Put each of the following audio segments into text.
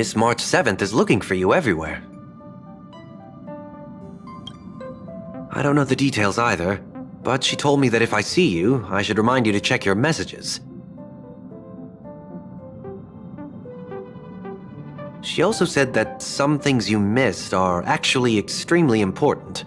Miss March 7th is looking for you everywhere. I don't know the details either, but she told me that if I see you, I should remind you to check your messages. She also said that some things you missed are actually extremely important.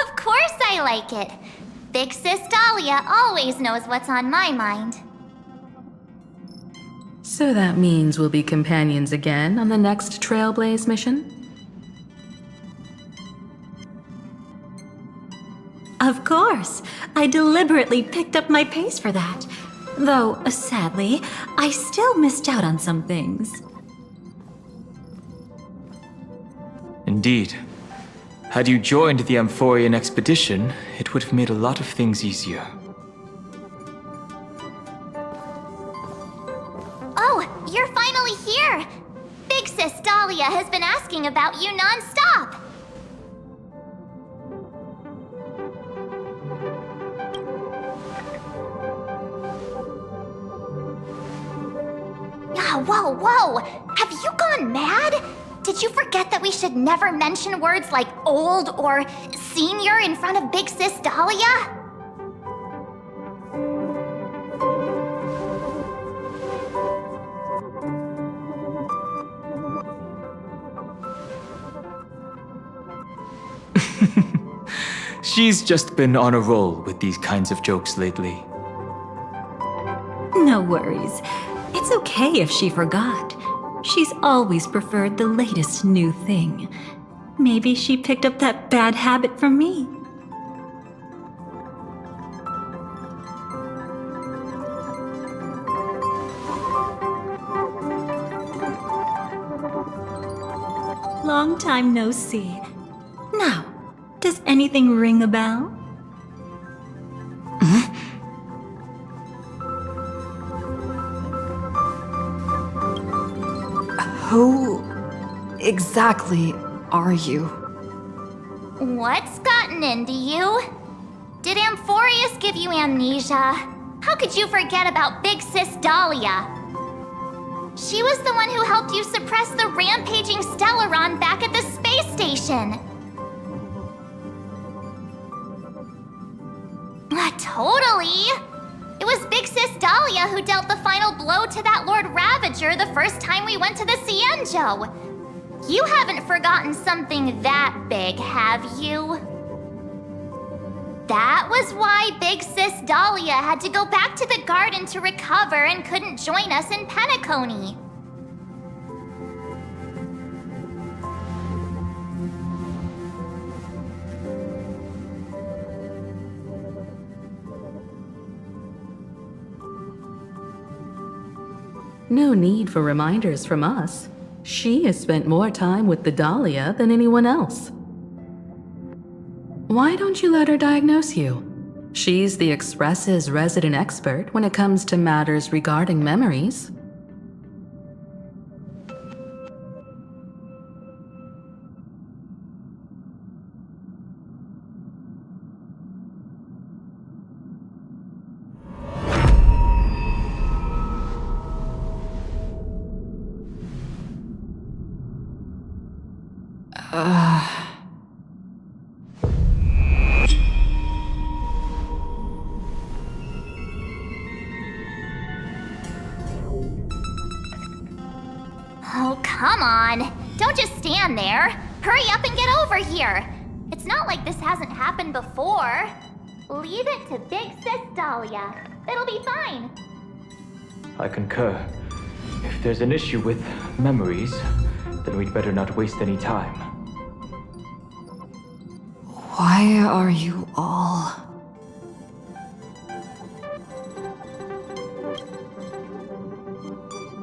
Of course I like it. Big Sis Dahlia always knows what's on my mind. So that means we'll be companions again on the next Trailblaze mission? Of course. I deliberately picked up my pace for that. Though, sadly, I still missed out on some things. Indeed. Had you joined the Amphorian expedition, it would have made a lot of things easier. Oh, you're finally here! Big Sis Dahlia has been asking about you non-stop! Whoa! Have you gone mad? Did you forget that we should never mention words like old or senior in front of Big Sis Dahlia? She's just been on a roll with these kinds of jokes lately. No worries. It's okay if she forgot. She's always preferred the latest new thing. Maybe she picked up that bad habit from me. Long time no see. Now, does anything ring a bell? Who exactly are you? What's gotten into you? Did Amphorius give you amnesia? How could you forget about Big Sis Dahlia? She was the one who helped you suppress the rampaging Stellaron back at the space station. Totally! It was Big Sis Dahlia who dealt the final blow to that Lord Ravager the first time we went to the Cienjo. You haven't forgotten something that big, have you? That was why Big Sis Dahlia had to go back to the garden to recover and couldn't join us in Penacony. No need for reminders from us. She has spent more time with the Dahlia than anyone else. Why don't you let her diagnose you? She's the Express's resident expert when it comes to matters regarding memories. Oh, come on. Don't just stand there. Hurry up and get over here. It's not like this hasn't happened before. Leave it to Big Sis Dahlia. It'll be fine. I concur. If there's an issue with memories, then we'd better not waste any time. Why are you all...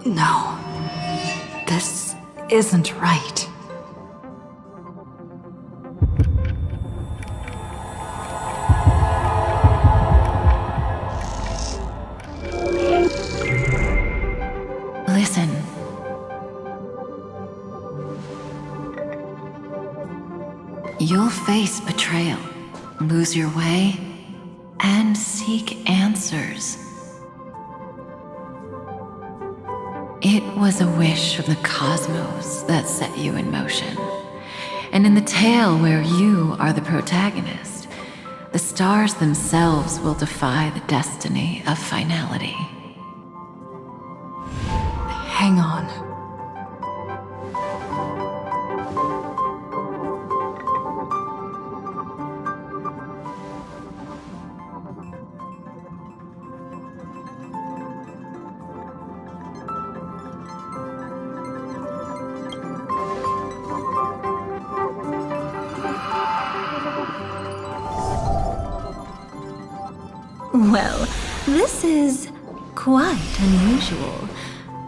No. This isn't right. You'll face betrayal, lose your way, and seek answers. It was a wish from the cosmos that set you in motion. And in the tale where you are the protagonist, the stars themselves will defy the destiny of finality. Hang on. Well, this is quite unusual.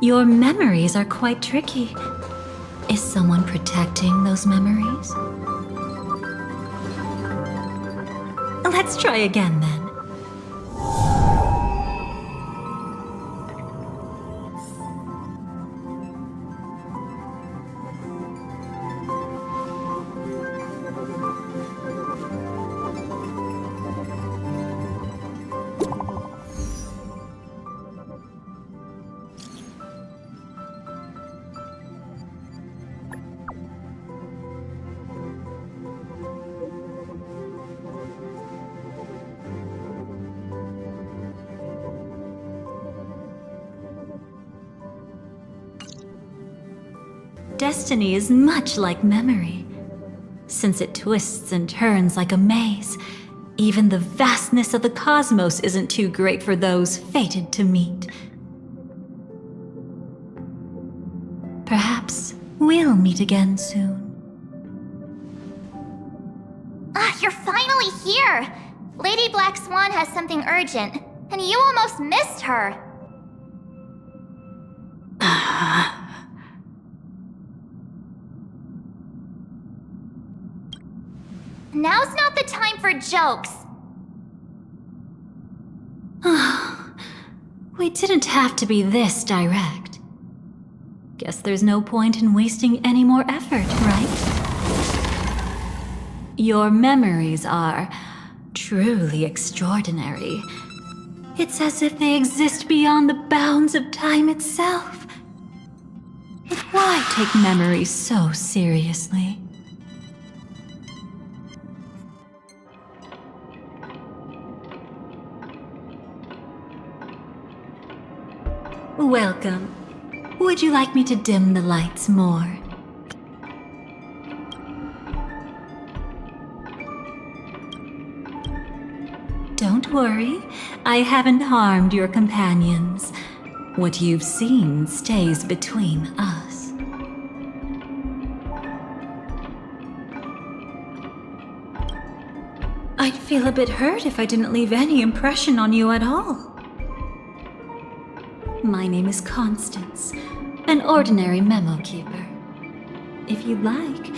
Your memories are quite tricky. Is someone protecting those memories? Let's try again then. Destiny is much like memory. Since it twists and turns like a maze, even the vastness of the cosmos isn't too great for those fated to meet. Perhaps we'll meet again soon. You're finally here! Lady Black Swan has something urgent, and you almost missed her. Now's not the time for jokes. We didn't have to be this direct. Guess there's no point in wasting any more effort, right? Your memories are truly extraordinary. It's as if they exist beyond the bounds of time itself. But why take memories so seriously? Welcome. Would you like me to dim the lights more? Don't worry, I haven't harmed your companions. What you've seen stays between us. I'd feel a bit hurt if I didn't leave any impression on you at all. My name is Constance, an ordinary memo keeper. If you'd like,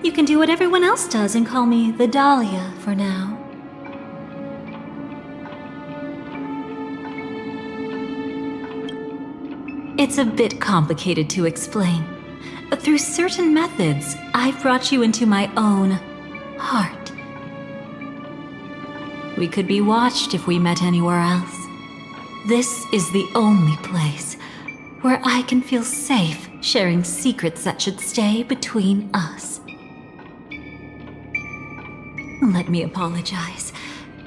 you can do what everyone else does and call me the Dahlia for now. It's a bit complicated to explain. Through certain methods, I've brought you into my own heart. We could be watched if we met anywhere else. This is the only place where I can feel safe sharing secrets that should stay between us. Let me apologize.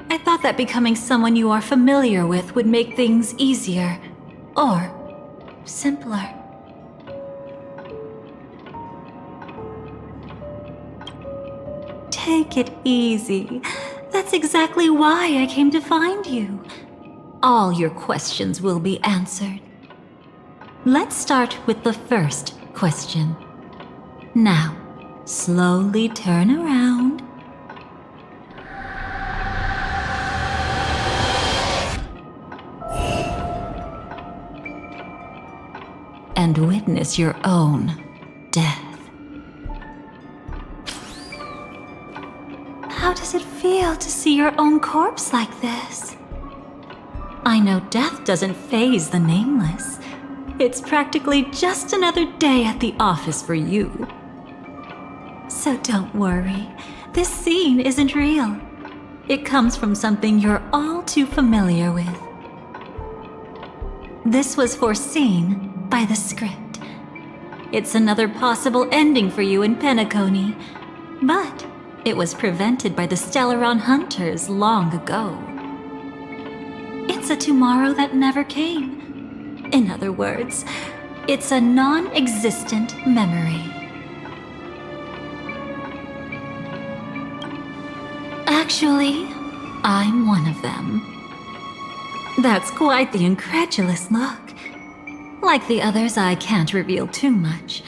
I thought that becoming someone you are familiar with would make things easier, or simpler. Take it easy. That's exactly why I came to find you. All your questions will be answered. Let's start with the first question. Now, slowly turn around. And witness your own death. How does it feel to see your own corpse like this? I know death doesn't faze the nameless. It's practically just another day at the office for you. So don't worry. this scene isn't real. It comes from something you're all too familiar with. This was foreseen by the script. It's another possible ending for you in Penacony, but it was prevented by the Stellaron hunters long ago. It's a tomorrow that never came. In other words, it's a non-existent memory. Actually, I'm one of them. That's quite the incredulous look. Like the others, I can't reveal too much.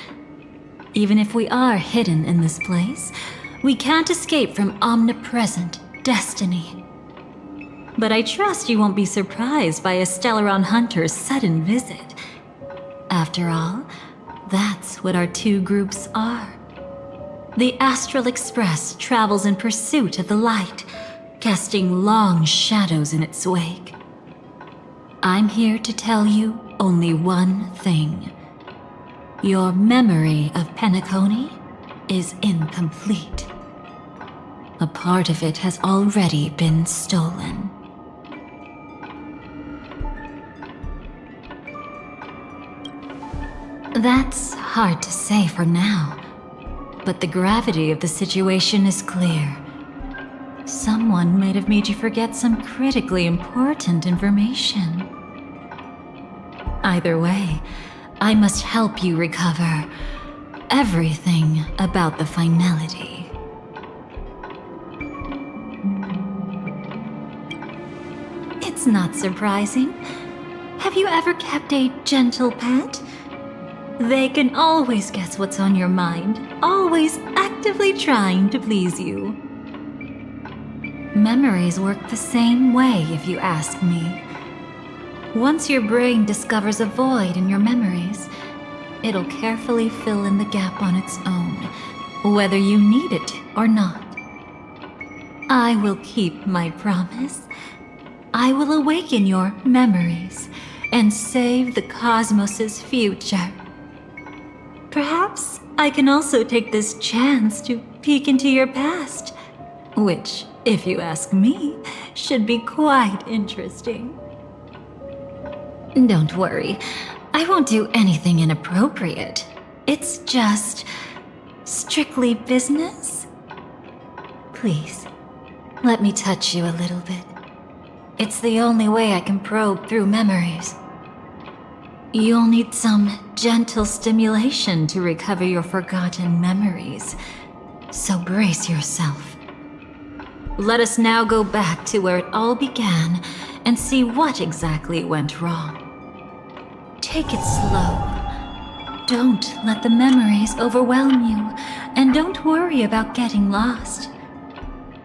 Even if we are hidden in this place, we can't escape from omnipresent destiny. But I trust you won't be surprised by a Stellaron hunter's sudden visit. After all, that's what our two groups are. The Astral Express travels in pursuit of the light, casting long shadows in its wake. I'm here to tell you only one thing. Your memory of Penacony is incomplete. A part of it has already been stolen. That's hard to say for now, but the gravity of the situation is clear. Someone might have made you forget some critically important information. Either way, I must help you recover everything about the finality. It's not surprising. Have you ever kept a gentle pet? They can always guess what's on your mind, always actively trying to please you. Memories work the same way, if you ask me. Once your brain discovers a void in your memories, it'll carefully fill in the gap on its own, whether you need it or not. I will keep my promise. I will awaken your memories and save the cosmos's future. Perhaps I can also take this chance to peek into your past, which, if you ask me, should be quite interesting. Don't worry, I won't do anything inappropriate. It's just strictly business. Please, let me touch you a little bit. It's the only way I can probe through memories. You'll need some gentle stimulation to recover your forgotten memories, so brace yourself. Let us now go back to where it all began and see what exactly went wrong. Take it slow. Don't let the memories overwhelm you, and don't worry about getting lost.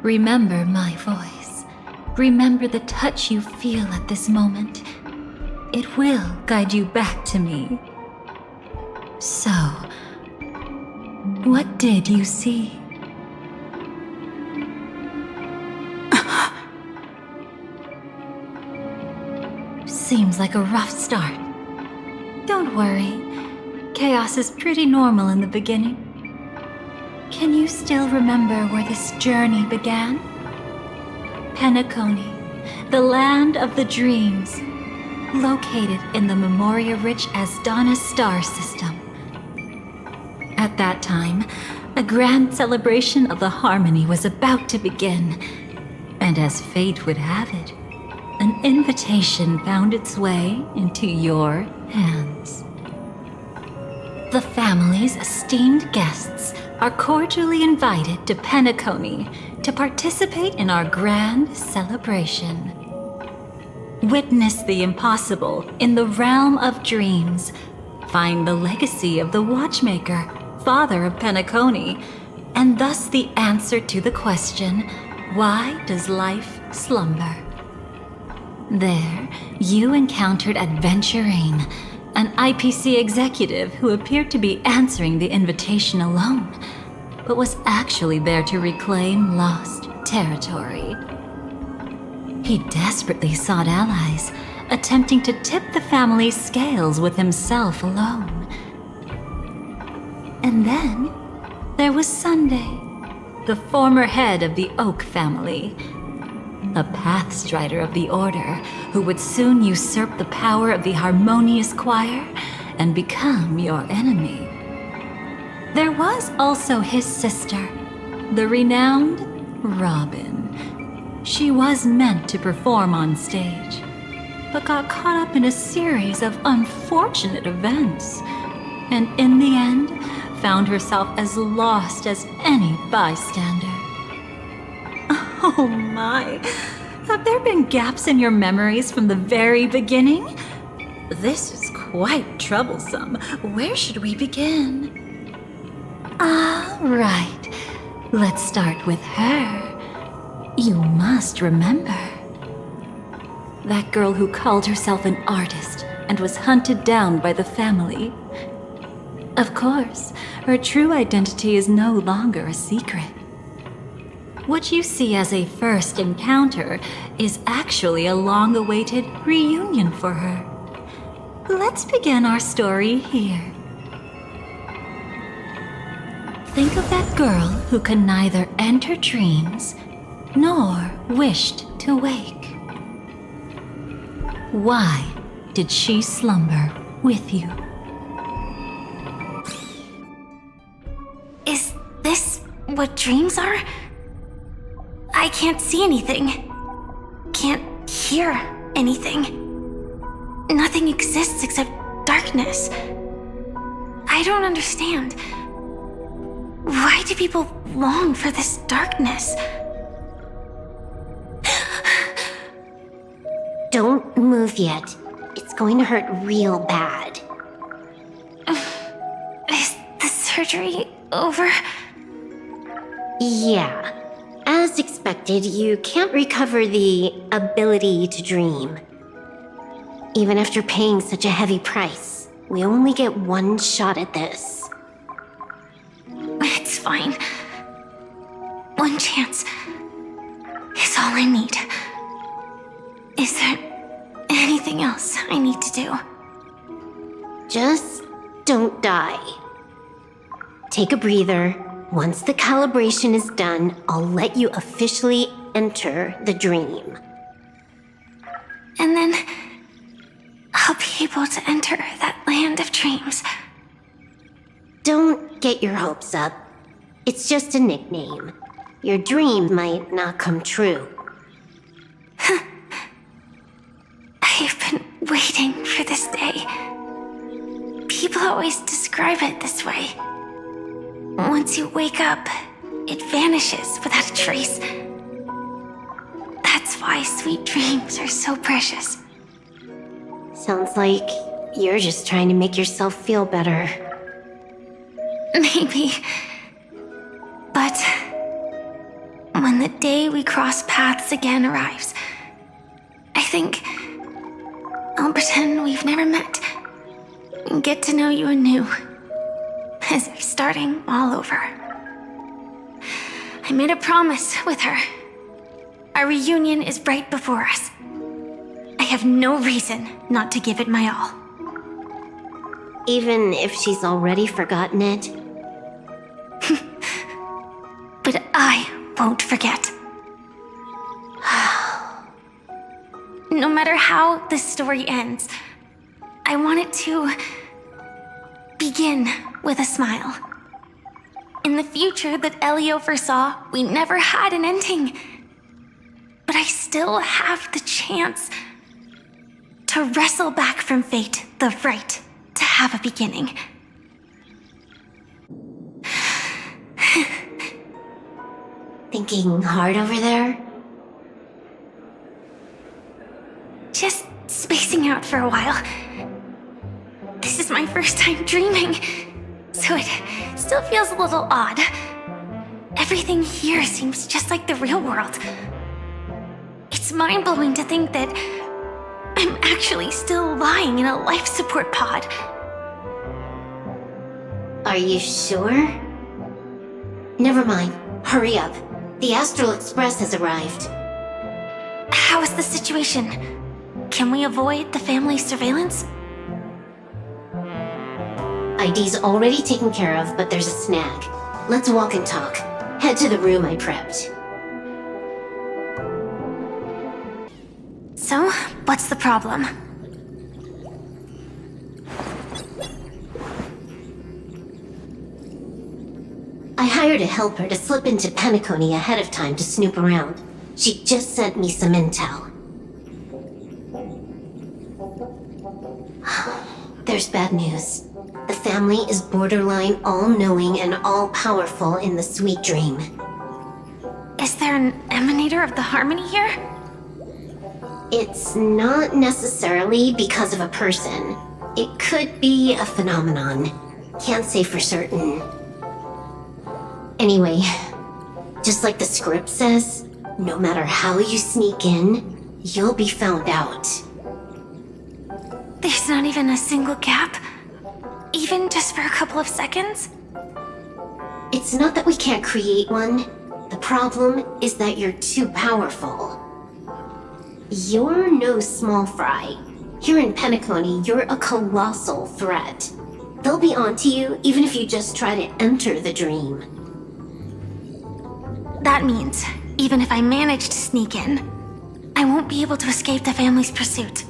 Remember my voice. Remember the touch you feel at this moment. It will guide you back to me. So, what did you see? Seems like a rough start. Don't worry. Chaos is pretty normal in the beginning. Can you still remember where this journey began? Penacony, the land of the dreams, located in the Memoria-rich Asdana star system. At that time, a grand celebration of the harmony was about to begin, and as fate would have it, an invitation found its way into your hands. The family's esteemed guests are cordially invited to Penacony to participate in our grand celebration. Witness the impossible in the realm of dreams. Find the legacy of the Watchmaker, father of Penacony, and thus the answer to the question, why does life slumber? There, you encountered Adventurine, an IPC executive who appeared to be answering the invitation alone, but was actually there to reclaim lost territory. He desperately sought allies, attempting to tip the family's scales with himself alone. And then there was Sunday, the former head of the Oak family. A Pathstrider of the Order who would soon usurp the power of the Harmonious Choir and become your enemy. There was also his sister, the renowned Robin. She was meant to perform on stage, but got caught up in a series of unfortunate events, and in the end, found herself as lost as any bystander. Oh my, have there been gaps in your memories from the very beginning? This is quite troublesome. Where should we begin? Right. Let's start with her. You must remember. That girl who called herself an artist and was hunted down by the family. Of course, her true identity is no longer a secret. What you see as a first encounter is actually a long-awaited reunion for her. Let's begin our story here. Think of that girl who could neither enter dreams nor wished to wake. Why did she slumber with you? Is this what dreams are? I can't see anything. Can't hear anything. Nothing exists except darkness. I don't understand. Why do people long for this darkness? Don't move yet. It's going to hurt real bad. Is the surgery over? Yeah. As expected, you can't recover the ability to dream. Even after paying such a heavy price, we only get one shot at this. It's fine. One chance is all I need. Is there anything else I need to do? Just don't die. Take a breather. Once the calibration is done, I'll let you officially enter the dream. And then I'll be able to enter that land of dreams. Don't get your hopes up. It's just a nickname. Your dream might not come true. I've been waiting for this day. People always describe it this way. Once you wake up, it vanishes without a trace. That's why sweet dreams are so precious. Sounds like you're just trying to make yourself feel better. Maybe. But when the day we cross paths again arrives, I think I'll pretend we've never met and get to know you anew, as if starting all over. I made a promise with her. Our reunion is right before us. I have no reason not to give it my all. Even if she's already forgotten it? But I won't forget. No matter how this story ends, I want it to begin with a smile. In the future that Elio foresaw, we never had an ending. But I still have the chance to wrestle back from fate the right to have a beginning. Thinking hard over there? Just spacing out for a while. This is my first time dreaming, so it still feels a little odd. Everything here seems just like the real world. It's mind-blowing to think that I'm actually still lying in a life support pod. Are you sure? Never mind. Hurry up. The Astral Express has arrived. How is the situation? Can we avoid the family surveillance? ID's already taken care of, but there's a snag. Let's walk and talk. Head to the room I prepped. So, what's the problem? I hired a helper to slip into Penacony ahead of time to snoop around. She just sent me some intel. There's bad news. The family is borderline all-knowing and all-powerful in the sweet dream. Is there an emanator of the harmony here? It's not necessarily because of a person. It could be a phenomenon. Can't say for certain. Anyway, just like the script says, no matter how you sneak in, you'll be found out. There's not even a single gap? Even just for a couple of seconds? It's not that we can't create one. The problem is that you're too powerful. You're no small fry. Here in Penacony, you're a colossal threat. They'll be onto you even if you just try to enter the dream. That means, even if I manage to sneak in, I won't be able to escape the family's pursuit.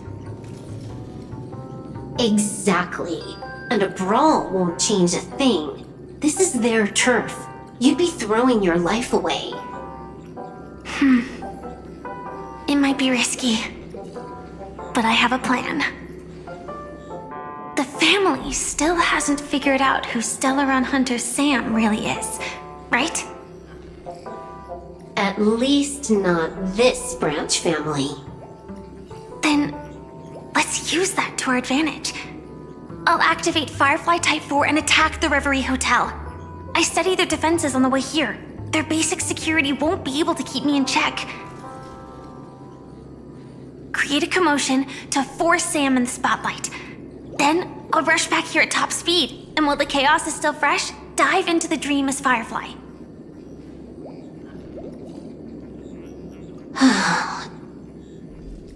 Exactly. And a brawl won't change a thing. This is their turf. You'd be throwing your life away. It might be risky, but I have a plan. The family still hasn't figured out who Stellar Hunter Sam really is, right? At least not this branch family. Then, let's use that to our advantage. I'll activate Firefly Type 4 and attack the Reverie Hotel. I studied their defenses on the way here. Their basic security won't be able to keep me in check. Create a commotion to force Sam in the spotlight. Then, I'll rush back here at top speed, and while the chaos is still fresh, dive into the dream as Firefly.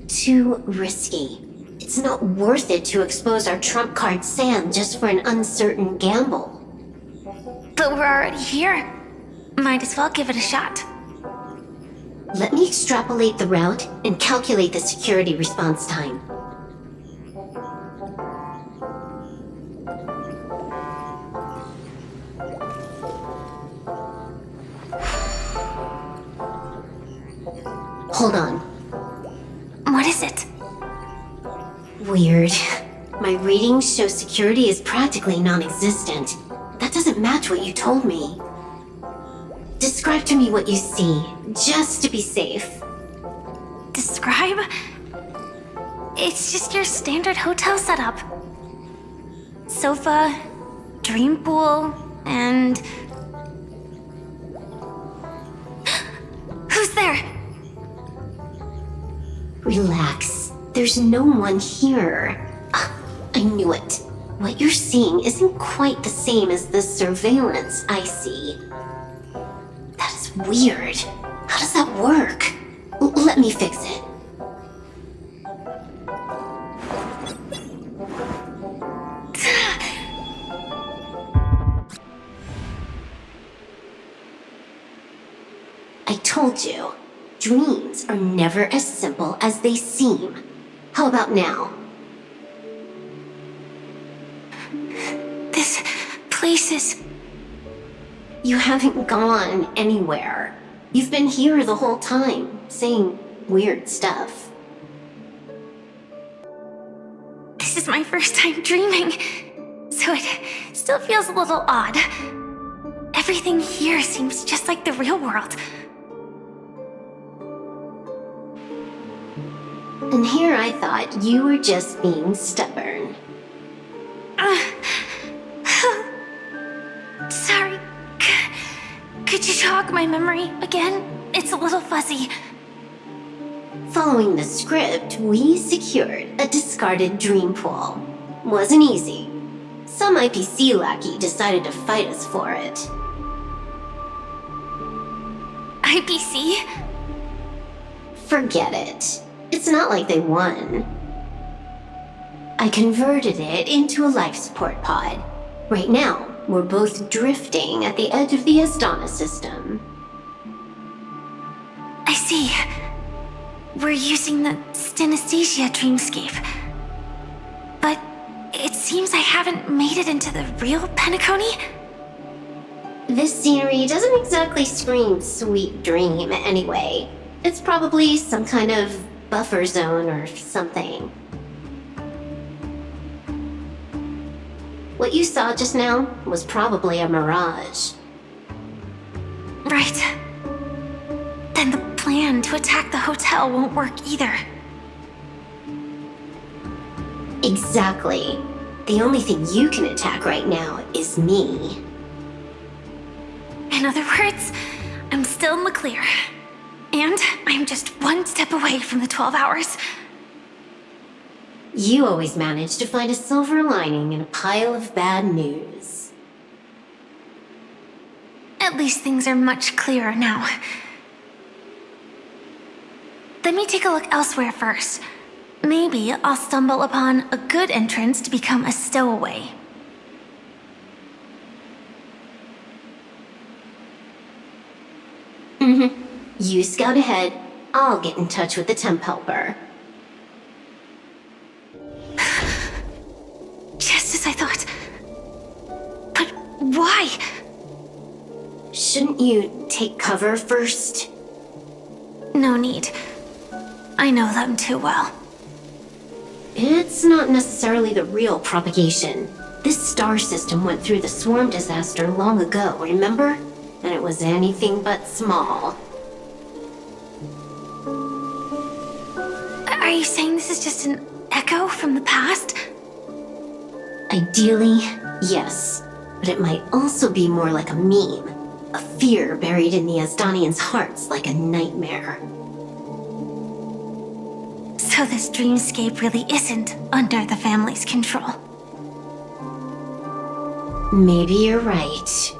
Too risky. It's not worth it to expose our trump card Sam just for an uncertain gamble. But we're already here. Might as well give it a shot. Let me extrapolate the route and calculate the security response time. Hold on. What is it? Weird. My readings show security is practically non-existent. That doesn't match what you told me. Describe to me what you see, just to be safe. Describe? It's just your standard hotel setup. Sofa, dream pool, and... Who's there? Relax. There's no one here. I knew it. What you're seeing isn't quite the same as the surveillance I see. That is weird. How does that work? Let me fix it. I told you, dreams are never as simple as they seem. How about now? This place is... You haven't gone anywhere. You've been here the whole time, saying weird stuff. This is my first time dreaming, so it still feels a little odd. Everything here seems just like the real world. And here I thought you were just being stubborn. Sorry. Could you jog my memory again? It's a little fuzzy. Following the script, we secured a discarded dream pool. Wasn't easy. Some IPC lackey decided to fight us for it. IPC? Forget it. It's not like they won. I converted it into a life support pod. Right now, We're both drifting at the edge of the Astana system. I see. We're using the synesthesia dreamscape. But it seems I haven't made it into the real Penacony. This scenery doesn't exactly scream sweet dream anyway. It's probably some kind of buffer zone or something. What you saw just now was probably a mirage. Right. Then the plan to attack the hotel won't work either. Exactly. The only thing you can attack right now is me. In other words, I'm still in the clear. And I'm just one step away from the 12 hours. You always manage to find a silver lining in a pile of bad news. At least things are much clearer now. Let me take a look elsewhere first. Maybe I'll stumble upon a good entrance to become a stowaway. You scout ahead, I'll get in touch with the temp helper. Just as I thought. But why? Shouldn't you take cover first? No need. I know them too well. It's not necessarily the real propagation. This star system went through the swarm disaster long ago, remember? And it was anything but small. Are you saying this is just an echo from the past? Ideally, yes. But it might also be more like a meme. A fear buried in the Asdanians' hearts like a nightmare. So this dreamscape really isn't under the family's control. Maybe you're right.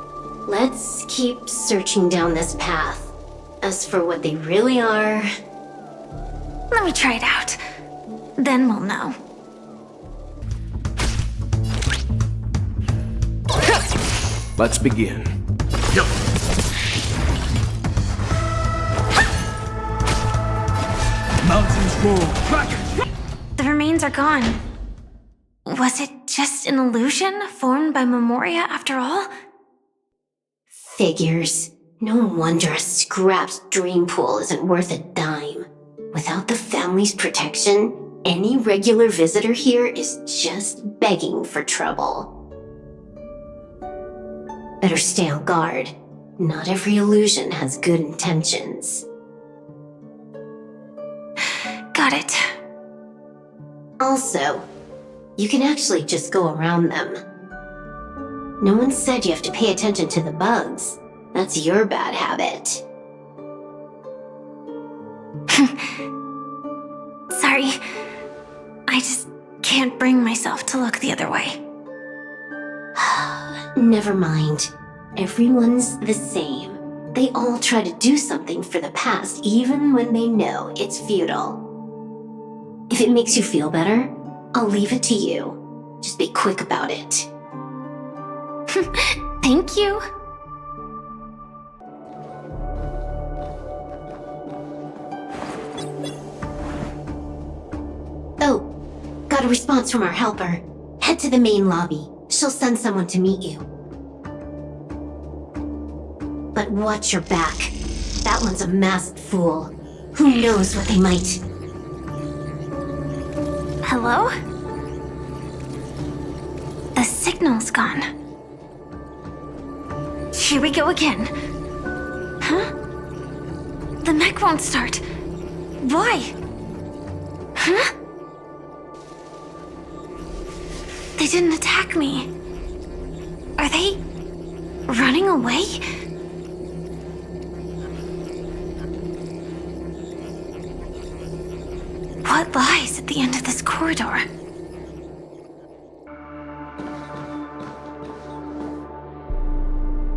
Let's keep searching down this path. As for what they really are... Let me try it out. Then we'll know. Let's begin. Mountains roll, dragons! The remains are gone. Was it just an illusion formed by Memoria after all? Figures. No wonder a scrapped dream pool isn't worth a dime. Without the family's protection, any regular visitor here is just begging for trouble. Better stay on guard. Not every illusion has good intentions. Got it. Also, you can actually just go around them. No one said you have to pay attention to the bugs. That's your bad habit. Sorry. I just can't bring myself to look the other way. Never mind. Everyone's the same. They all try to do something for the past, even when they know it's futile. If it makes you feel better, I'll leave it to you. Just be quick about it. Thank you. Oh, got a response from our helper. Head to the main lobby. She'll send someone to meet you. But watch your back. That one's a masked fool. Who knows what they might... Hello? The signal's gone. Here we go again. Huh? The mech won't start. Why? Huh? They didn't attack me. Are they running away? What lies at the end of this corridor?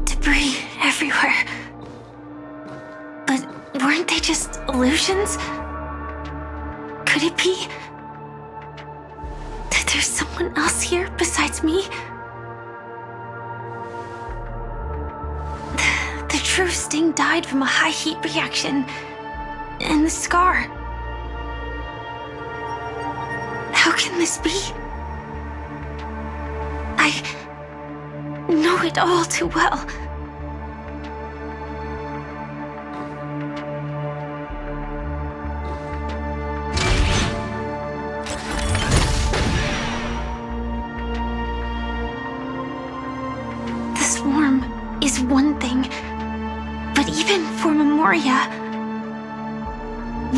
Debris everywhere. But weren't they just illusions? Could it be that there's someone else here besides me? true Sting died from a high heat reaction. And the scar. How can this be? I know it all too well. The swarm is one thing, but even for Memoria,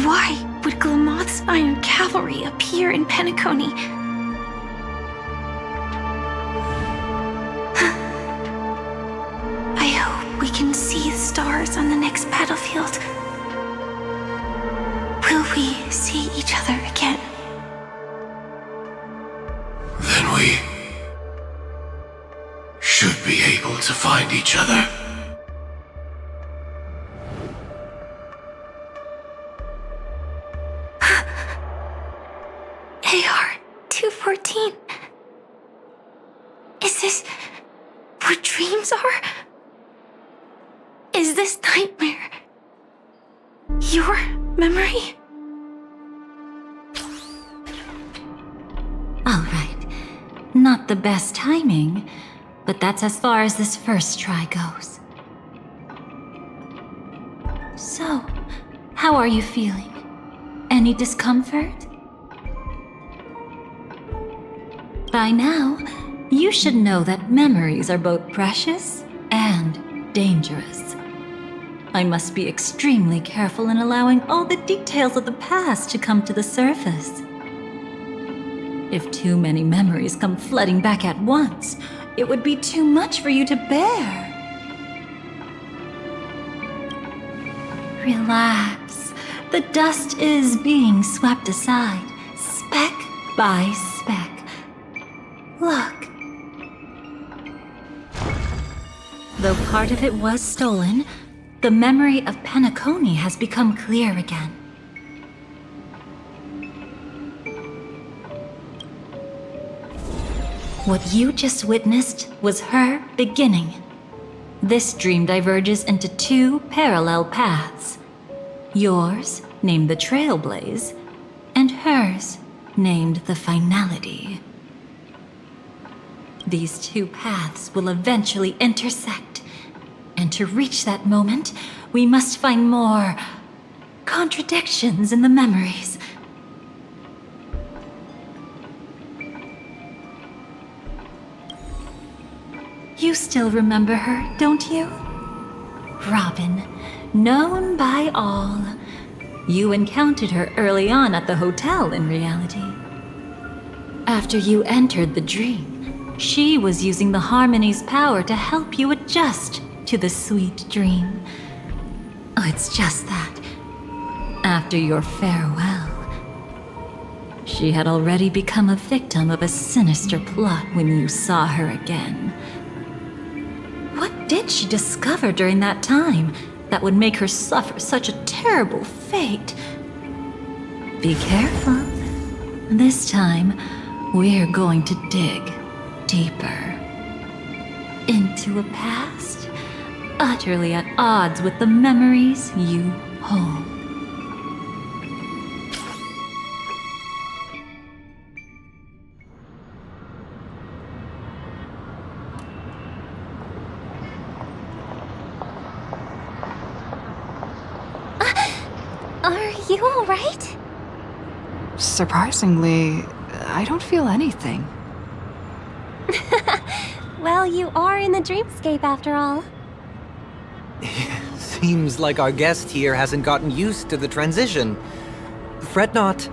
why would Glamoth's Iron Cavalry appear in Penacony? I hope we can see the stars on the next battlefield. Will we see each other again? Then we should be able to find each other. AR-214. Is this what dreams are? Is this nightmare your memory? All right. Not the best timing, but that's as far as this first try goes. So, how are you feeling? Any discomfort? By now, you should know that memories are both precious and dangerous. I must be extremely careful in allowing all the details of the past to come to the surface. If too many memories come flooding back at once, it would be too much for you to bear. Relax. The dust is being swept aside, speck by speck. Look. Though part of it was stolen, the memory of Penacony has become clear again. What you just witnessed was her beginning. This dream diverges into two parallel paths. Yours, named the Trailblaze, and hers, named the Finality. These two paths will eventually intersect, and to reach that moment, we must find more contradictions in the memories. You still remember her, don't you? Robin, known by all. You encountered her early on at the hotel in reality. After you entered the dream, she was using the Harmony's power to help you adjust to the sweet dream. Oh, it's just that. After your farewell, she had already become a victim of a sinister plot when you saw her again. What did she discover during that time that would make her suffer such a terrible fate? Be careful. This time, we're going to dig deeper into a past utterly at odds with the memories you hold. Are you all right? Surprisingly, I don't feel anything. Well, you are in the dreamscape after all. Seems like our guest here hasn't gotten used to the transition. Fret not.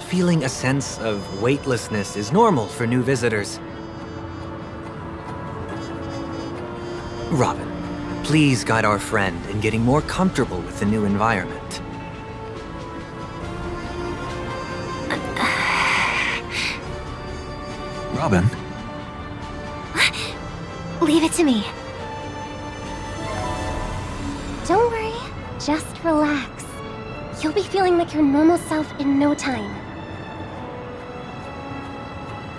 Feeling a sense of weightlessness is normal for new visitors. Robin, please guide our friend in getting more comfortable with the new environment. Robin? Leave it to me. Don't worry, just relax. You'll be feeling like your normal self in no time.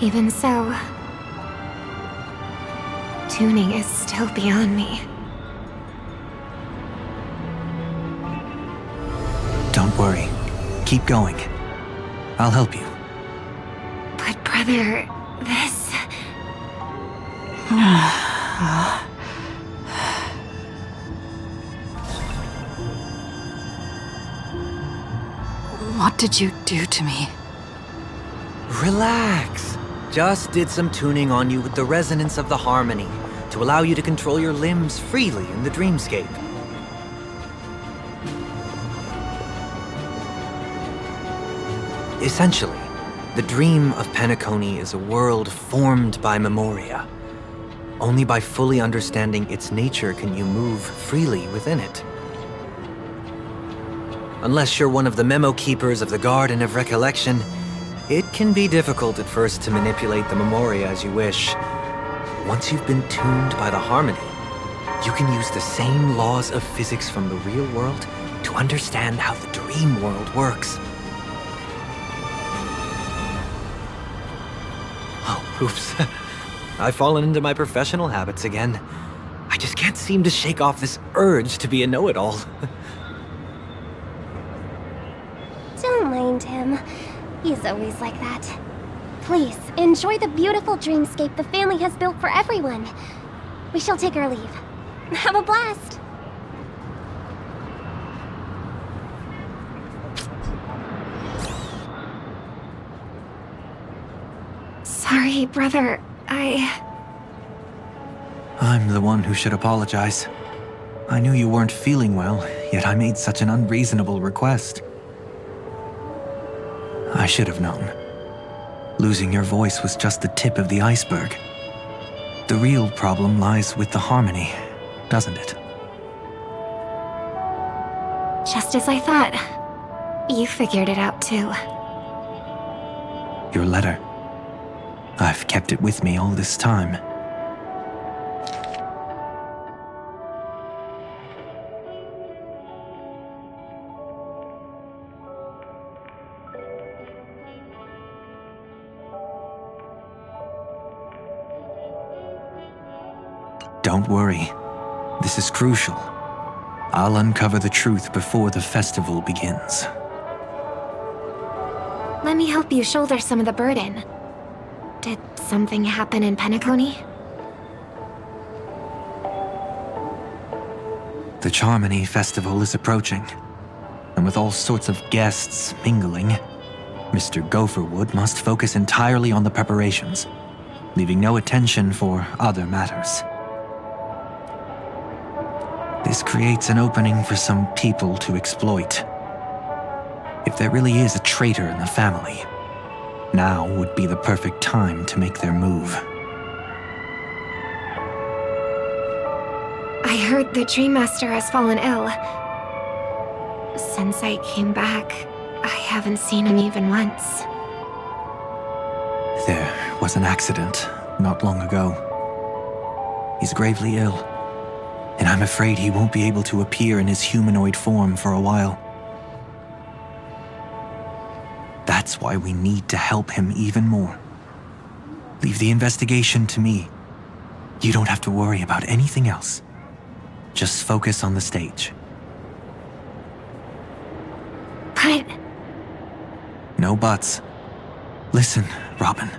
Even so, tuning is still beyond me. worry. Keep going. I'll help you. But brother, this... What did you do to me? Relax. Just did some tuning on you with the resonance of the harmony to allow you to control your limbs freely in the dreamscape. Essentially, the dream of Penacony is a world formed by memoria. Only by fully understanding its nature can you move freely within it. Unless you're one of the memo keepers of the Garden of Recollection, it can be difficult at first to manipulate the memoria as you wish. Once you've been tuned by the harmony, you can use the same laws of physics from the real world to understand how the dream world works. Oh, oops. I've fallen into my professional habits again. I just can't seem to shake off this urge to be a know-it-all. Don't mind him. He's always like that. Please, enjoy the beautiful dreamscape the family has built for everyone. We shall take our leave. Have a blast! Sorry, brother. I'm the one who should apologize. I knew you weren't feeling well, yet I made such an unreasonable request. I should have known. Losing your voice was just the tip of the iceberg. The real problem lies with the harmony, doesn't it? Just as I thought. You figured it out too. Your letter. I've kept it with me all this time. Don't worry. This is crucial. I'll uncover the truth before the festival begins. Let me help you shoulder some of the burden. Did something happen in Penacony? The Charmony Festival is approaching, and with all sorts of guests mingling, Mr. Gopherwood must focus entirely on the preparations, leaving no attention for other matters. This creates an opening for some people to exploit. If there really is a traitor in the family, now would be the perfect time to make their move. I heard the Dream Master has fallen ill. Since I came back, I haven't seen him even once. There was an accident not long ago. He's gravely ill, and I'm afraid he won't be able to appear in his humanoid form for a while. That's why we need to help him even more. Leave the investigation to me. You don't have to worry about anything else. Just focus on the stage. But... No buts. Listen, Robin.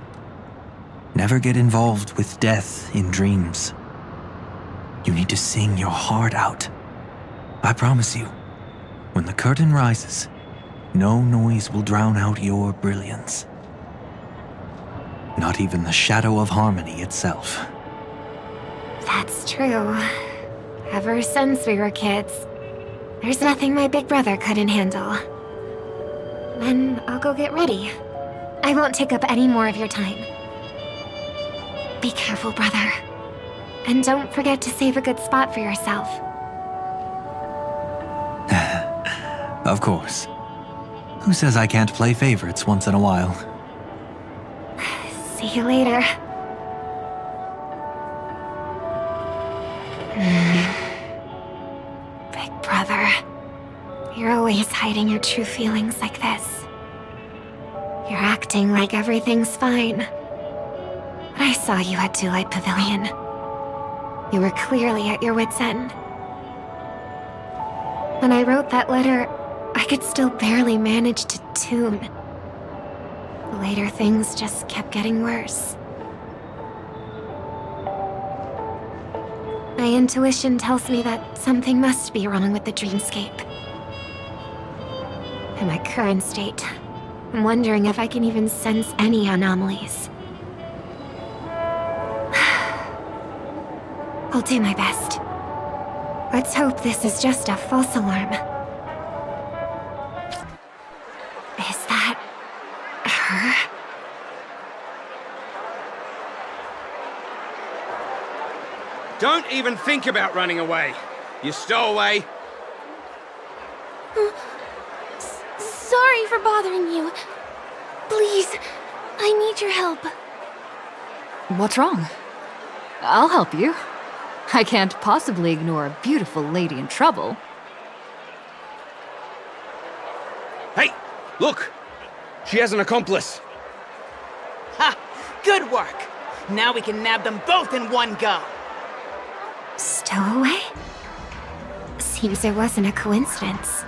Never get involved with death in dreams. You need to sing your heart out. I promise you, when the curtain rises, no noise will drown out your brilliance. Not even the shadow of harmony itself. that's true. Ever since we were kids, there's nothing my big brother couldn't handle. Then I'll go get ready. I won't take up any more of your time. Be careful, brother. And don't forget to save a good spot for yourself. Of course. Who says I can't play favorites once in a while? See you later. Big brother, you're always hiding your true feelings like this. You're acting like everything's fine. But I saw you at Daylight Pavilion. You were clearly at your wit's end. When I wrote that letter, I could still barely manage to tune. Later, things just kept getting worse. My intuition tells me that something must be wrong with the dreamscape. In my current state, I'm wondering if I can even sense any anomalies. I'll do my best. Let's hope this is just a false alarm. Is that her? Don't even think about running away. You stowaway. Sorry for bothering you. Please, I need your help. What's wrong? I'll help you. I can't possibly ignore a beautiful lady in trouble. Hey, look! She has an accomplice. Ha! Good work! Now we can nab them both in one go! Stowaway? Seems it wasn't a coincidence.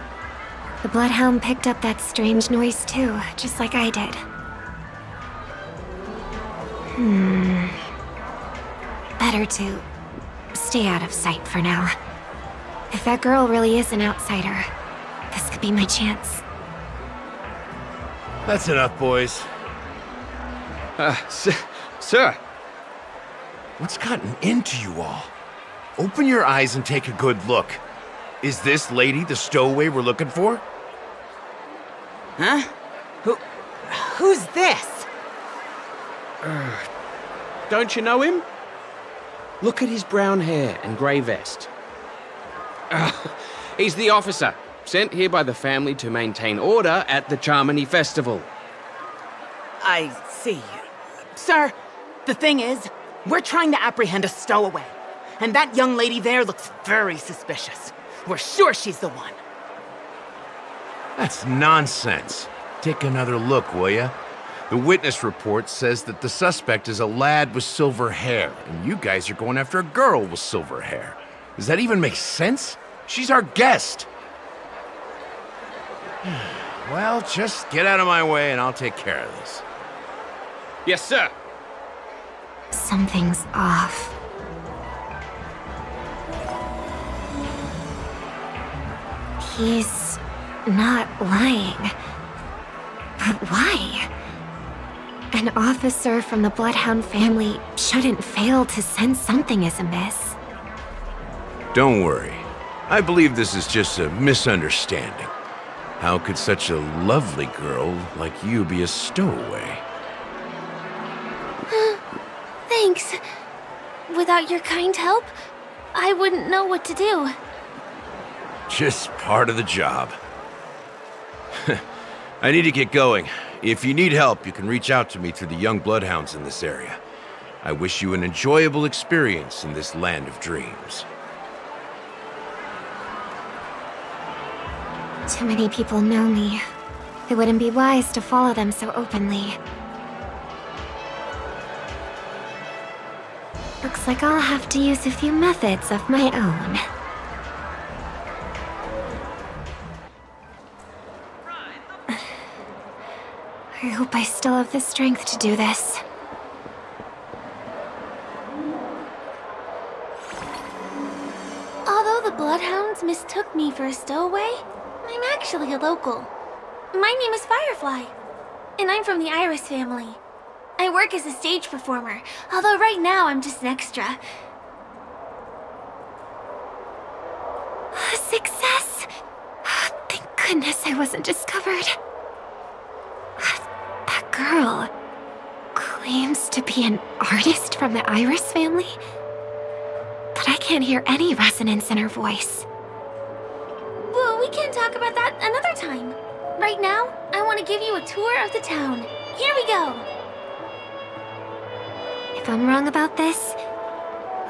The Bloodhound picked up that strange noise too, just like I did. Better to stay out of sight for now. If that girl really is an outsider, this could be my chance. That's enough, boys. Sir. What's gotten into you all? Open your eyes and take a good look. Is this lady the stowaway we're looking for? Huh? Who's this? Don't you know him? Look at his brown hair and grey vest. He's the officer, sent here by the family to maintain order at the Charmony Festival. I see. Sir, the thing is, we're trying to apprehend a stowaway. And that young lady there looks very suspicious. We're sure she's the one. That's nonsense. Take another look, will ya? The witness report says that the suspect is a lad with silver hair, and you guys are going after a girl with silver hair. Does that even make sense? She's our guest. Well, just get out of my way and I'll take care of this. Yes, sir. Something's off. He's not lying. But why? An officer from the Bloodhound family shouldn't fail to sense something is amiss. Don't worry. I believe this is just a misunderstanding. How could such a lovely girl like you be a stowaway? Thanks. Without your kind help, I wouldn't know what to do. Just part of the job. I need to get going. If you need help, you can reach out to me through the young bloodhounds in this area. I wish you an enjoyable experience in this land of dreams. Too many people know me. It wouldn't be wise to follow them so openly. Looks like I'll have to use a few methods of my own. I hope I still have the strength to do this. Although the Bloodhounds mistook me for a stowaway, I'm actually a local. My name is Firefly, and I'm from the Iris family. I work as a stage performer, although right now I'm just an extra. Success! Thank goodness I wasn't discovered. That girl claims to be an artist from the Iris family, but I can't hear any resonance in her voice. Well, we can talk about that another time. Right now, I want to give you a tour of the town. Here we go. If I'm wrong about this,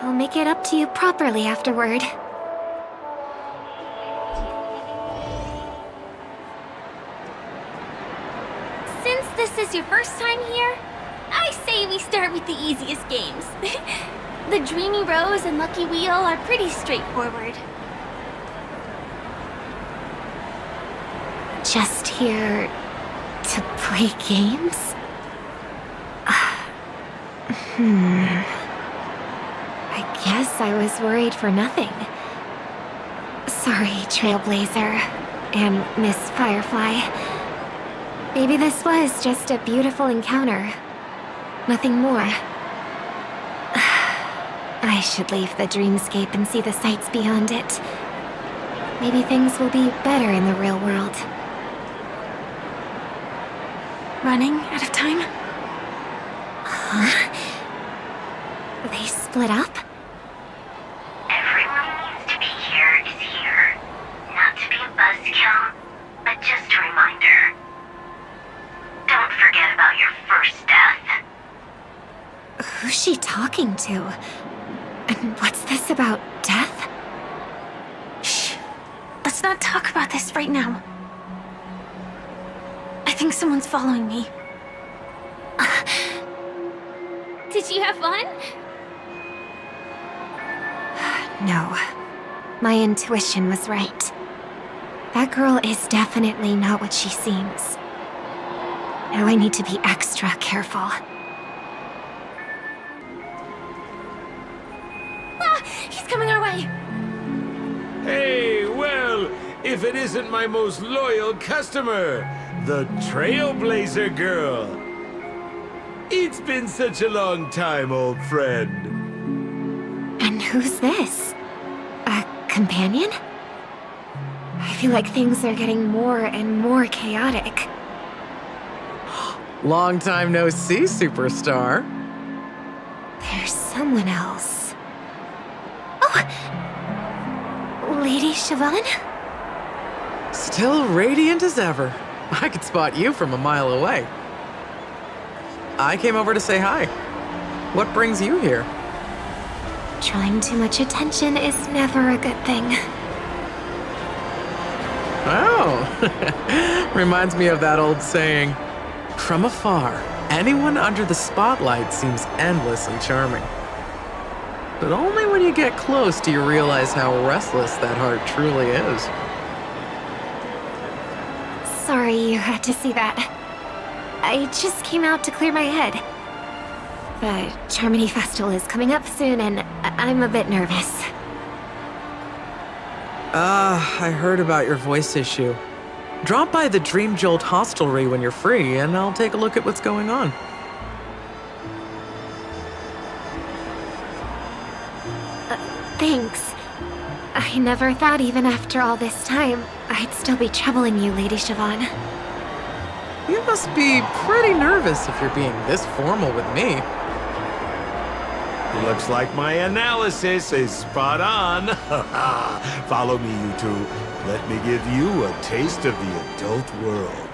I'll make it up to you properly afterward. Since this is your first time here, I say we start with the easiest games. The Dreamy Rose and Lucky Wheel are pretty straightforward. here to play games? I guess I was worried for nothing. Sorry, Trailblazer and Miss Firefly. Maybe this was just a beautiful encounter. Nothing more. I should leave the dreamscape and see the sights beyond it. Maybe things will be better in the real world. Running out of time? Huh? They split up? Everyone needs to be here is here. Not to be a buzzkill, but just a reminder. Don't forget about your first death. Who's she talking to? And what's this about death? Shh. Let's not talk about this right now. I think someone's following me. Did you have fun? No. My intuition was right. That girl is definitely not what she seems. Now I need to be extra careful. Ah! He's coming our way! Hey, well, if it isn't my most loyal customer, the Trailblazer girl. It's been such a long time, old friend. And who's this? A companion? I feel like things are getting more and more chaotic. Long time no see, superstar. There's someone else. Oh! Lady Siobhan? Still radiant as ever. I could spot you from a mile away. I came over to say hi. What brings you here? Drawing too much attention is never a good thing. Oh, reminds me of that old saying, from afar, anyone under the spotlight seems endlessly charming. But only when you get close do you realize how restless that heart truly is. Sorry you had to see that. I just came out to clear my head. The Charmony Festival is coming up soon and I'm a bit nervous. I heard about your voice issue. Drop by the Dream Jolt hostelry when you're free and I'll take a look at what's going on. Thanks. I never thought even after all this time, I'd still be troubling you, Lady Siobhan. You must be pretty nervous if you're being this formal with me. Looks like my analysis is spot on. Follow me, you two. Let me give you a taste of the adult world.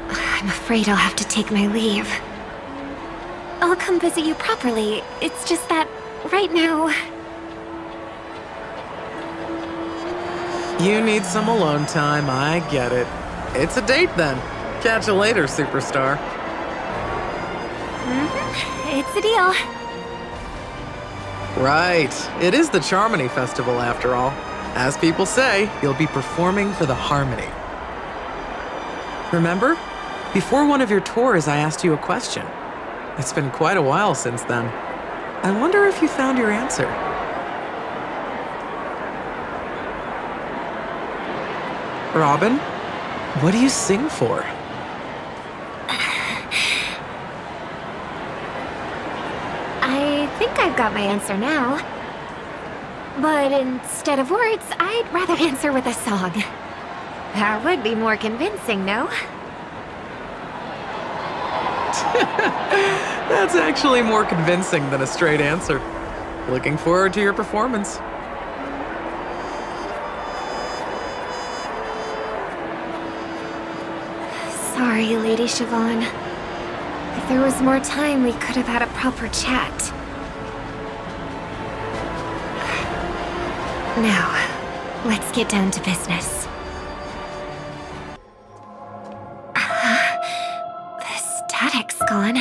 I'm afraid I'll have to take my leave. I'll come visit you properly. It's just that, right now... You need some alone time, I get it. It's a date then. Catch you later, superstar. It's a deal. Right. It is the Charmony Festival after all. As people say, you'll be performing for the Harmony. Remember? Before one of your tours, I asked you a question. It's been quite a while since then. I wonder if you found your answer. Robin, what do you sing for? I think I've got my answer now. But instead of words, I'd rather answer with a song. That would be more convincing, no? That's actually more convincing than a straight answer. Looking forward to your performance. Sorry, Lady Siobhan. If there was more time, we could have had a proper chat. Now, let's get down to business. The static's gone.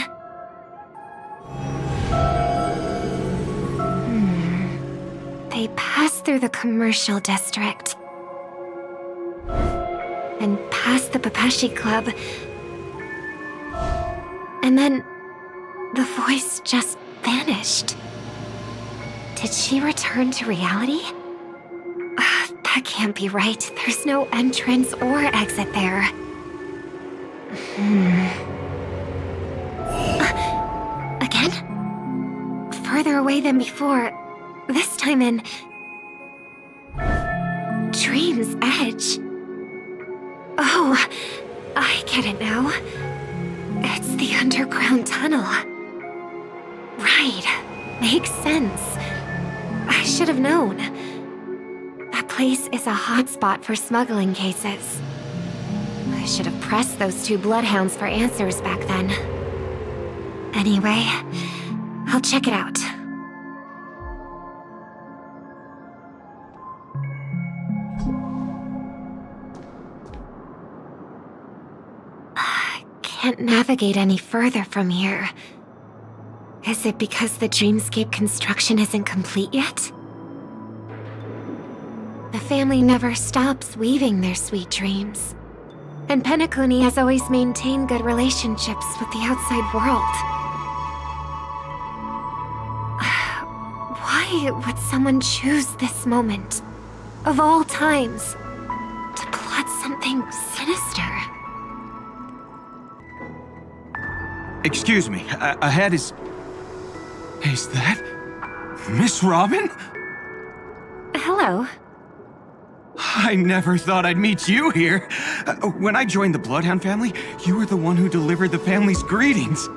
They passed through the commercial district. and past the Papashi Club. And then the voice just vanished. Did she return to reality? That can't be right. There's no entrance or exit there. Again? Further away than before. This time in... Dream's Edge. Oh, I get it now. It's the underground tunnel. Right. Makes sense. I should have known. That place is a hotspot for smuggling cases. I should have pressed those two bloodhounds for answers back then. Anyway, I'll check it out. I can't navigate any further from here. Is it because the dreamscape construction isn't complete yet? The family never stops weaving their sweet dreams. And Penacony has always maintained good relationships with the outside world. Why would someone choose this moment, of all times, to plot something sinister? Excuse me, ahead is... Is that... Miss Robin? Hello. I never thought I'd meet you here. When I joined the Bloodhound family, you were the one who delivered the family's greetings.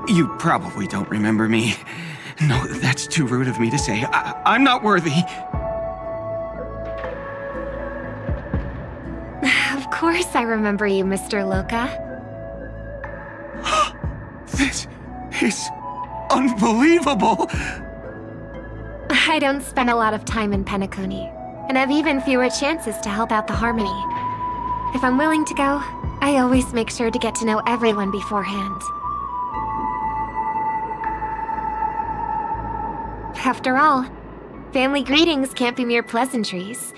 You probably don't remember me. No, that's too rude of me to say. I'm not worthy. Of course I remember you, Mr. Loka. This is unbelievable! I don't spend a lot of time in Penacony, and have even fewer chances to help out the Harmony. If I'm willing to go, I always make sure to get to know everyone beforehand. After all, family greetings can't be mere pleasantries.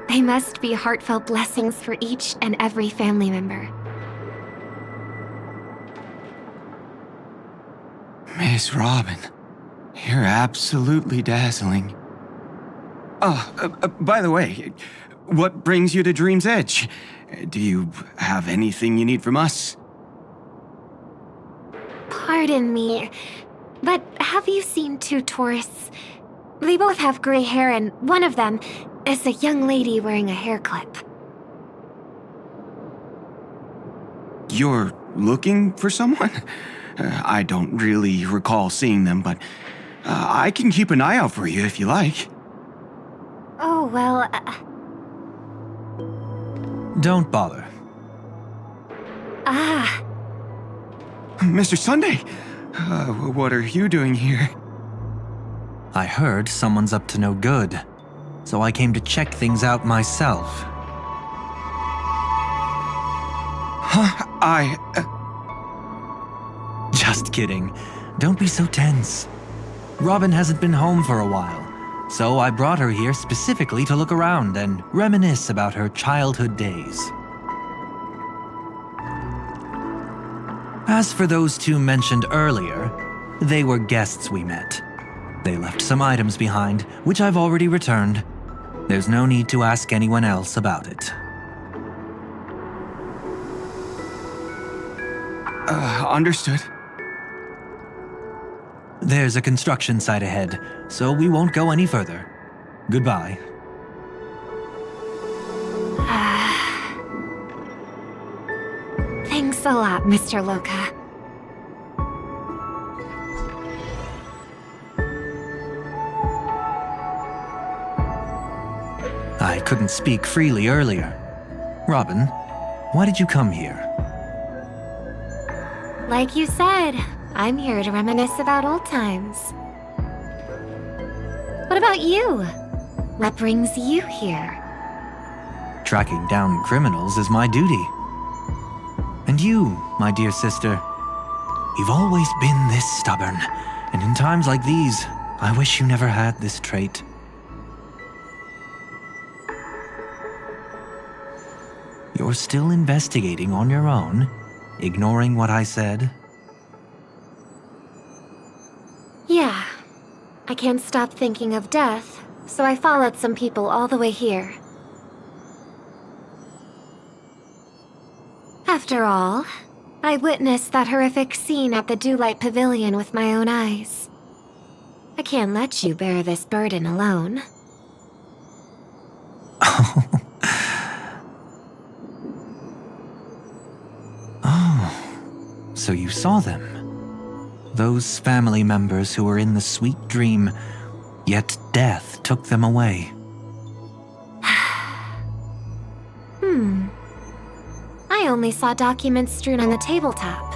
They must be heartfelt blessings for each and every family member. Miss Robin, you're absolutely dazzling. Oh, by the way, what brings you to Dream's Edge? Do you have anything you need from us? Pardon me, but have you seen two tourists? They both have gray hair, and one of them is a young lady wearing a hair clip. You're looking for someone? I don't really recall seeing them, but I can keep an eye out for you if you like. Oh, well... Don't bother. Ah. Mr. Sunday, what are you doing here? I heard someone's up to no good, so I came to check things out myself. Huh? Just kidding. Don't be so tense. Robin hasn't been home for a while, so I brought her here specifically to look around and reminisce about her childhood days. As for those two mentioned earlier, they were guests we met. They left some items behind, which I've already returned. There's no need to ask anyone else about it. Understood. There's a construction site ahead, so we won't go any further. Goodbye. Thanks a lot, Mr. Loka. I couldn't speak freely earlier. Robin, why did you come here? Like you said, I'm here to reminisce about old times. What about you? What brings you here? Tracking down criminals is my duty. And you, my dear sister, you've always been this stubborn, and in times like these, I wish you never had this trait. You're still investigating on your own, ignoring what I said? Yeah. I can't stop thinking of death, so I followed some people all the way here. After all, I witnessed that horrific scene at the Dewlight Pavilion with my own eyes. I can't let you bear this burden alone. Oh, so you saw them. Those family members who were in the sweet dream, yet death took them away. I only saw documents strewn on the tabletop.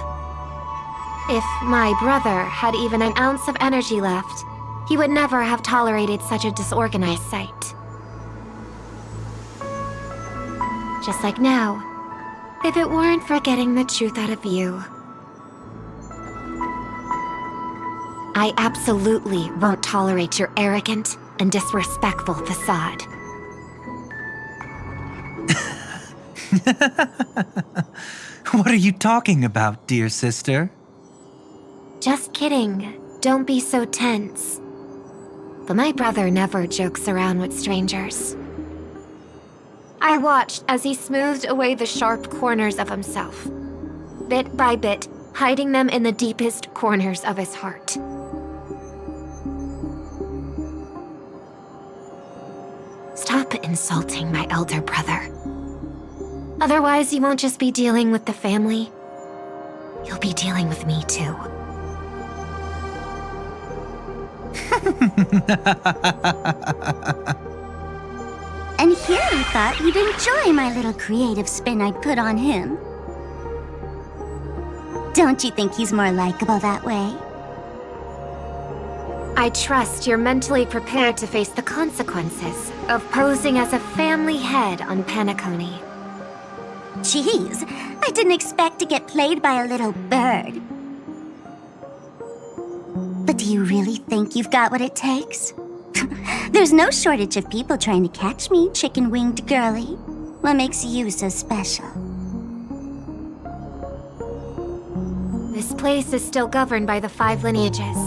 If my brother had even an ounce of energy left, he would never have tolerated such a disorganized sight. Just like now, if it weren't for getting the truth out of you. I absolutely won't tolerate your arrogant and disrespectful facade. What are you talking about, dear sister? Just kidding. Don't be so tense. But my brother never jokes around with strangers. I watched as he smoothed away the sharp corners of himself, bit by bit, hiding them in the deepest corners of his heart. Stop insulting my elder brother. Otherwise, you won't just be dealing with the family. You'll be dealing with me, too. And here I thought you'd enjoy my little creative spin I'd put on him. Don't you think he's more likable that way? I trust you're mentally prepared to face the consequences of posing as a family head on Penacony. Jeez, I didn't expect to get played by a little bird. But do you really think you've got what it takes? There's no shortage of people trying to catch me, chicken-winged girly. What makes you so special? This place is still governed by the 5 lineages.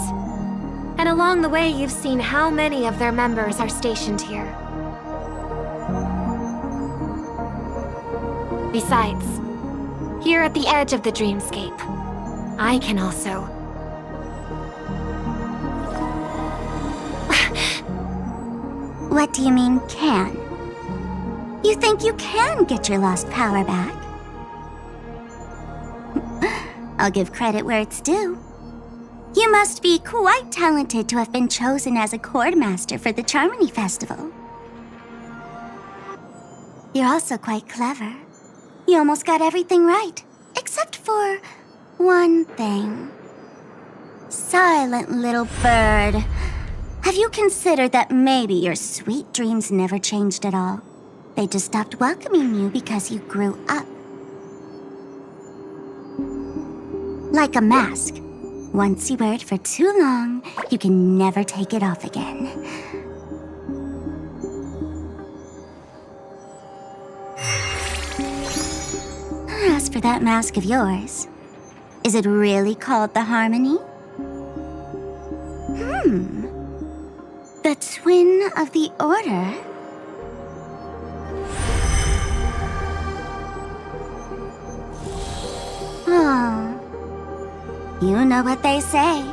And along the way, you've seen how many of their members are stationed here. Besides, here at the edge of the dreamscape, I can also... What do you mean, can? You think you can get your lost power back? I'll give credit where it's due. You must be quite talented to have been chosen as a chord master for the Charmony Festival. You're also quite clever. You almost got everything right, except for one thing. Silent little bird. Have you considered that maybe your sweet dreams never changed at all? They just stopped welcoming you because you grew up. Like a mask. Once you wear it for too long, you can never take it off again. As for that mask of yours, is it really called the Harmony? The twin of the Order? Oh, you know what they say.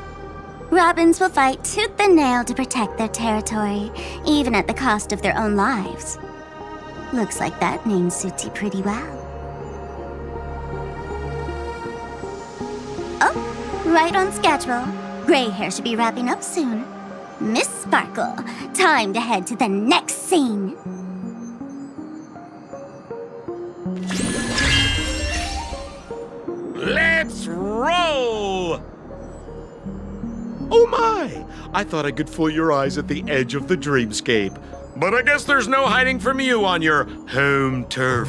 Robins will fight tooth and nail to protect their territory, even at the cost of their own lives. Looks like that name suits you pretty well. Oh, right on schedule. Gray hair should be wrapping up soon. Miss Sparkle, time to head to the next scene. Let's roll! Oh my! I thought I could fool your eyes at the edge of the dreamscape. But I guess there's no hiding from you on your home turf.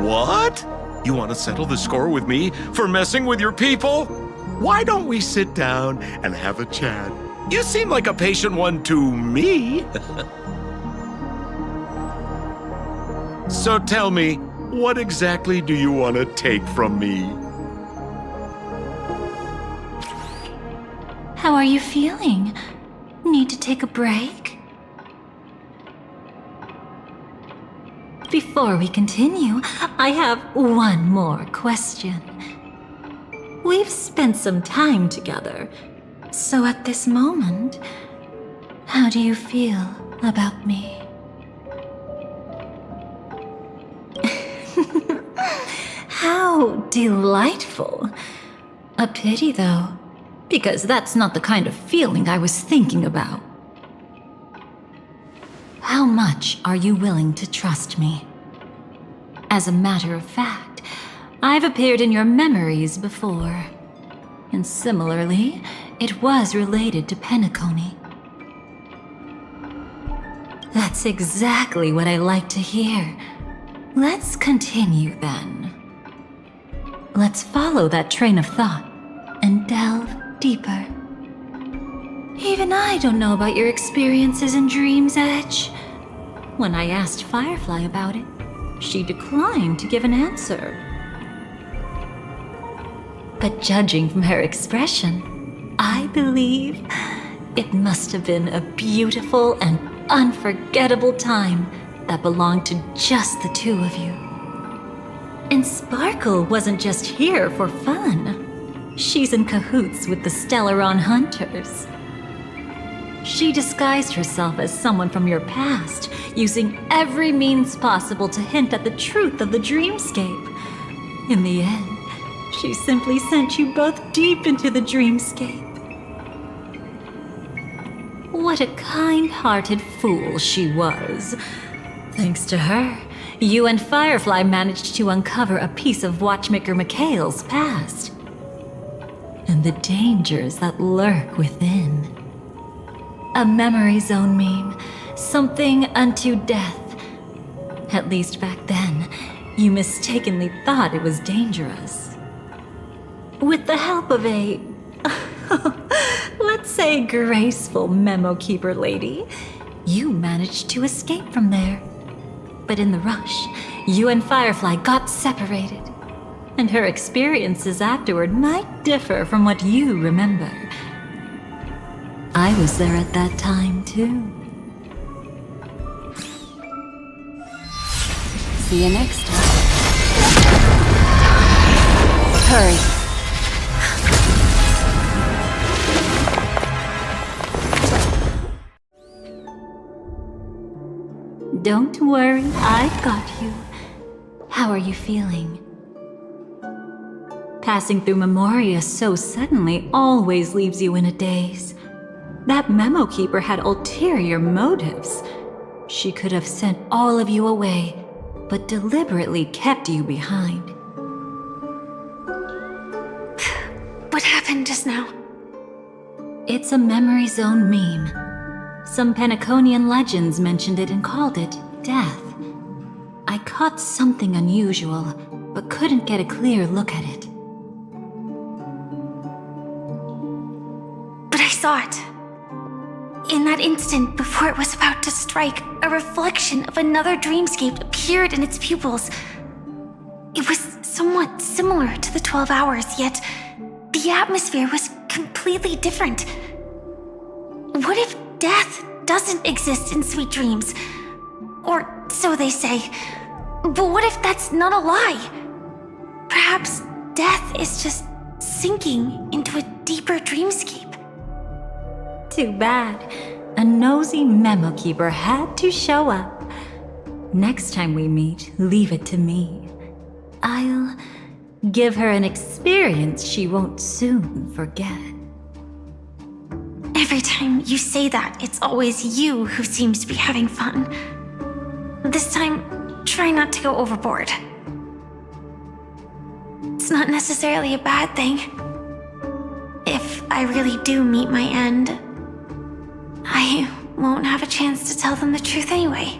What? You want to settle the score with me for messing with your people? Why don't we sit down and have a chat? You seem like a patient one to me. So tell me, what exactly do you want to take from me? How are you feeling? Need to take a break? Before we continue, I have one more question. We've spent some time together, so at this moment, how do you feel about me? How delightful. A pity, though, because that's not the kind of feeling I was thinking about. How much are you willing to trust me? As a matter of fact, I've appeared in your memories before. And similarly, it was related to Penacony. That's exactly what I like to hear. Let's continue then. Let's follow that train of thought and delve deeper. Even I don't know about your experiences in Dream's Edge. When I asked Firefly about it, she declined to give an answer. But judging from her expression, I believe it must have been a beautiful and unforgettable time that belonged to just the two of you. And Sparkle wasn't just here for fun. She's in cahoots with the Stellaron Hunters. She disguised herself as someone from your past, using every means possible to hint at the truth of the dreamscape. In the end, she simply sent you both deep into the dreamscape. What a kind-hearted fool she was. Thanks to her, you and Firefly managed to uncover a piece of Watchmaker Mikhail's past. And the dangers that lurk within. A memory zone meme, something unto death. At least back then, you mistakenly thought it was dangerous. With the help of a, let's say, graceful memo keeper lady, you managed to escape from there. But in the rush, you and Firefly got separated. And her experiences afterward might differ from what you remember. I was there at that time, too. See you next time. Hurry. Don't worry, I've got you. How are you feeling? Passing through Memoria so suddenly always leaves you in a daze. That memo keeper had ulterior motives. She could have sent all of you away, but deliberately kept you behind. What happened just now? It's a memory zone meme. Some Penaconian legends mentioned it and called it death. I caught something unusual, but couldn't get a clear look at it. But I saw it. In that instant, before it was about to strike, a reflection of another dreamscape appeared in its pupils. It was somewhat similar to the 12 Hours, yet the atmosphere was completely different. What if death doesn't exist in Sweet Dreams? Or so they say. But what if that's not a lie? Perhaps death is just sinking into a deeper dreamscape. Too bad. A nosy memo keeper had to show up. Next time we meet, leave it to me. I'll give her an experience she won't soon forget. Every time you say that, it's always you who seems to be having fun. This time, try not to go overboard. It's not necessarily a bad thing. If I really do meet my end, I won't have a chance to tell them the truth anyway.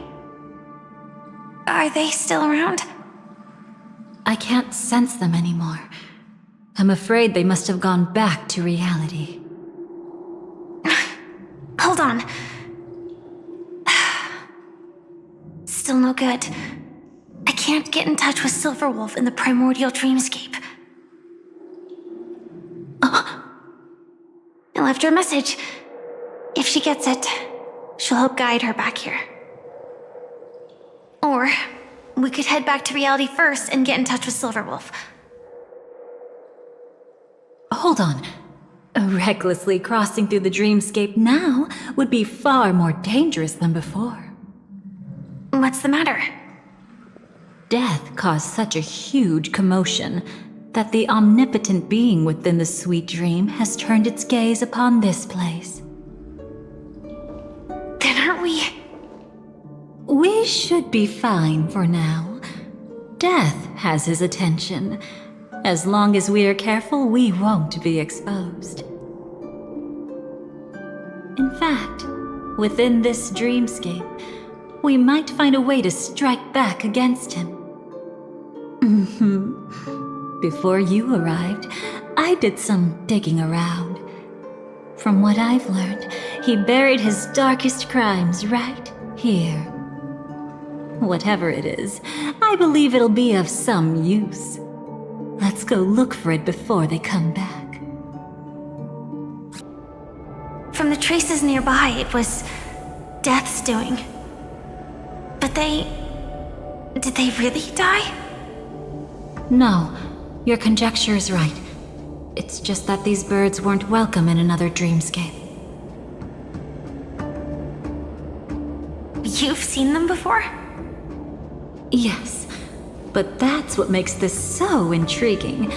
Are they still around? I can't sense them anymore. I'm afraid they must have gone back to reality. Hold on. Still no good. can't get in touch with Silverwolf in the primordial dreamscape. I left her a message. If she gets it, she'll help guide her back here. Or we could head back to reality first and get in touch with Silverwolf. Hold on. Recklessly crossing through the dreamscape now would be far more dangerous than before. What's the matter? Death caused such a huge commotion that the omnipotent being within the sweet dream has turned its gaze upon this place. Then aren't we? We should be fine for now. Death has his attention. As long as we are careful, we won't be exposed. In fact, within this dreamscape, we might find a way to strike back against him. Before you arrived, I did some digging around. From what I've learned, he buried his darkest crimes right here. Whatever it is, I believe it'll be of some use. Let's go look for it before they come back. From the traces nearby, it was Death's doing. But did they really die? No, your conjecture is right. It's just that these birds weren't welcome in another dreamscape. You've seen them before? Yes, but that's what makes this so intriguing.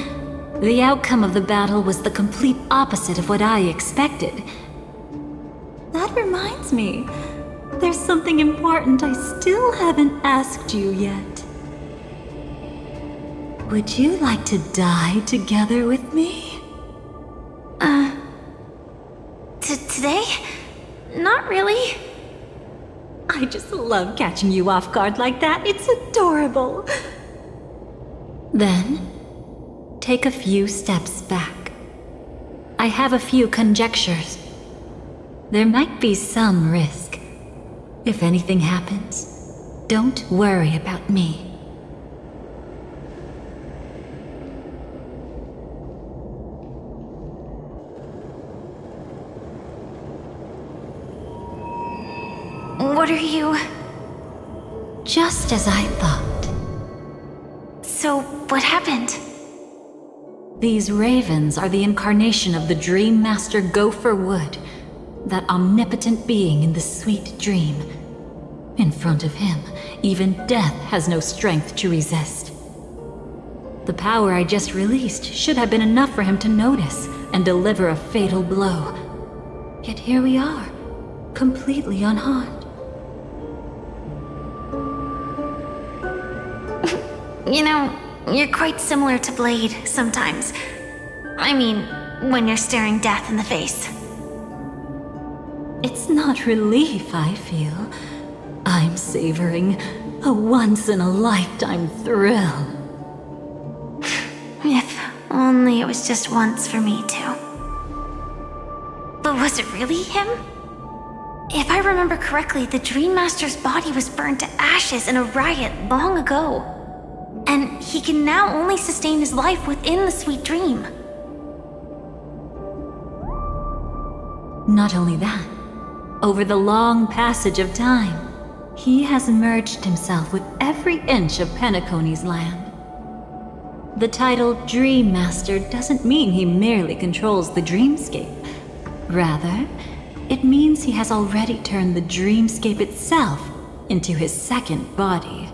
The outcome of the battle was the complete opposite of what I expected. That reminds me, there's something important I still haven't asked you yet. Would you like to die together with me? Today? Not really. I just love catching you off guard like that. It's adorable. Then, take a few steps back. I have a few conjectures. There might be some risk. If anything happens, don't worry about me. What are you? Just as I thought. So, what happened? These ravens are the incarnation of the Dream Master Gopher Wood, that omnipotent being in the sweet dream. In front of him, even death has no strength to resist. The power I just released should have been enough for him to notice and deliver a fatal blow. Yet here we are, completely unharmed. You know, you're quite similar to Blade sometimes. I mean, when you're staring death in the face. It's not relief I feel. I'm savoring a once-in-a-lifetime thrill. If only it was just once for me too. But was it really him? If I remember correctly, the Dream Master's body was burned to ashes in a riot long ago. And he can now only sustain his life within the sweet dream. Not only that, over the long passage of time, he has merged himself with every inch of Penacony's land. The title Dream Master doesn't mean he merely controls the dreamscape. Rather, it means he has already turned the dreamscape itself into his second body.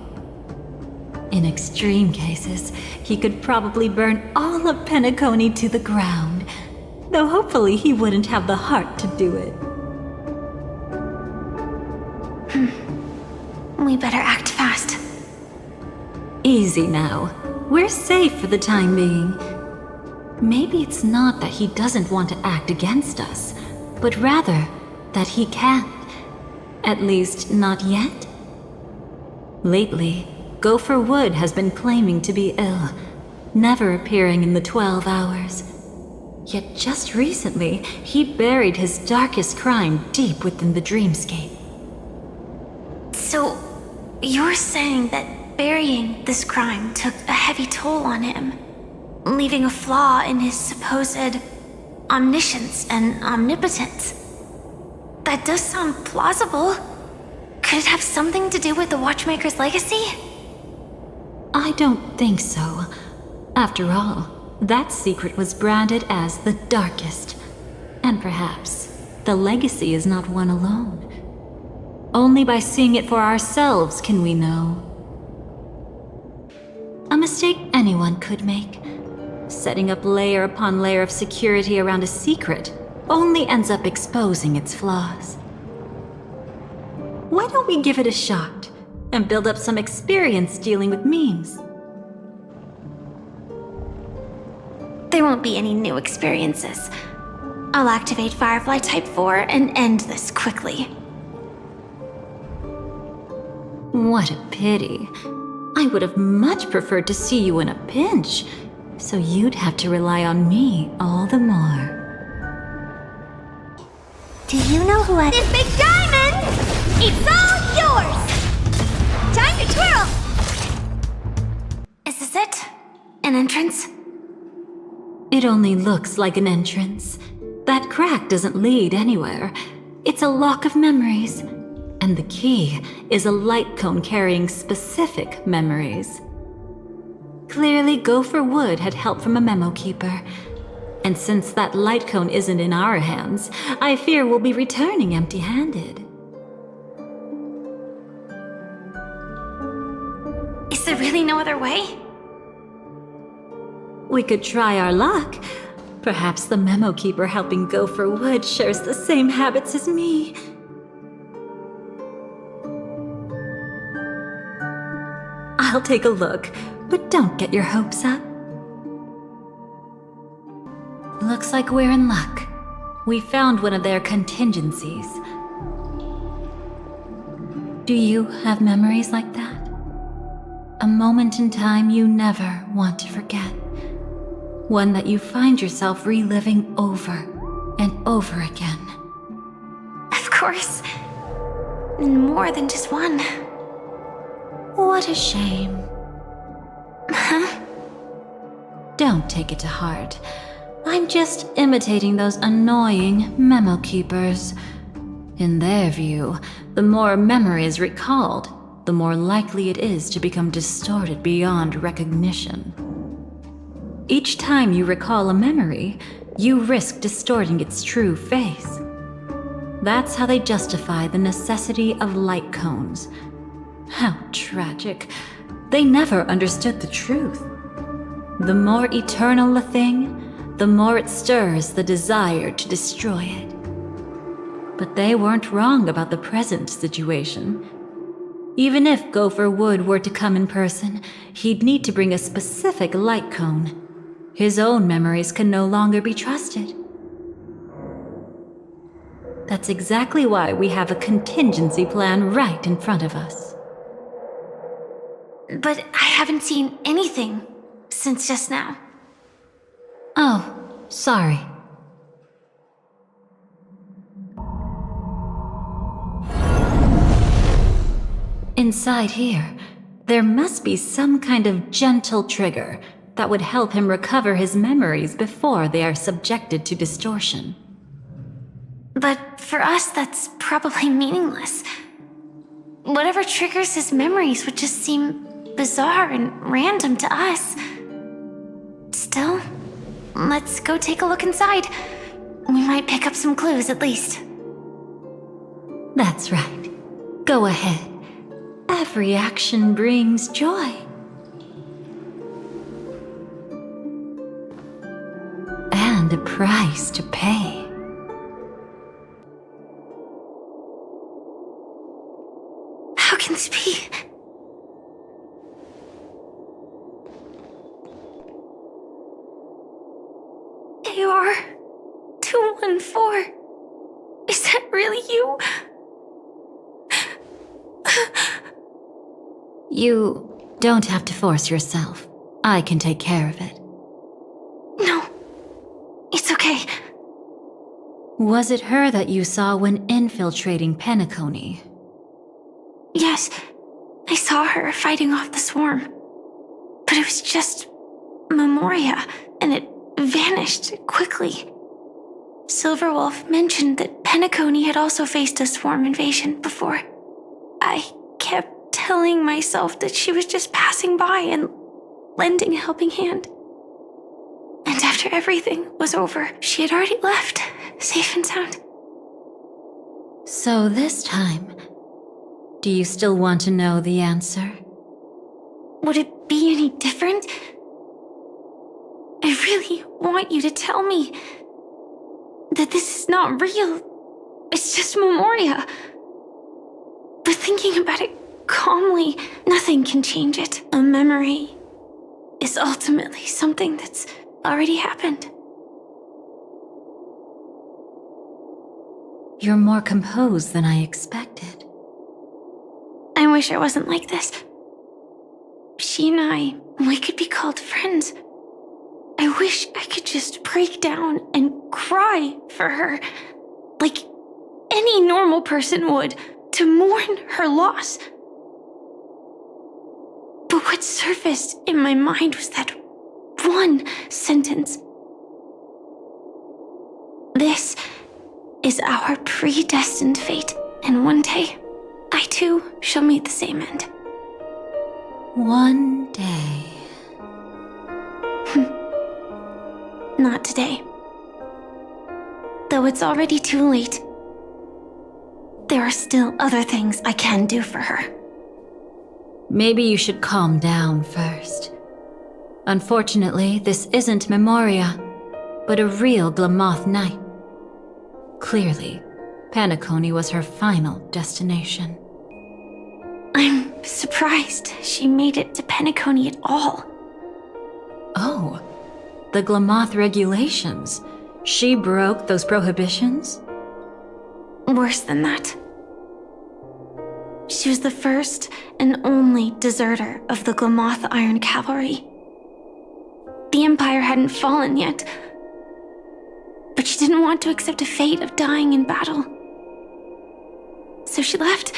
In extreme cases, he could probably burn all of Penacony to the ground, though hopefully he wouldn't have the heart to do it. We better act fast. Easy now. We're safe for the time being. Maybe it's not that he doesn't want to act against us, but rather that he can't. At least, not yet. Lately, Gopher Wood has been claiming to be ill, never appearing in the 12 hours. Yet just recently, he buried his darkest crime deep within the dreamscape. So, you're saying that burying this crime took a heavy toll on him, leaving a flaw in his supposed omniscience and omnipotence. That does sound plausible. Could it have something to do with the Watchmaker's legacy? I don't think so. After all, that secret was branded as the darkest. And perhaps the legacy is not one alone. Only by seeing it for ourselves can we know. A mistake anyone could make. Setting up layer upon layer of security around a secret only ends up exposing its flaws. Why don't we give it a shot and build up some experience dealing with memes? There won't be any new experiences. I'll activate Firefly Type 4 and end this quickly. What a pity. I would have much preferred to see you in a pinch, so you'd have to rely on me all the more. Do you know who I— This big diamond! It's all yours! Time to twirl! Is this it? An entrance? It only looks like an entrance. That crack doesn't lead anywhere. It's a lock of memories. And the key is a light cone carrying specific memories. Clearly, Gopher Wood had help from a memo keeper. And since that light cone isn't in our hands, I fear we'll be returning empty-handed. Is there really no other way? We could try our luck. Perhaps the memo keeper helping Gopher Wood shares the same habits as me. I'll take a look, but don't get your hopes up. Looks like we're in luck. We found one of their contingencies. Do you have memories like that? A moment in time you never want to forget. One that you find yourself reliving over and over again. Of course. And more than just one. What a shame. Huh? Don't take it to heart. I'm just imitating those annoying memo keepers. In their view, the more memories recalled, the more likely it is to become distorted beyond recognition. Each time you recall a memory, you risk distorting its true face. That's how they justify the necessity of light cones. How tragic. They never understood the truth. The more eternal a thing, the more it stirs the desire to destroy it. But they weren't wrong about the present situation. Even if Gopher Wood were to come in person, he'd need to bring a specific light cone. His own memories can no longer be trusted. That's exactly why we have a contingency plan right in front of us. But I haven't seen anything since just now. Oh, sorry. Inside here, there must be some kind of gentle trigger that would help him recover his memories before they are subjected to distortion. But for us, that's probably meaningless. Whatever triggers his memories would just seem bizarre and random to us. Still, let's go take a look inside. We might pick up some clues at least. That's right. Go ahead. Every action brings joy. And a price to pay. How can this be? AR 214. Is that really you? You don't have to force yourself. I can take care of it. No, it's okay. Was it her that you saw when infiltrating Penacony? Yes, I saw her fighting off the swarm. But it was just Memoria, and it vanished quickly. Silverwolf mentioned that Penacony had also faced a swarm invasion before. I kept telling myself that she was just passing by and lending a helping hand. And after everything was over, she had already left, safe and sound. So this time, do you still want to know the answer? Would it be any different? I really want you to tell me that this is not real. It's just Memoria. But thinking about it calmly, nothing can change it. A memory is ultimately something that's already happened. You're more composed than I expected. I wish I wasn't like this. She and we could be called friends. I wish I could just break down and cry for her, like any normal person would, to mourn her loss. But what surfaced in my mind was that one sentence. This is our predestined fate, and one day, I too shall meet the same end. One day. Not today. Though it's already too late, there are still other things I can do for her. Maybe you should calm down first. Unfortunately, this isn't Memoria, but a real Glamoth Knight. Clearly, Penacony was her final destination. I'm surprised she made it to Penacony at all. Oh, the Glamoth regulations. She broke those prohibitions? Worse than that. She was the first and only deserter of the Glamoth Iron Cavalry. The Empire hadn't fallen yet, but she didn't want to accept a fate of dying in battle. So she left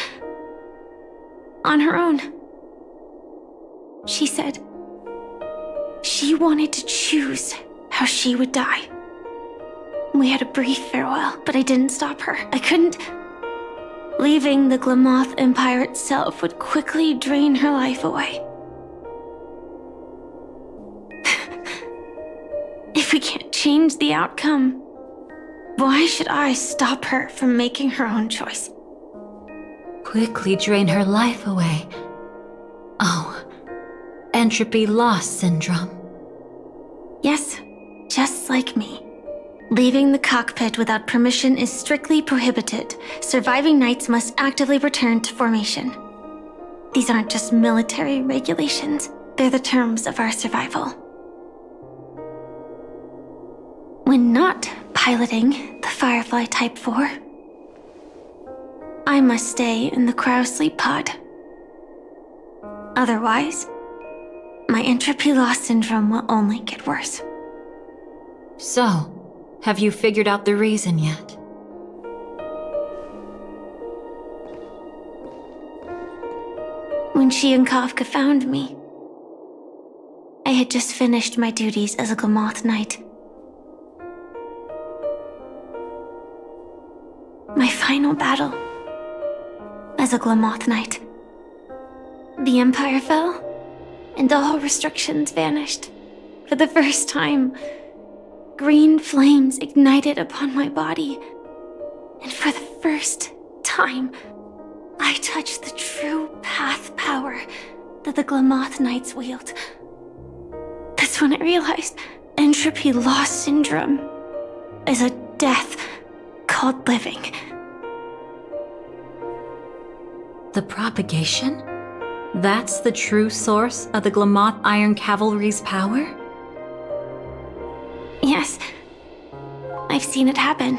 on her own. She said she wanted to choose how she would die. We had a brief farewell, but I didn't stop her. I couldn't. Leaving the Glamoth Empire itself would quickly drain her life away. If we can't change the outcome, why should I stop her from making her own choice? Quickly drain her life away. Oh, entropy loss syndrome. Yes, just like me. Leaving the cockpit without permission is strictly prohibited. Surviving knights must actively return to formation. These aren't just military regulations, they're the terms of our survival. When not piloting the Firefly Type 4, I must stay in the cryosleep pod. Otherwise, my entropy loss syndrome will only get worse. So, have you figured out the reason yet? When she and Kafka found me, I had just finished my duties as a Glamoth Knight. My final battle as a Glamoth Knight. The Empire fell, and all restrictions vanished. For the first time, green flames ignited upon my body, and for the first time, I touched the true path power that the Glamoth Knights wield. That's when I realized entropy loss syndrome is a death called living. The propagation? That's the true source of the Glamoth Iron Cavalry's power? Yes, I've seen it happen.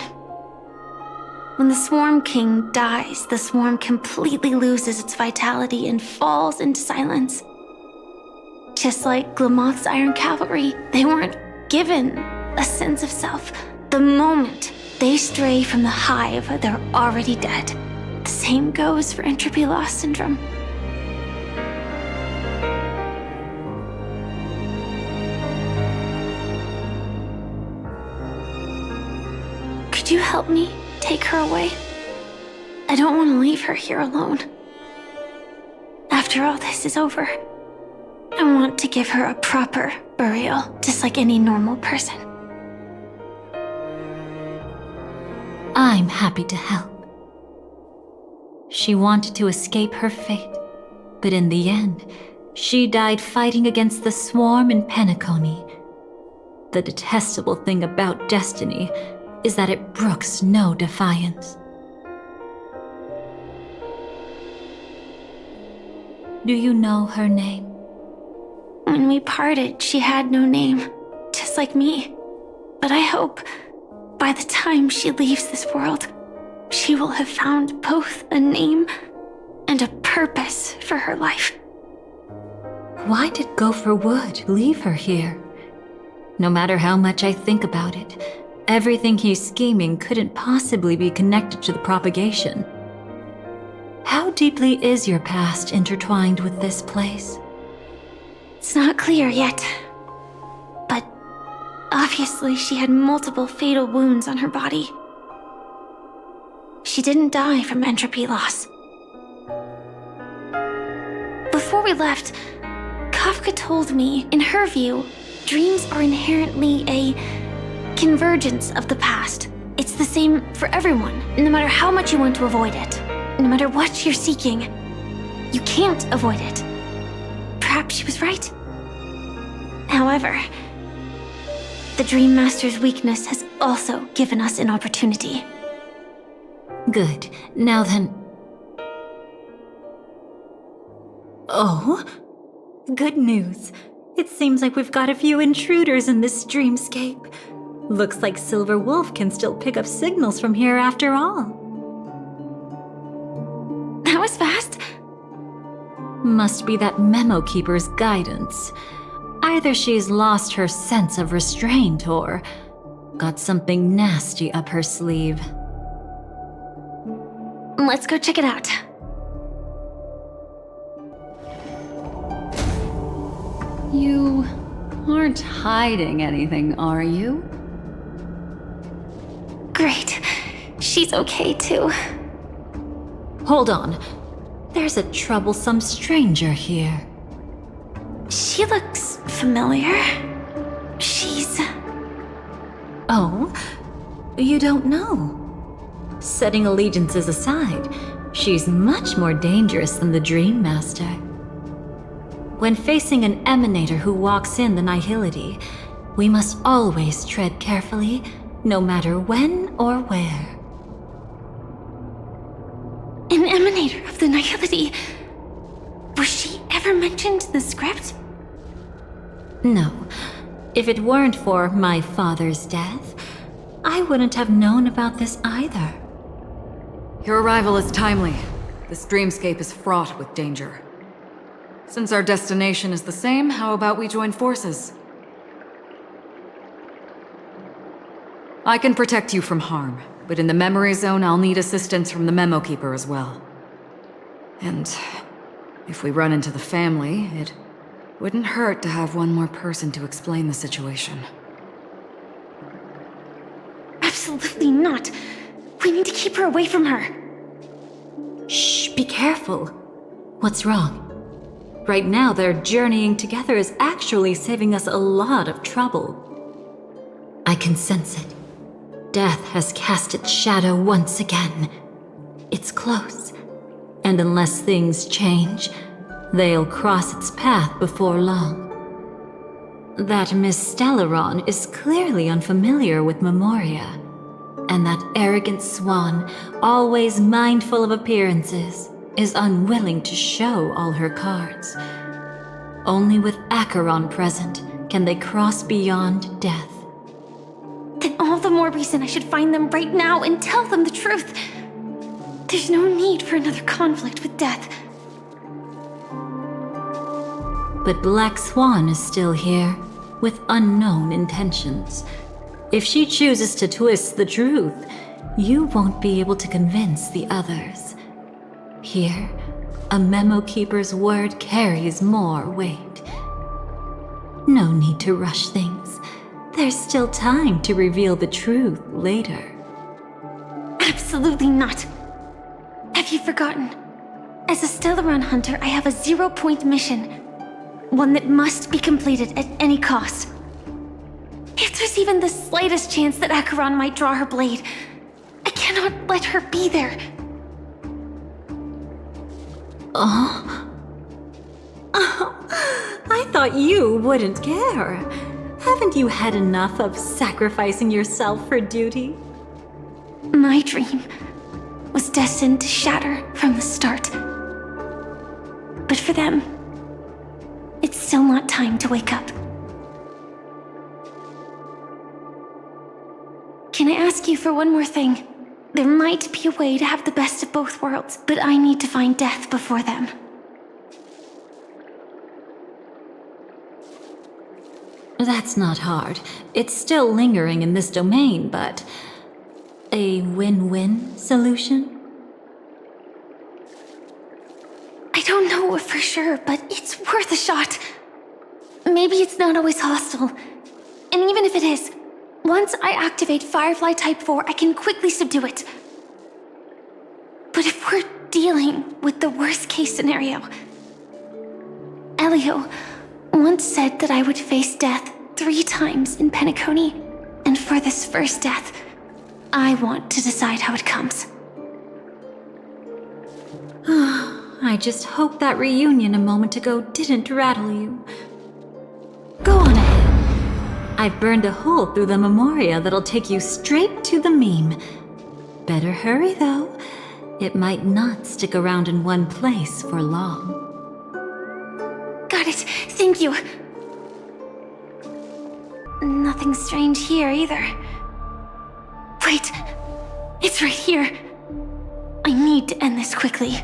When the Swarm King dies, the swarm completely loses its vitality and falls into silence. Just like Glamoth's Iron Cavalry, they weren't given a sense of self. The moment they stray from the hive, they're already dead. The same goes for entropy loss syndrome. Could you help me take her away? I don't want to leave her here alone. After all this is over, I want to give her a proper burial, just like any normal person. I'm happy to help. She wanted to escape her fate, but in the end, she died fighting against the swarm in Penacony. The detestable thing about destiny is that it brooks no defiance. Do you know her name? When we parted, she had no name, just like me. But I hope, by the time she leaves this world, she will have found both a name and a purpose for her life. Why did Gopher Wood leave her here? No matter how much I think about it, everything he's scheming couldn't possibly be connected to the propagation. How deeply is your past intertwined with this place? It's not clear yet. But obviously she had multiple fatal wounds on her body. She didn't die from entropy loss. Before we left, Kafka told me, in her view, dreams are inherently a convergence of the past. It's the same for everyone, no matter how much you want to avoid it. No matter what you're seeking, you can't avoid it. Perhaps she was right. However, the Dream Master's weakness has also given us an opportunity. Good. Now then... Oh? Good news. It seems like we've got a few intruders in this dreamscape. Looks like Silver Wolf can still pick up signals from here after all. That was fast. Must be that Memo Keeper's guidance. Either she's lost her sense of restraint or got something nasty up her sleeve. Let's go check it out. You aren't hiding anything, are you? Great. She's okay too. Hold on. There's a troublesome stranger here. She looks familiar. She's... Oh? You don't know? Setting allegiances aside, she's much more dangerous than the Dream Master. When facing an emanator who walks in the nihility, we must always tread carefully, no matter when or where. An emanator of the nihility. Was she ever mentioned in the script? No. If it weren't for my father's death, I wouldn't have known about this either. Your arrival is timely. This dreamscape is fraught with danger. Since our destination is the same, how about we join forces? I can protect you from harm, but in the memory zone, I'll need assistance from the Memo Keeper as well. And if we run into the family, it wouldn't hurt to have one more person to explain the situation. Absolutely not. We need to keep her away from her. Shh, be careful. What's wrong? Right now, their journeying together is actually saving us a lot of trouble. I can sense it. Death has cast its shadow once again. It's close. And unless things change, they'll cross its path before long. That Miss Stelle is clearly unfamiliar with Memoria. And that arrogant swan, always mindful of appearances, is unwilling to show all her cards. Only with Acheron present can they cross beyond death. Then all the more reason I should find them right now and tell them the truth. There's no need for another conflict with death. But Black Swan is still here, with unknown intentions. If she chooses to twist the truth, you won't be able to convince the others. Here, a Memo Keeper's word carries more weight. No need to rush things. There's still time to reveal the truth later. Absolutely not. Have you forgotten? As a Stellaron hunter, I have a 0-point mission. One that must be completed at any cost. If there's even the slightest chance that Acheron might draw her blade, I cannot let her be there. I thought you wouldn't care. Haven't you had enough of sacrificing yourself for duty? My dream was destined to shatter from the start. But for them, it's still not time to wake up. Can I ask you for one more thing? There might be a way to have the best of both worlds, but I need to find death before them. That's not hard. It's still lingering in this domain, but... a win-win solution? I don't know for sure, but it's worth a shot. Maybe it's not always hostile. And even if it is, once I activate Firefly Type 4, I can quickly subdue it. But if we're dealing with the worst-case scenario... Elio once said that I would face death 3 times in Penacony, and for this first death, I want to decide how it comes. I just hope that reunion a moment ago didn't rattle you. Go on ahead. I've burned a hole through the memoria that'll take you straight to the meme. Better hurry, though. It might not stick around in one place for long. Got it. Thank you. Nothing strange here either. Wait. It's right here. I need to end this quickly.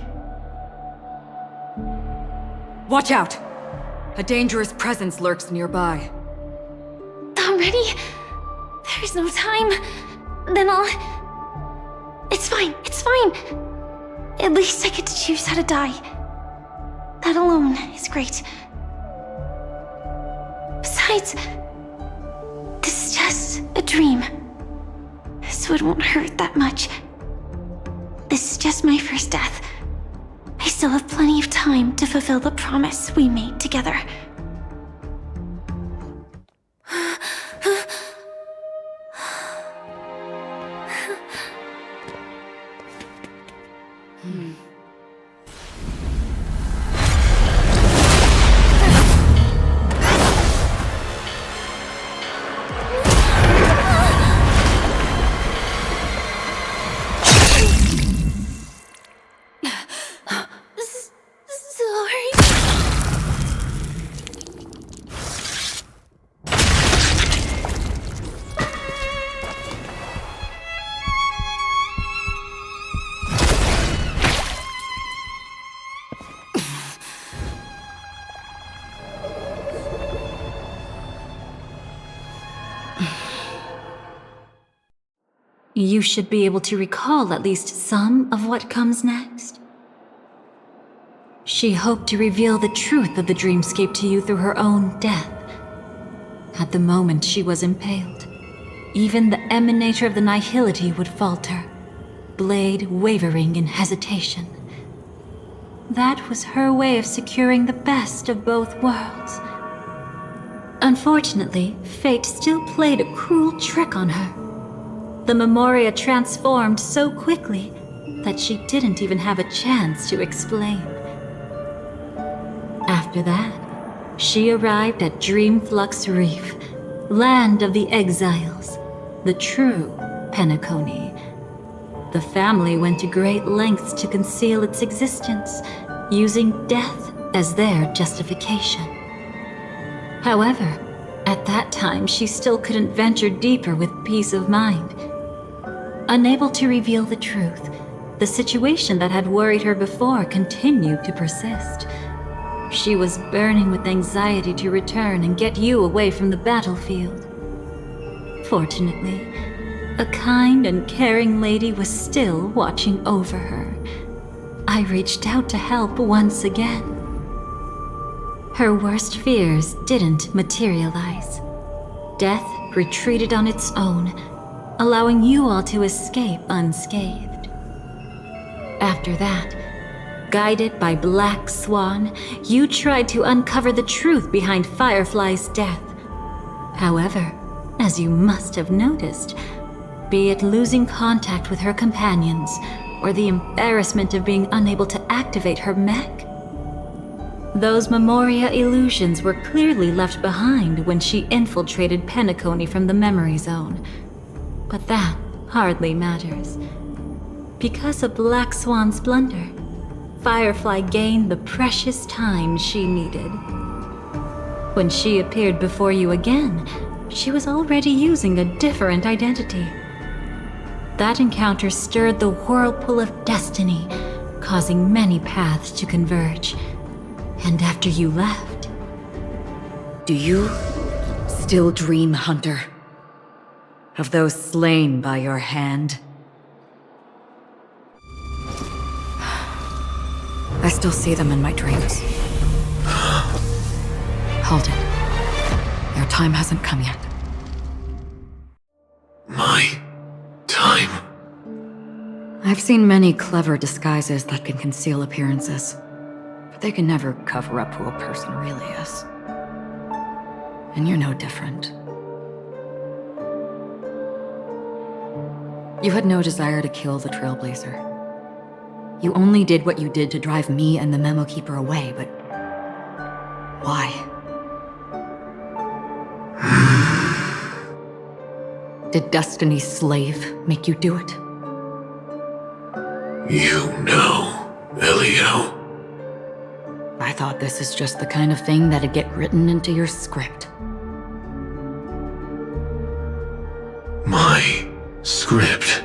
Watch out! A dangerous presence lurks nearby. Already? There's no time. Then I'll... It's fine. At least I get to choose how to die. That alone is great. Besides, this is just a dream, so it won't hurt that much. This is just my first death. I still have plenty of time to fulfill the promise we made together. You should be able to recall at least some of what comes next. She hoped to reveal the truth of the dreamscape to you through her own death. At the moment she was impaled, even the emanator of the nihility would falter, blade wavering in hesitation. That was her way of securing the best of both worlds. Unfortunately, fate still played a cruel trick on her. The memoria transformed so quickly that she didn't even have a chance to explain. After that, she arrived at Dreamflux Reef, land of the exiles, the true Penacony. The family went to great lengths to conceal its existence, using death as their justification. However, at that time she still couldn't venture deeper with peace of mind. Unable to reveal the truth, the situation that had worried her before continued to persist. She was burning with anxiety to return and get you away from the battlefield. Fortunately, a kind and caring lady was still watching over her. I reached out to help once again. Her worst fears didn't materialize. Death retreated on its own, allowing you all to escape unscathed. After that, guided by Black Swan, you tried to uncover the truth behind Firefly's death. However, as you must have noticed, be it losing contact with her companions, or the embarrassment of being unable to activate her mech, those Memoria illusions were clearly left behind when she infiltrated Penacony from the memory zone. But that hardly matters. Because of Black Swan's blunder, Firefly gained the precious time she needed. When she appeared before you again, she was already using a different identity. That encounter stirred the whirlpool of destiny, causing many paths to converge. And after you left... Do you still dream, Hunter? Of those slain by your hand? I still see them in my dreams. Hold it. Your time hasn't come yet. My time? I've seen many clever disguises that can conceal appearances, but they can never cover up who a person really is. And you're no different. You had no desire to kill the Trailblazer. You only did what you did to drive me and the Memo Keeper away, but... why? Did Destiny's slave make you do it? You know, Elio. I thought this is just the kind of thing that'd get written into your script. My script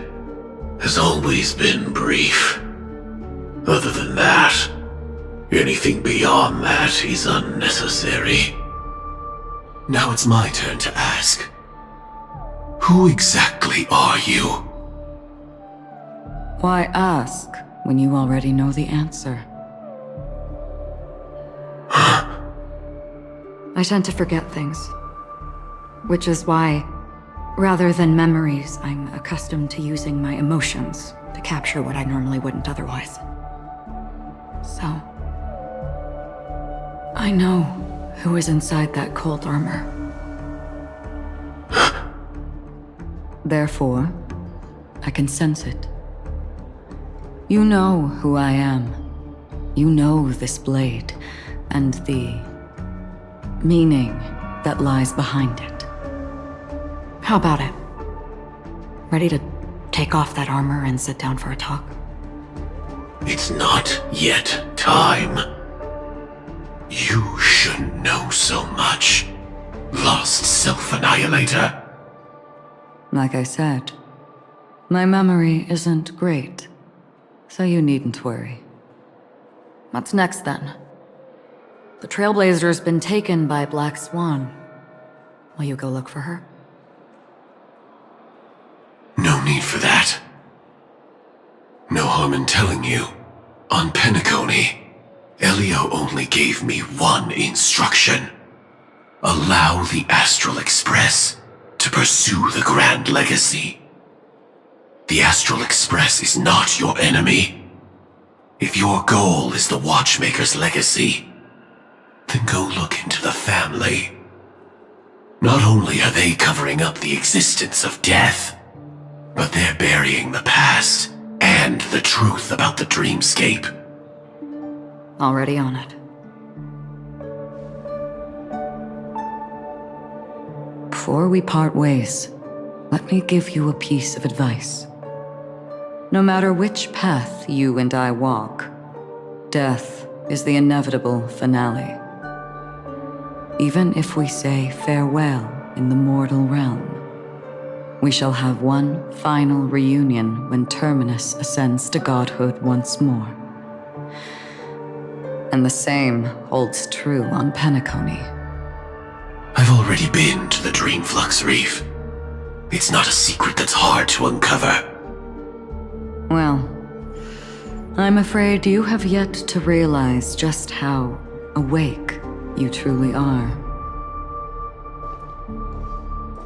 has always been brief. Other than that, anything beyond that is unnecessary. Now it's my turn to ask. Who exactly are you? Why ask when you already know the answer? I tend to forget things. Which is why, rather than memories, I'm accustomed to using my emotions to capture what I normally wouldn't otherwise. So, I know who is inside that cold armor. Therefore, I can sense it. You know who I am. You know this blade, and the meaning that lies behind it. How about it? Ready to take off that armor and sit down for a talk? It's not yet time. You shouldn't know so much, lost self-annihilator. Like I said, my memory isn't great, so you needn't worry. What's next then? The Trailblazer's been taken by Black Swan. Will you go look for her? No need for that. No harm in telling you. On Penacony, Elio only gave me one instruction. Allow the Astral Express to pursue the Grand Legacy. The Astral Express is not your enemy. If your goal is the Watchmaker's legacy, then go look into the family. Not only are they covering up the existence of death, but they're burying the past and the truth about the dreamscape. Already on it. Before we part ways, let me give you a piece of advice. No matter which path you and I walk, death is the inevitable finale. Even if we say farewell in the mortal realm, we shall have one final reunion when Terminus ascends to godhood once more. And the same holds true on Penacony. I've already been to the Dreamflux Reef. It's not a secret that's hard to uncover. Well, I'm afraid you have yet to realize just how awake you truly are.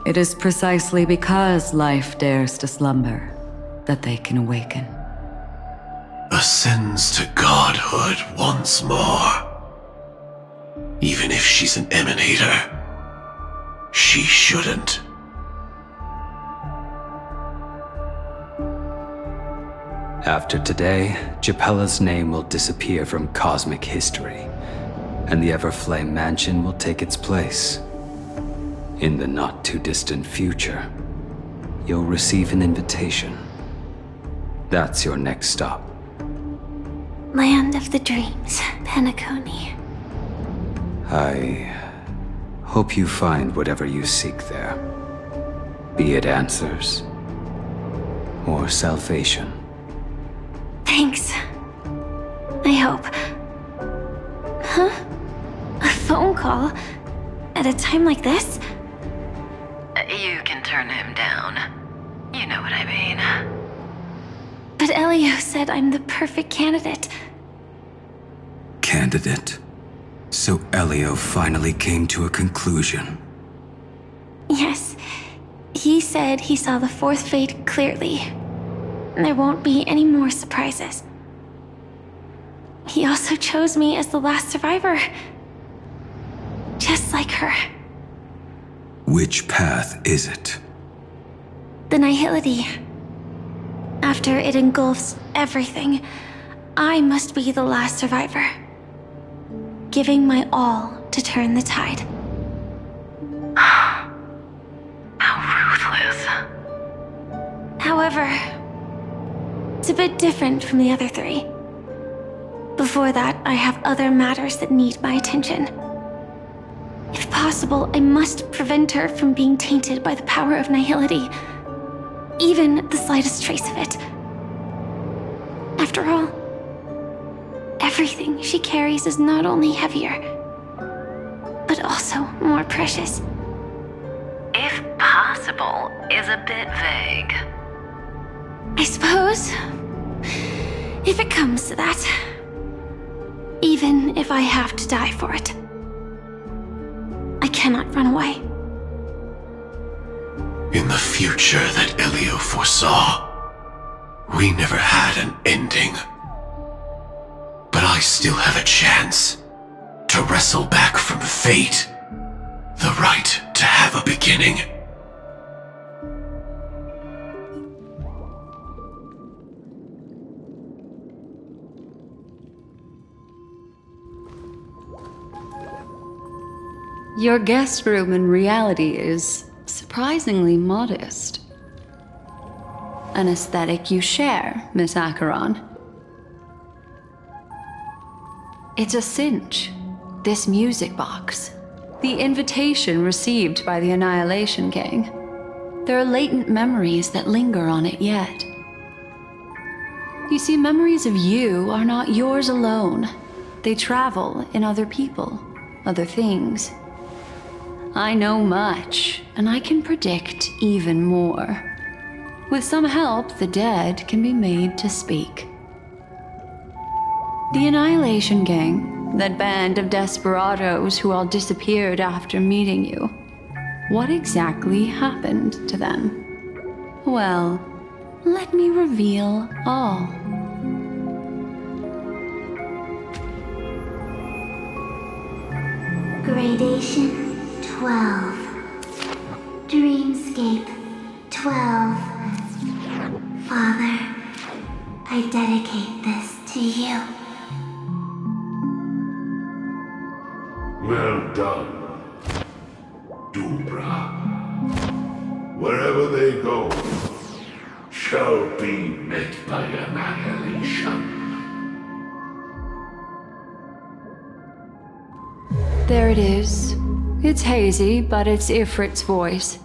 It is precisely because life dares to slumber that they can awaken. Ascends to godhood once more. Even if she's an emanator, she shouldn't. After today, Japella's name will disappear from cosmic history, and the Everflame Mansion will take its place. In the not-too-distant future, you'll receive an invitation. That's your next stop. Land of the Dreams, Penacony. I hope you find whatever you seek there. Be it answers or salvation. Thanks. I hope. Huh? A phone call? At a time like this? You can turn him down. You know what I mean. But Elio said I'm the perfect candidate. Candidate. So Elio finally came to a conclusion. Yes. He said he saw the fourth fate clearly. There won't be any more surprises. He also chose me as the last survivor. Just like her. Which path is it? The Nihility. After it engulfs everything, I must be the last survivor. Giving my all to turn the tide. How ruthless. However, it's a bit different from the other three. Before that, I have other matters that need my attention. If possible, I must prevent her from being tainted by the power of Nihility. Even the slightest trace of it. After all, everything she carries is not only heavier, but also more precious. If possible is a bit vague. I suppose, if it comes to that, even if I have to die for it, I cannot run away. In the future that Elio foresaw, we never had an ending. But I still have a chance to wrestle back from fate the right to have a beginning. Your guest room in reality is surprisingly modest. An aesthetic you share, Miss Acheron. It's a cinch, this music box. The invitation received by the Annihilation King. There are latent memories that linger on it yet. You see, memories of you are not yours alone. They travel in other people, other things. I know much, and I can predict even more. With some help, the dead can be made to speak. The Annihilation Gang, that band of desperados who all disappeared after meeting you. What exactly happened to them? Well, let me reveal all. Gradation 12. Dreamscape 12. Father, I dedicate this to you. Well done, Dubra. Wherever they go, shall be met by annihilation. There it is. It's hazy, but it's Ifrit's voice.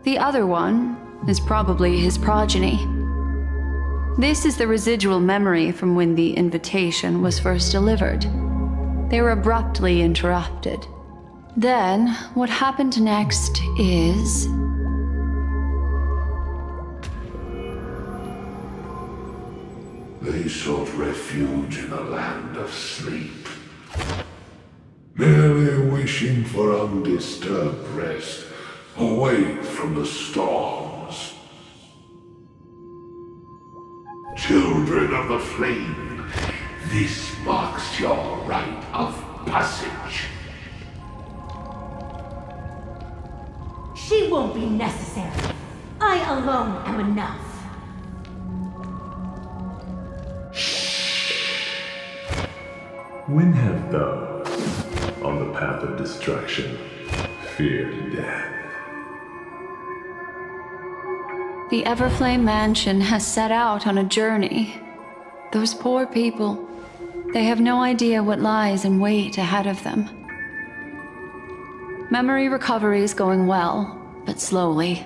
The other one is probably his progeny. This is the residual memory from when the invitation was first delivered. They were abruptly interrupted. Then, what happened next is... They sought refuge in a land of sleep, merely wishing for undisturbed rest away from the storms. Children of the flame, this marks your rite of passage. She won't be necessary. I alone am enough. When have those on the path of destruction feared death? The Everflame Mansion has set out on a journey. Those poor people, they have no idea what lies in wait ahead of them. Memory recovery is going well, but slowly.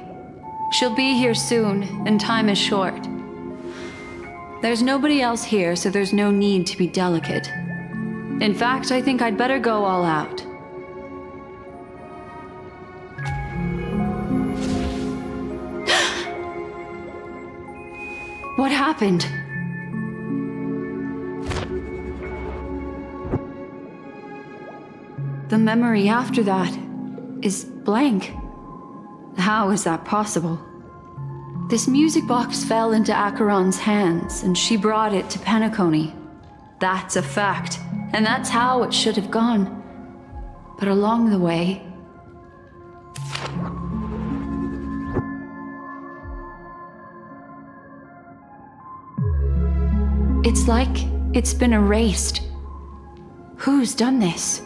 She'll be here soon, and time is short. There's nobody else here, so there's no need to be delicate. In fact, I think I'd better go all out. What happened? The memory after that is blank. How is that possible? This music box fell into Acheron's hands, and she brought it to Penacony. That's a fact, and that's how it should have gone. But along the way... it's like it's been erased. Who's done this?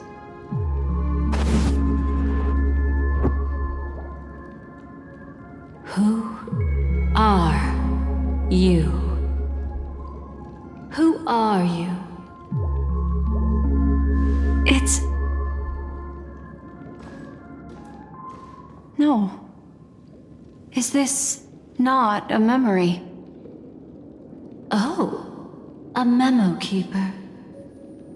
Who are you? Who are you? It's... no. Is this not a memory? Oh, a memo keeper.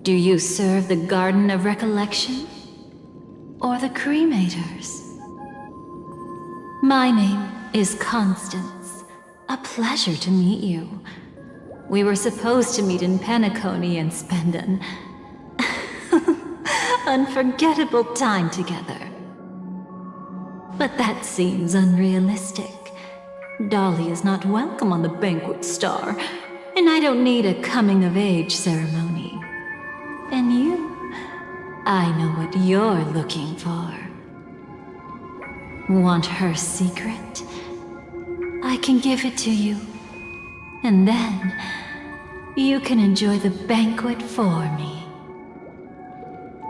Do you serve the Garden of Recollection? Or the Cremators? My name is Constance. A pleasure to meet you. We were supposed to meet in Penacony and spend an unforgettable time together. But that seems unrealistic. Dolly is not welcome on the banquet star, and I don't need a coming-of-age ceremony. And you? I know what you're looking for. Want her secret? I can give it to you. And then, you can enjoy the banquet for me.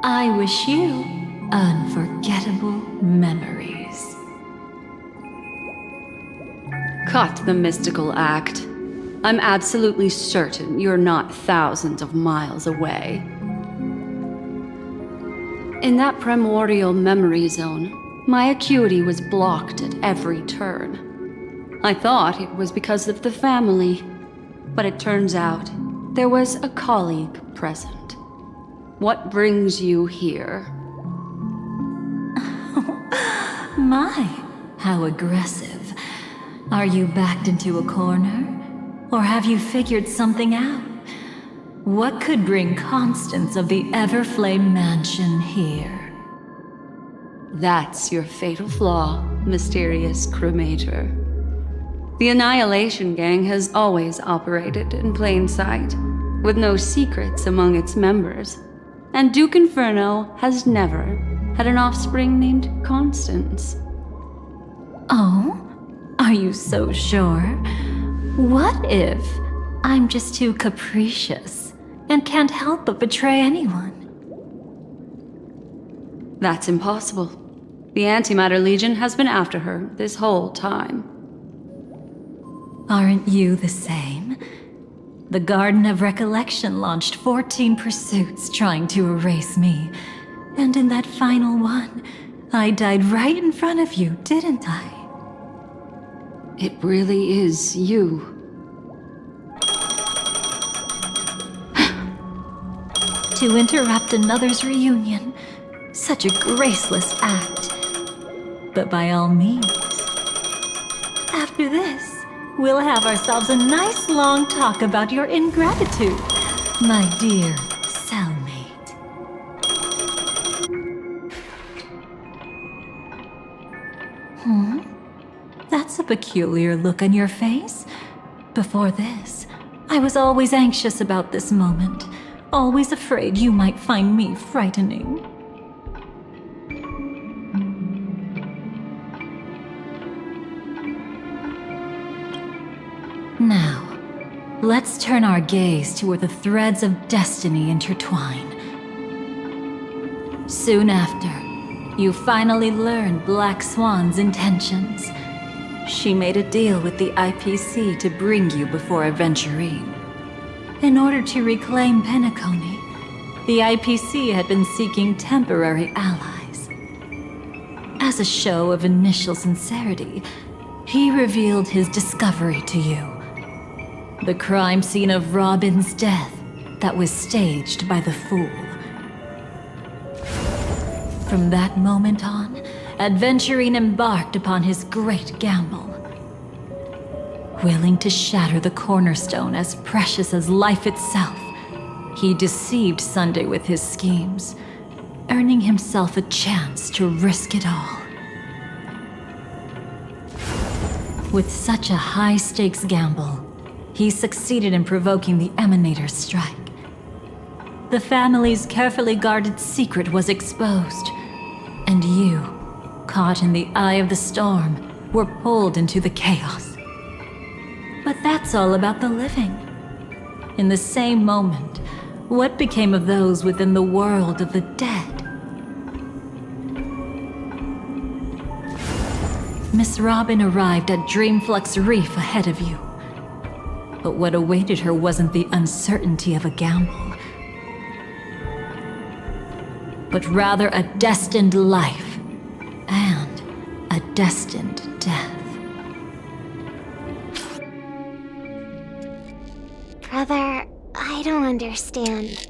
I wish you unforgettable memories. Cut the mystical act. I'm absolutely certain you're not thousands of miles away. In that primordial memory zone, my acuity was blocked at every turn. I thought it was because of the family, but it turns out there was a colleague present. What brings you here? My, how aggressive. Are you backed into a corner? Or have you figured something out? What could bring Constance of the Everflame Mansion here? That's your fatal flaw, mysterious cremator. The Annihilation Gang has always operated in plain sight, with no secrets among its members. And Duke Inferno has never had an offspring named Constance. Oh? Are you so sure? What if I'm just too capricious and can't help but betray anyone? That's impossible. The Antimatter Legion has been after her this whole time. Aren't you the same? The Garden of Recollection launched 14 pursuits trying to erase me. And in that final one, I died right in front of you, didn't I? It really is you. To interrupt another's reunion. Such a graceless act. But by all means. After this, we'll have ourselves a nice long talk about your ingratitude, my dear cellmate. That's a peculiar look on your face. Before this, I was always anxious about this moment, always afraid you might find me frightening. Now, let's turn our gaze to where the threads of destiny intertwine. Soon after, you finally learn Black Swan's intentions. She made a deal with the IPC to bring you before Aventurine. In order to reclaim Penacony, the IPC had been seeking temporary allies. As a show of initial sincerity, he revealed his discovery to you. The crime scene of Robin's death that was staged by the Fool. From that moment on, Aventurine embarked upon his great gamble. Willing to shatter the cornerstone as precious as life itself, he deceived Sunday with his schemes, earning himself a chance to risk it all. With such a high-stakes gamble, he succeeded in provoking the Emanator's strike. The family's carefully guarded secret was exposed, and you, caught in the eye of the storm, were pulled into the chaos. But that's all about the living. In the same moment, what became of those within the world of the dead? Miss Robin arrived at Dreamflux Reef ahead of you. But what awaited her wasn't the uncertainty of a gamble, but rather a destined life and a destined death. Brother, I don't understand.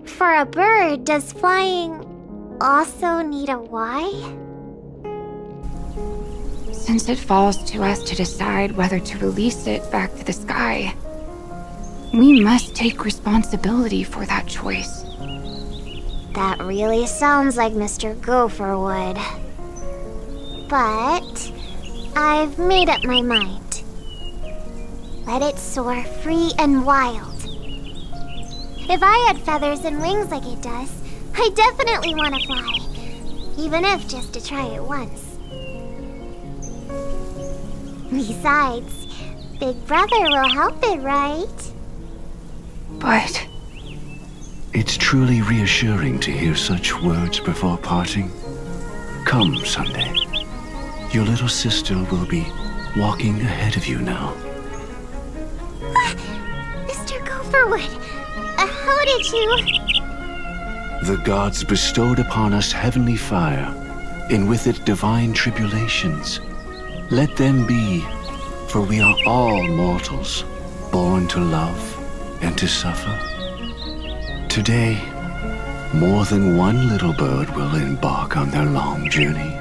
For a bird, does flying also need a why? Since it falls to us to decide whether to release it back to the sky, we must take responsibility for that choice. That really sounds like Mr. Gopher would. But I've made up my mind. Let it soar free and wild. If I had feathers and wings like it does, I definitely want to fly. Even if just to try it once. Besides, Big Brother will help it, right? But... It's truly reassuring to hear such words before parting. Come, Sunday. Your little sister will be walking ahead of you now. Mr. Gopherwood, how did you... The gods bestowed upon us heavenly fire, and with it divine tribulations. Let them be, for we are all mortals, born to love and to suffer. Today, more than one little bird will embark on their long journey.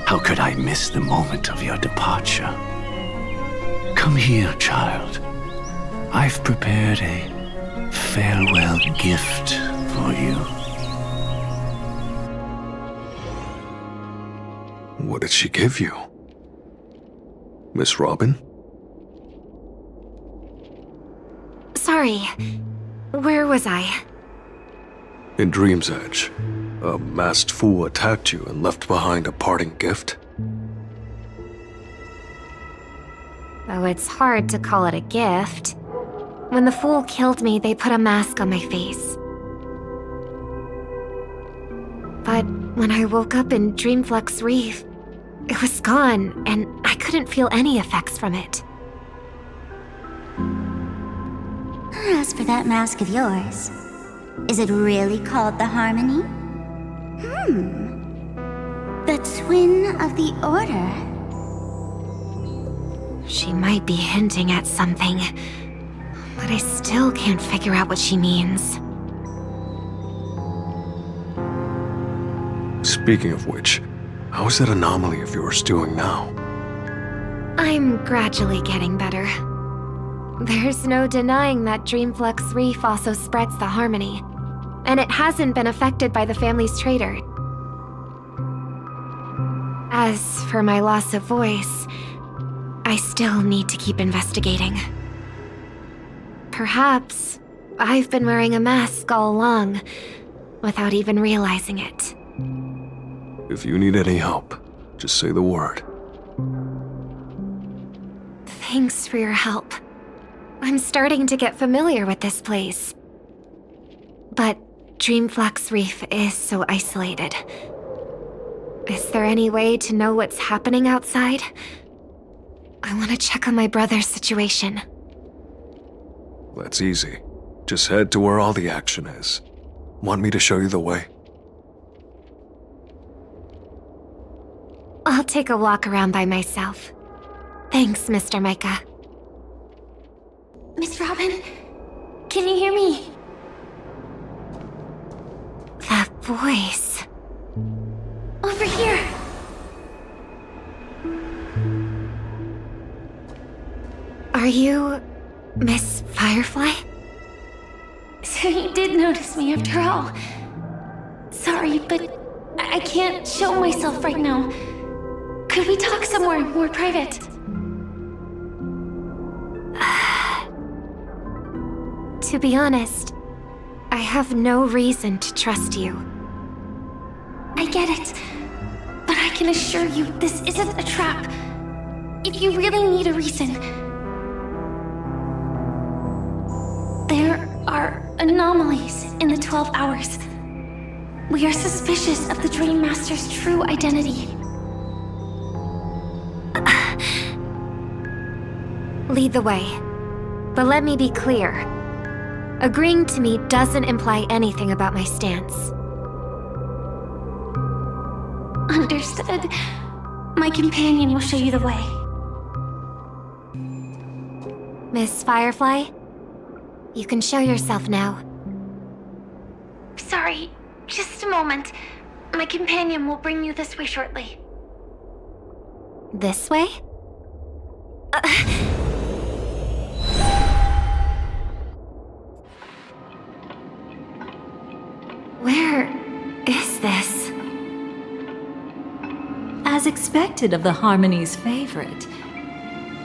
How could I miss the moment of your departure? Come here, child. I've prepared a farewell gift for you. What did she give you? Miss Robin? Sorry. Where was I? In Dream's Edge, a masked fool attacked you and left behind a parting gift? Though it's hard to call it a gift. When the fool killed me, they put a mask on my face. But when I woke up in Dreamflux Reef, it was gone, and I couldn't feel any effects from it. As for that mask of yours, is it really called the Harmony? The Twin of the Order. She might be hinting at something, but I still can't figure out what she means. Speaking of which, how is that anomaly of yours doing now? I'm gradually getting better. There's no denying that Dreamflux Reef also spreads the Harmony, and it hasn't been affected by the family's traitor. As for my loss of voice, I still need to keep investigating. Perhaps I've been wearing a mask all along, without even realizing it. If you need any help, just say the word. Thanks for your help. I'm starting to get familiar with this place. But Dreamflux Reef is so isolated. Is there any way to know what's happening outside? I want to check on my brother's situation. That's easy. Just head to where all the action is. Want me to show you the way? I'll take a walk around by myself. Thanks, Mr. Micah. Miss Robin, can you hear me? That voice. Over here. Are you Miss Firefly? So you did notice me after all. Sorry, but I can't show myself right now. Could we talk somewhere more private? To be honest, I have no reason to trust you. I get it, but I can assure you this isn't a trap. If you really need a reason, there are anomalies in the 12 hours. We are suspicious of the Dream Master's true identity. Lead the way. But let me be clear. Agreeing to me doesn't imply anything about my stance. Understood. My companion will show you the way. Miss Firefly, you can show yourself now. Sorry, just a moment. My companion will bring you this way shortly. This way? Where is this? As expected of the Harmony's favorite,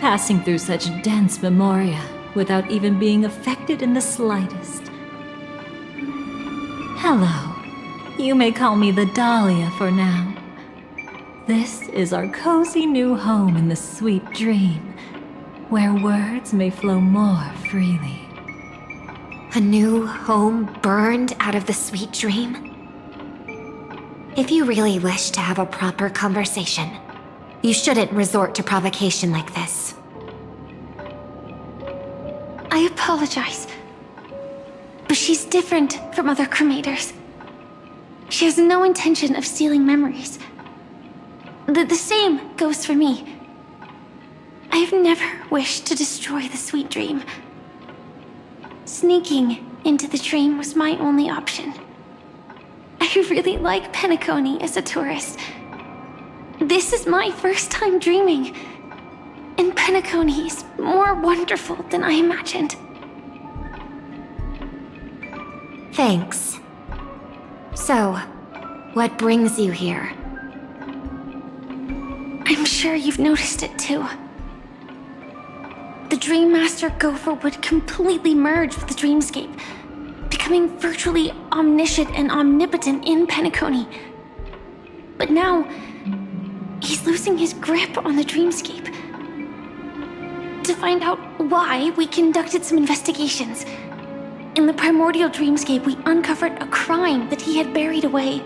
passing through such dense memoria without even being affected in the slightest. Hello. You may call me the Dahlia for now. This is our cozy new home in the sweet dream, where words may flow more freely. A new home burned out of the sweet dream? If you really wish to have a proper conversation, you shouldn't resort to provocation like this. I apologize, but she's different from other cremators. She has no intention of stealing memories. The same goes for me. I have never wished to destroy the sweet dream. Sneaking into the dream was my only option. I really like Penacony as a tourist. This is my first time dreaming, and Penacony is more wonderful than I imagined. Thanks. So, what brings you here? I'm sure you've noticed it too. The Dream Master Gopher would completely merge with the dreamscape, becoming virtually omniscient and omnipotent in Penacony. But now, he's losing his grip on the dreamscape. To find out why, we conducted some investigations. In the primordial dreamscape, we uncovered a crime that he had buried away.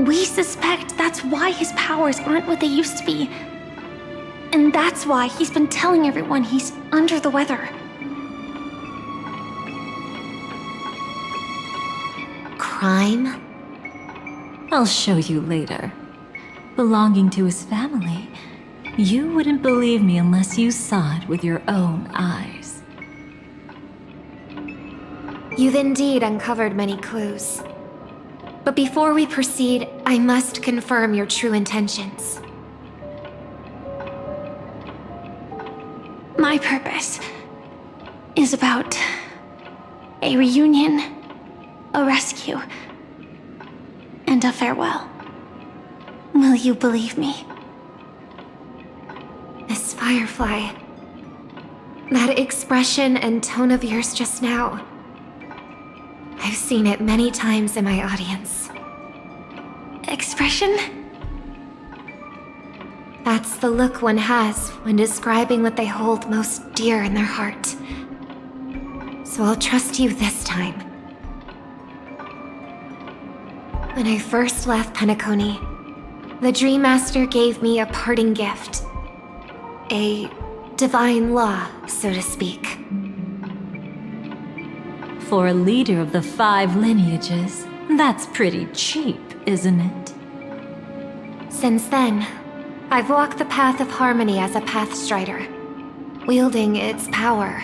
We suspect that's why his powers aren't what they used to be. And that's why he's been telling everyone he's under the weather. Crime? I'll show you later. Belonging to his family, you wouldn't believe me unless you saw it with your own eyes. You've indeed uncovered many clues. But before we proceed, I must confirm your true intentions. My purpose is about a reunion, a rescue, and a farewell. Will you believe me? Miss Firefly, that expression and tone of yours just now, I've seen it many times in my audience. Expression? That's the look one has when describing what they hold most dear in their heart. So I'll trust you this time. When I first left Penacony, the Dream Master gave me a parting gift. A divine law, so to speak. For a leader of the 5 lineages, that's pretty cheap, isn't it? Since then, I've walked the path of harmony as a Pathstrider, wielding its power.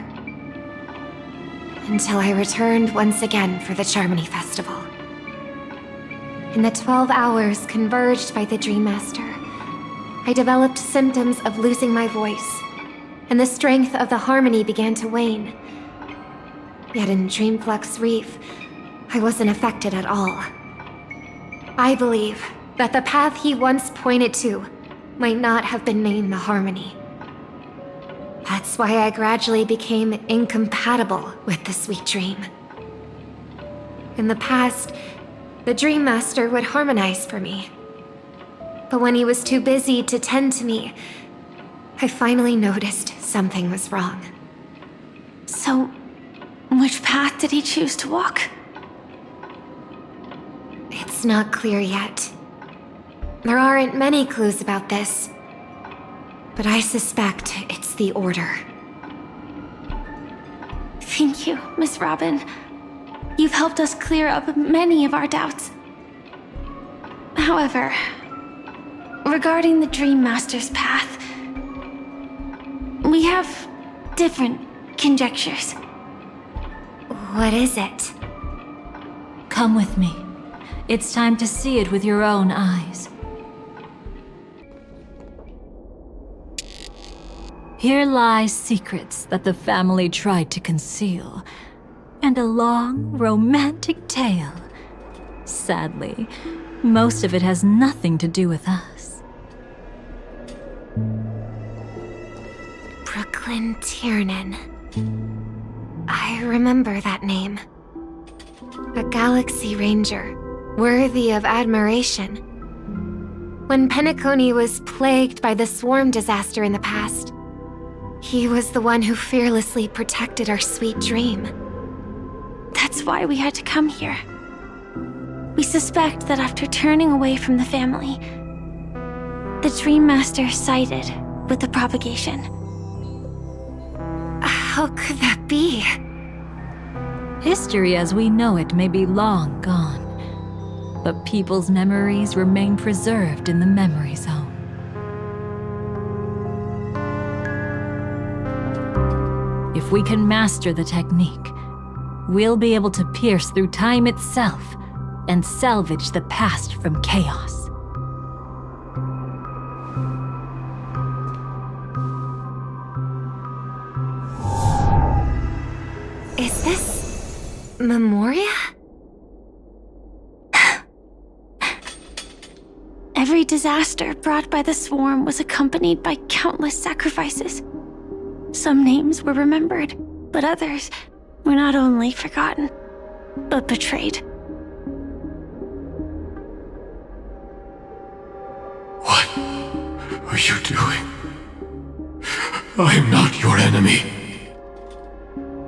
Until I returned once again for the Charmony Festival. In the 12 hours converged by the Dream Master, I developed symptoms of losing my voice, and the strength of the harmony began to wane. Yet in Dreamflux Reef, I wasn't affected at all. I believe that the path he once pointed to might not have been named the Harmony. That's why I gradually became incompatible with the sweet dream. In the past, the Dream Master would harmonize for me. But when he was too busy to tend to me, I finally noticed something was wrong. So, which path did he choose to walk? It's not clear yet. There aren't many clues about this, but I suspect it's the Order. Thank you, Miss Robin. You've helped us clear up many of our doubts. However, regarding the Dream Master's path, we have different conjectures. What is it? Come with me. It's time to see it with your own eyes. Here lie secrets that the family tried to conceal, and a long, romantic tale. Sadly, most of it has nothing to do with us. Brooklyn Tiernan. I remember that name. A Galaxy Ranger, worthy of admiration. When Penacony was plagued by the swarm disaster in the past, he was the one who fearlessly protected our sweet dream. That's why we had to come here. We suspect that after turning away from the family, the Dream Master sided with the propagation. How could that be? History as we know it may be long gone, but people's memories remain preserved in the memory zone. If we can master the technique, we'll be able to pierce through time itself and salvage the past from chaos. Is this Memoria? Every disaster brought by the swarm was accompanied by countless sacrifices. Some names were remembered, but others were not only forgotten, but betrayed. What are you doing? I am not your enemy.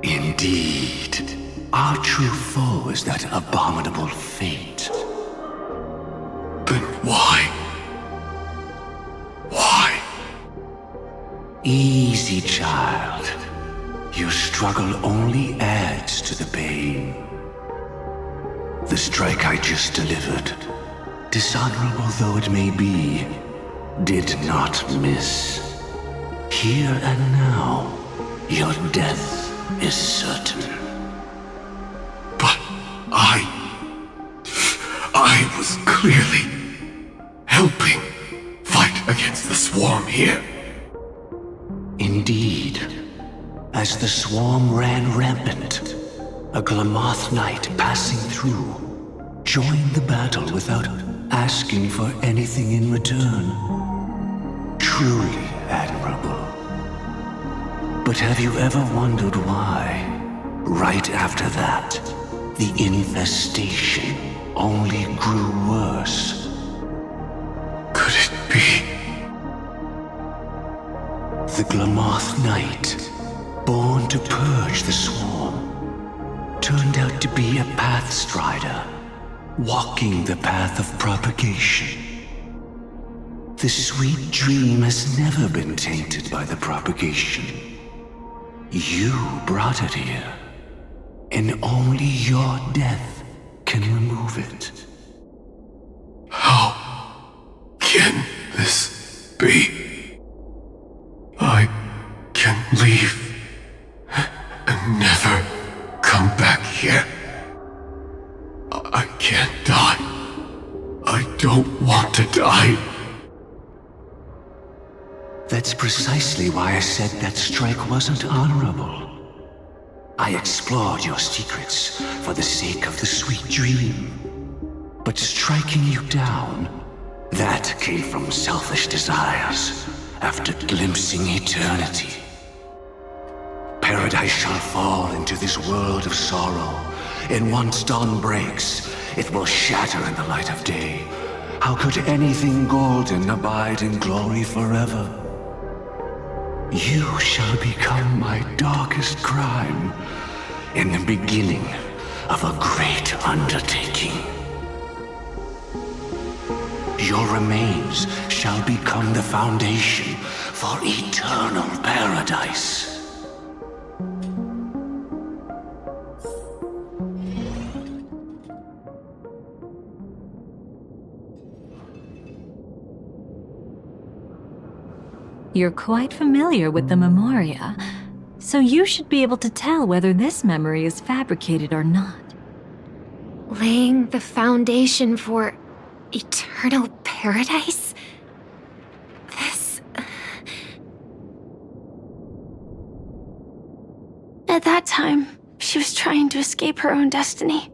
Indeed. Our true foe is that abominable fate. Then why? Why? Easy, child. Your struggle only adds to the pain. The strike I just delivered, dishonorable though it may be, did not miss. Here and now, your death is certain. But I was clearly helping fight against the swarm here. Indeed. As the swarm ran rampant, a Glamoth knight passing through joined the battle without asking for anything in return. Truly admirable. But have you ever wondered why, right after that, the infestation only grew worse? Could it be? The Glamoth Knight, born to purge the swarm, turned out to be a pathstrider, walking the path of propagation. The sweet dream has never been tainted by the propagation. You brought it here, and only your death can remove it. How can this be? I can leave and never come back here. I can't die. I don't want to die. That's precisely why I said that strike wasn't honorable. I explored your secrets for the sake of the sweet dream. But striking you down, that came from selfish desires after glimpsing eternity. Paradise shall fall into this world of sorrow, and once dawn breaks, it will shatter in the light of day. How could anything golden abide in glory forever? You shall become my darkest crime, in the beginning of a great undertaking. Your remains shall become the foundation for eternal paradise. You're quite familiar with the Memoria, so you should be able to tell whether this memory is fabricated or not. Laying the foundation for eternal paradise? This... At that time, she was trying to escape her own destiny.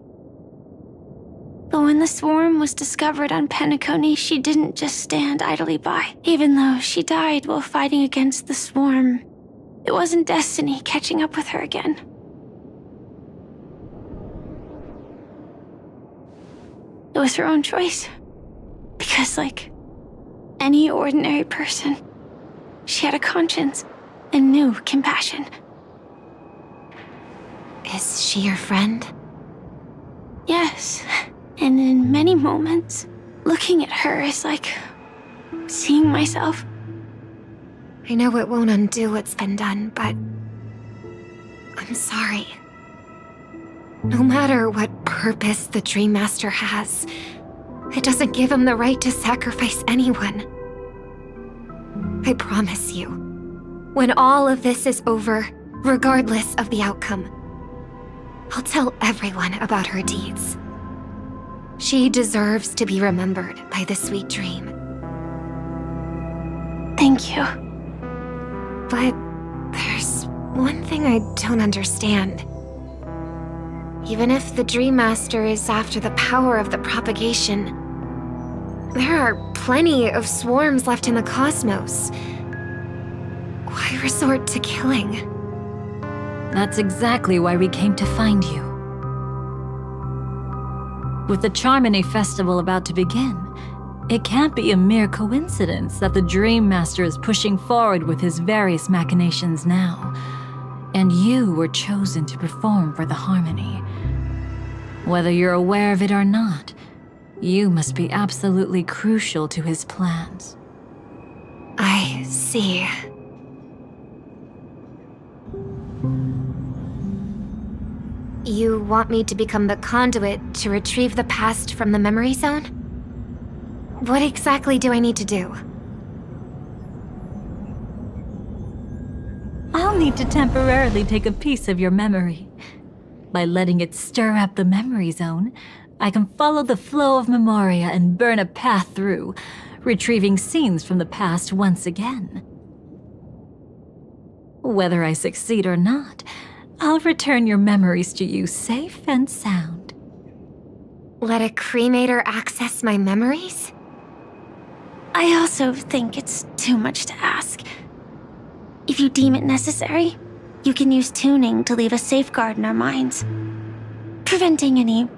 But when the swarm was discovered on Penacony, she didn't just stand idly by. Even though she died while fighting against the swarm, it wasn't destiny catching up with her again. It was her own choice. Because, like any ordinary person, she had a conscience and knew compassion. Is she your friend? Yes. And in many moments, looking at her is like seeing myself. I know it won't undo what's been done, but I'm sorry. No matter what purpose the Dream Master has, it doesn't give him the right to sacrifice anyone. I promise you, when all of this is over, regardless of the outcome, I'll tell everyone about her deeds. She deserves to be remembered by the sweet dream. Thank you. But there's one thing I don't understand. Even if the Dream Master is after the power of the propagation, there are plenty of swarms left in the cosmos. Why resort to killing? That's exactly why we came to find you. With the Charmony Festival about to begin, it can't be a mere coincidence that the Dream Master is pushing forward with his various machinations now, and you were chosen to perform for the Harmony. Whether you're aware of it or not, you must be absolutely crucial to his plans. I see. You want me to become the conduit to retrieve the past from the memory zone? What exactly do I need to do? I'll need to temporarily take a piece of your memory. By letting it stir up the memory zone, I can follow the flow of Memoria and burn a path through, retrieving scenes from the past once again. Whether I succeed or not, I'll return your memories to you safe and sound. Let a cremator access my memories? I also think it's too much to ask. If you deem it necessary, you can use tuning to leave a safeguard in our minds, preventing any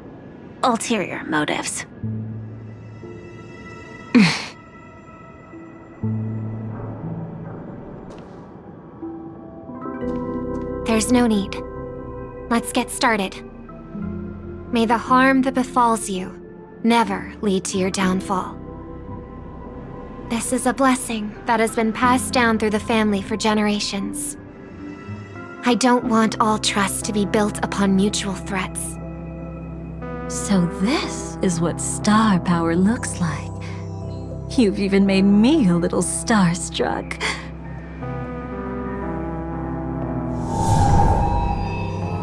ulterior motives. There's no need. Let's get started. May the harm that befalls you never lead to your downfall. This is a blessing that has been passed down through the family for generations. I don't want all trust to be built upon mutual threats. So this is what star power looks like. You've even made me a little starstruck.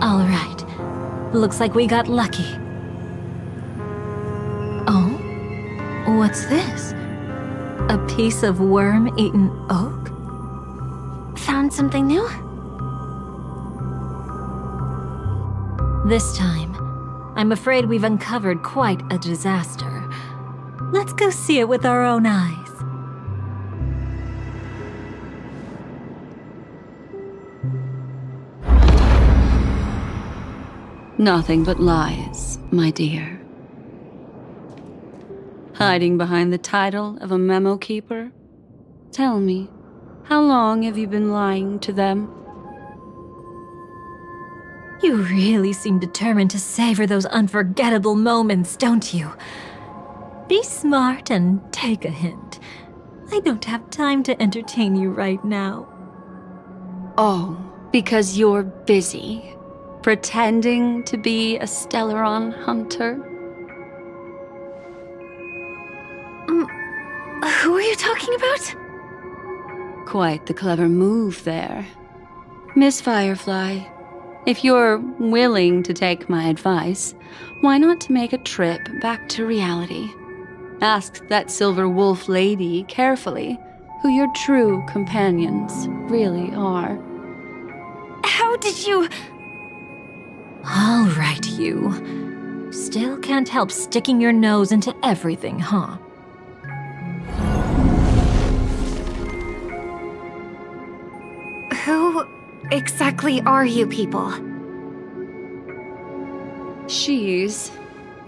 All right. Looks like we got lucky. Oh? What's this? A piece of worm-eaten oak? Found something new? This time, I'm afraid we've uncovered quite a disaster. Let's go see it with our own eyes. Nothing but lies, my dear. Hiding behind the title of a memo keeper? Tell me, how long have you been lying to them? You really seem determined to savor those unforgettable moments, don't you? Be smart and take a hint. I don't have time to entertain you right now. Oh, because you're busy, pretending to be a Stellaron hunter? Who are you talking about? Quite the clever move there. Miss Firefly, if you're willing to take my advice, why not make a trip back to reality? Ask that silver wolf lady carefully who your true companions really are. How did you... All right, you. Still can't help sticking your nose into everything, huh? Who exactly are you people? She's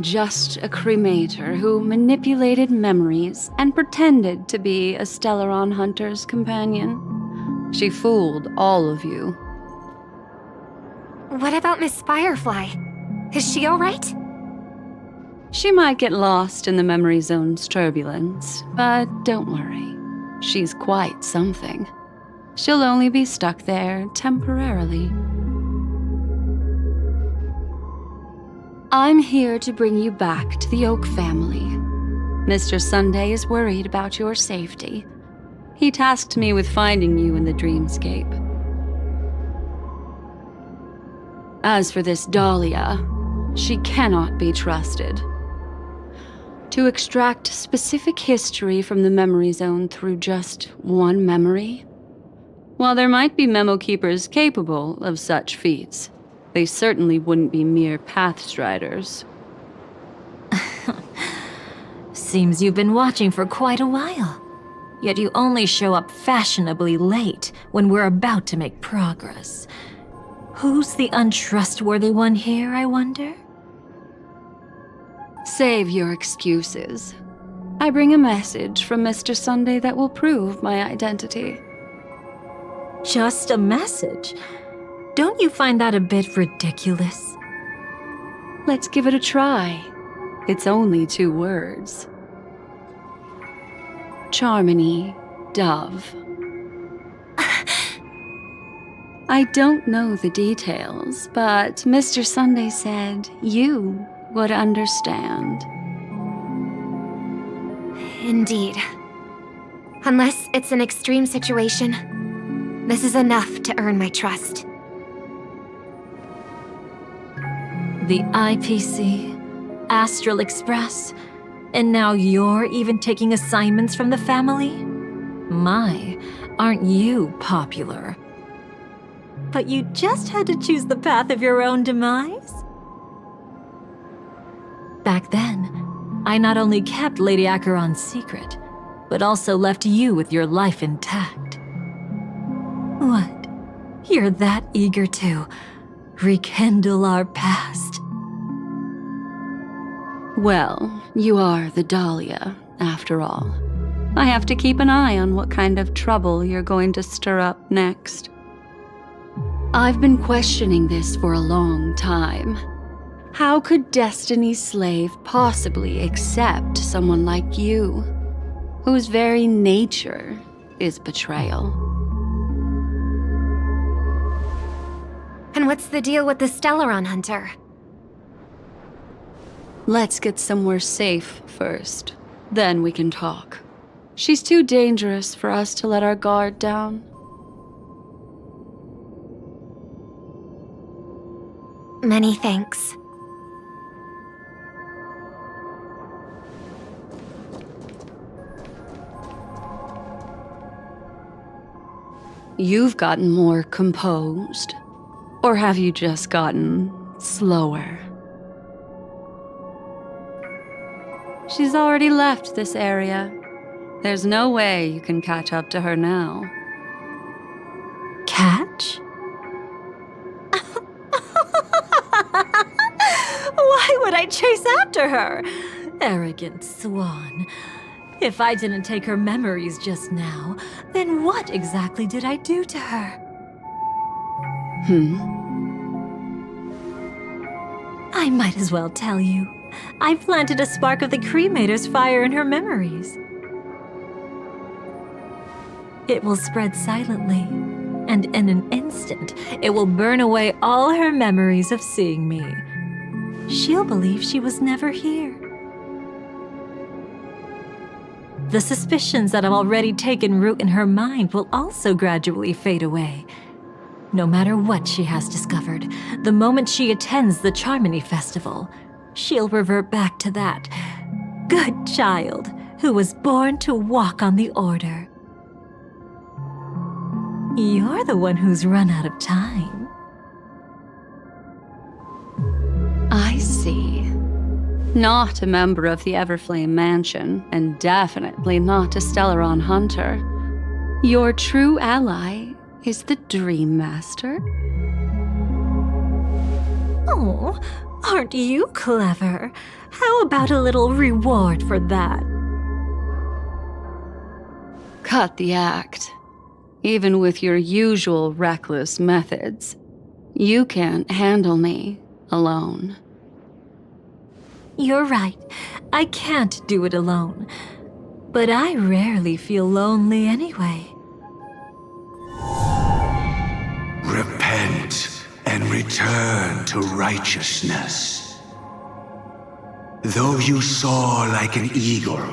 just a cremator who manipulated memories and pretended to be a Stellaron hunter's companion. She fooled all of you. What about Miss Firefly? Is she alright? She might get lost in the memory zone's turbulence, but don't worry. She's quite something. She'll only be stuck there temporarily. I'm here to bring you back to the Oak family. Mr. Sunday is worried about your safety. He tasked me with finding you in the dreamscape. As for this Dahlia, she cannot be trusted. To extract specific history from the memory zone through just one memory? While there might be memo keepers capable of such feats, they certainly wouldn't be mere pathstriders. Seems you've been watching for quite a while. Yet you only show up fashionably late when we're about to make progress. Who's the untrustworthy one here, I wonder? Save your excuses. I bring a message from Mr. Sunday that will prove my identity. Just a message? Don't you find that a bit ridiculous? Let's give it a try. It's only 2 words. Charmony, Dove. I don't know the details, but Mr. Sunday said you would understand. Indeed. Unless it's an extreme situation, this is enough to earn my trust. The IPC, Astral Express, and now you're even taking assignments from the family? My, aren't you popular? But you just had to choose the path of your own demise? Back then, I not only kept Lady Acheron's secret, but also left you with your life intact. What? You're that eager to rekindle our past? Well, you are the Dahlia, after all. I have to keep an eye on what kind of trouble you're going to stir up next. I've been questioning this for a long time. How could Destiny's slave possibly accept someone like you, whose very nature is betrayal? And what's the deal with the Stellaron hunter? Let's get somewhere safe first. Then we can talk. She's too dangerous for us to let our guard down. Many thanks. You've gotten more composed. Or have you just gotten slower? She's already left this area. There's no way you can catch up to her now. Catch? Why would I chase after her? Arrogant swan. If I didn't take her memories just now, then what exactly did I do to her? I might as well tell you. I planted a spark of the cremator's fire in her memories. It will spread silently, and in an instant, it will burn away all her memories of seeing me. She'll believe she was never here. The suspicions that have already taken root in her mind will also gradually fade away. No matter what she has discovered, the moment she attends the Charmony Festival, she'll revert back to that good child who was born to walk on the Order. You're the one who's run out of time. I see. Not a member of the Everflame Mansion, and definitely not a Stellaron hunter. Your true ally is the Dream Master? Oh, aren't you clever? How about a little reward for that? Cut the act. Even with your usual reckless methods, you can't handle me alone. You're right. I can't do it alone. But I rarely feel lonely anyway. Repent and return to righteousness. Though you soar like an eagle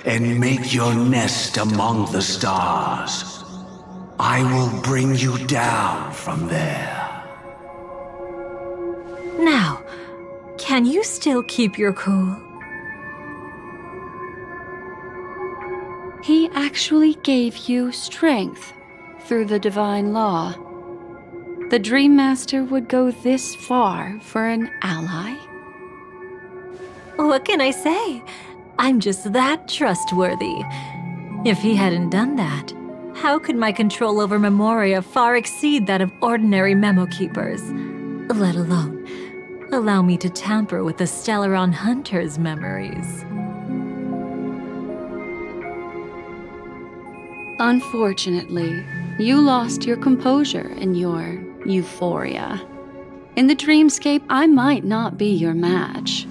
and make your nest among the stars, I will bring you down from there. Now, can you still keep your cool? He actually gave you strength through the divine law. The Dream Master would go this far for an ally? What can I say? I'm just that trustworthy. If he hadn't done that, how could my control over Memoria far exceed that of ordinary memo keepers? Let alone allow me to tamper with the Stellaron hunter's memories. Unfortunately, you lost your composure in your euphoria. In the dreamscape, I might not be your match.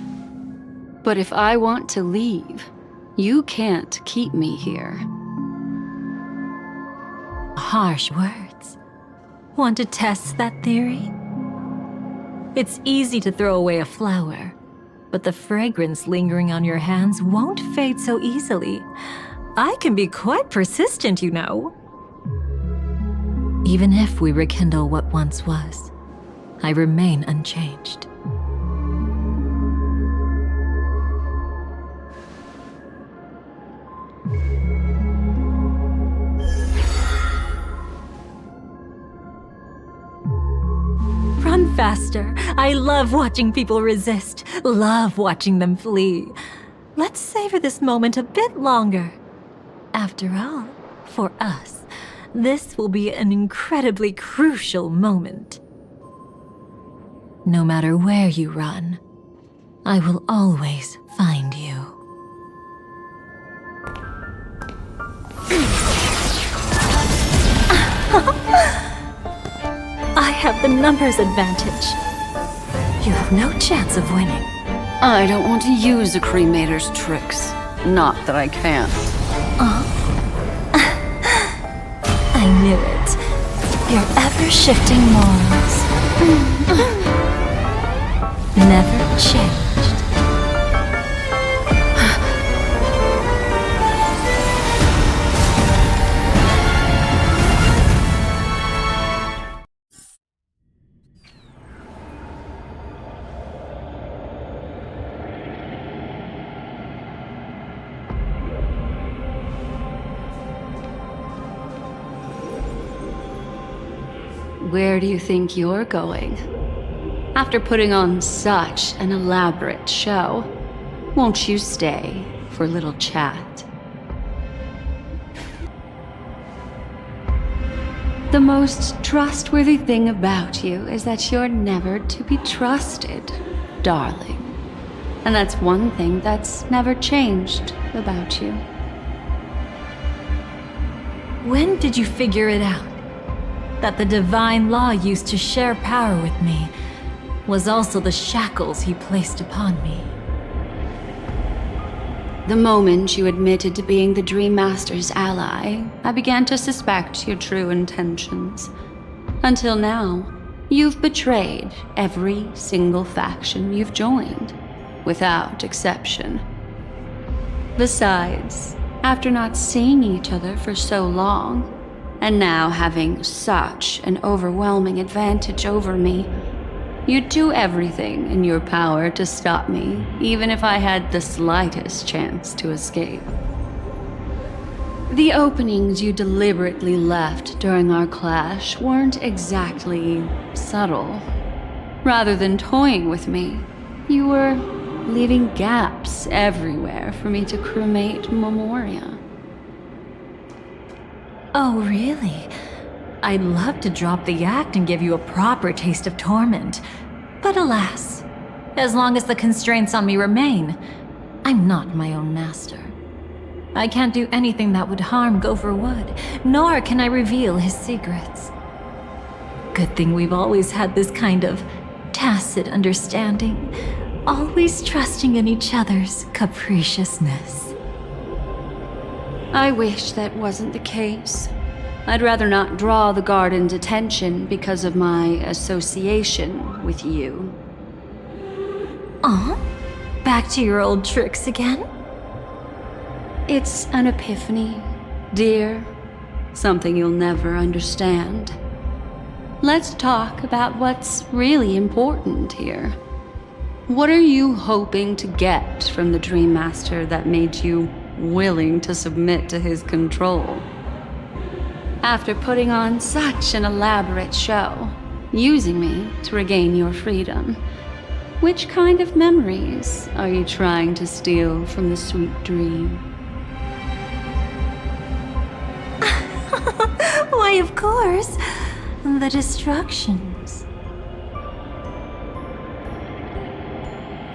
But if I want to leave, you can't keep me here. Harsh words. Want to test that theory? It's easy to throw away a flower, but the fragrance lingering on your hands won't fade so easily. I can be quite persistent, you know. Even if we rekindle what once was, I remain unchanged. faster. I love watching people resist, love watching them flee. Let's savor this moment a bit longer. After all, for us, this will be an incredibly crucial moment. No matter where you run, I will always find you. I have the numbers advantage. You have no chance of winning. I don't want to use a cremator's tricks. Not that I can't. I knew it. Your ever-shifting morals. Never changed. Where do you think you're going? After putting on such an elaborate show, won't you stay for a little chat? The most trustworthy thing about you is that you're never to be trusted, darling. And that's one thing that's never changed about you. When did you figure it out? That the divine law used to share power with me was also the shackles he placed upon me. The moment you admitted to being the Dream Master's ally, I began to suspect your true intentions. Until now, you've betrayed every single faction you've joined, without exception. Besides, after not seeing each other for so long, and now having such an overwhelming advantage over me, you'd do everything in your power to stop me, even if I had the slightest chance to escape. The openings you deliberately left during our clash weren't exactly subtle. Rather than toying with me, you were leaving gaps everywhere for me to cremate memoria. Oh, really? I'd love to drop the act and give you a proper taste of torment. But alas, as long as the constraints on me remain, I'm not my own master. I can't do anything that would harm Gopher Wood, nor can I reveal his secrets. Good thing we've always had this kind of tacit understanding, always trusting in each other's capriciousness. I wish that wasn't the case. I'd rather not draw the garden's attention because of my association with you. Back to your old tricks again? It's an epiphany, dear. Something you'll never understand. Let's talk about what's really important here. What are you hoping to get from the Dream Master that made you willing to submit to his control? After putting on such an elaborate show, using me to regain your freedom, which kind of memories are you trying to steal from the sweet dream? Why, of course, the distractions.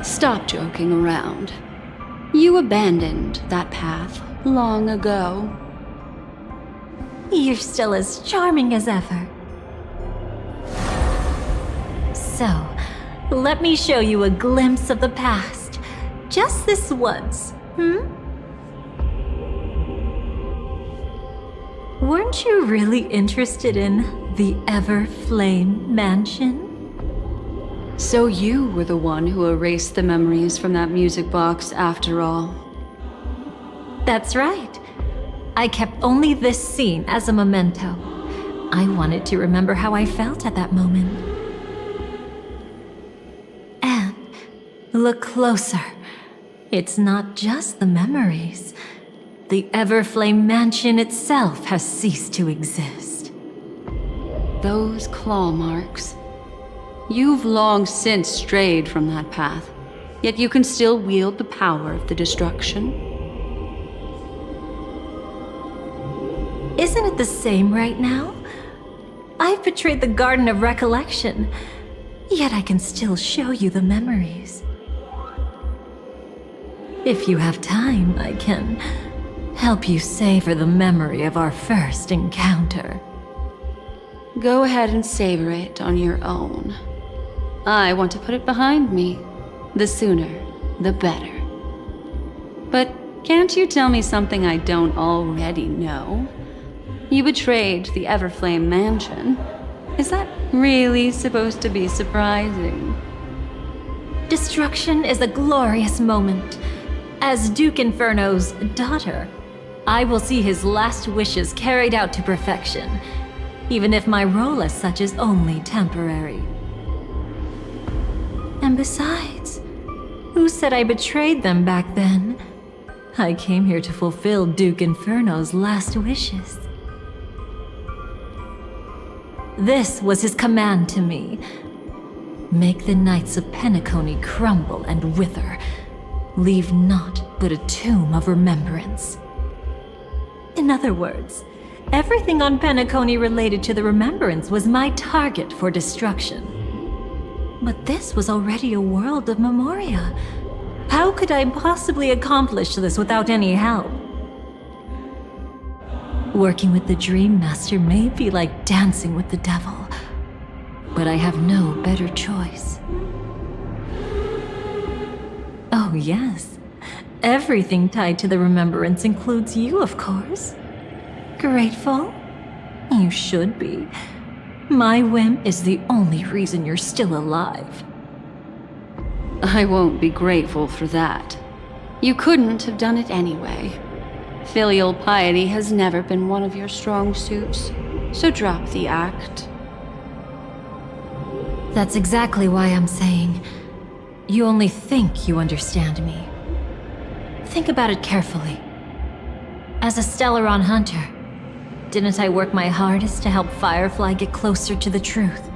Stop joking around. You abandoned that path long ago. You're still as charming as ever. So, let me show you a glimpse of the past. Just this once, Weren't you really interested in the Everflame Mansion? So you were the one who erased the memories from that music box after all. That's right. I kept only this scene as a memento. I wanted to remember how I felt at that moment. And look closer. It's not just the memories. The Everflame Mansion itself has ceased to exist. Those claw marks. You've long since strayed from that path, yet you can still wield the power of the destruction. Isn't it the same right now? I've betrayed the Garden of Recollection, yet I can still show you the memories. If you have time, I can help you savor the memory of our first encounter. Go ahead and savor it on your own. I want to put it behind me. The sooner, the better. But can't you tell me something I don't already know? You betrayed the Everflame Mansion. Is that really supposed to be surprising? Destruction is a glorious moment. As Duke Inferno's daughter, I will see his last wishes carried out to perfection, even if my role as such is only temporary. And besides, who said I betrayed them back then? I came here to fulfill Duke Inferno's last wishes. This was his command to me. Make the Knights of Penacony crumble and wither. Leave naught but a tomb of remembrance. In other words, everything on Penacony related to the remembrance was my target for destruction. But this was already a world of memoria. How could I possibly accomplish this without any help? Working with the Dream Master may be like dancing with the devil, but I have no better choice. Oh yes, everything tied to the remembrance includes you, of course. Grateful? You should be. My whim is the only reason you're still alive. I won't be grateful for that. You couldn't have done it anyway. Filial piety has never been one of your strong suits, so drop the act. That's exactly why I'm saying, you only think you understand me. Think about it carefully. As a Stellaron hunter, didn't I work my hardest to help Firefly get closer to the truth?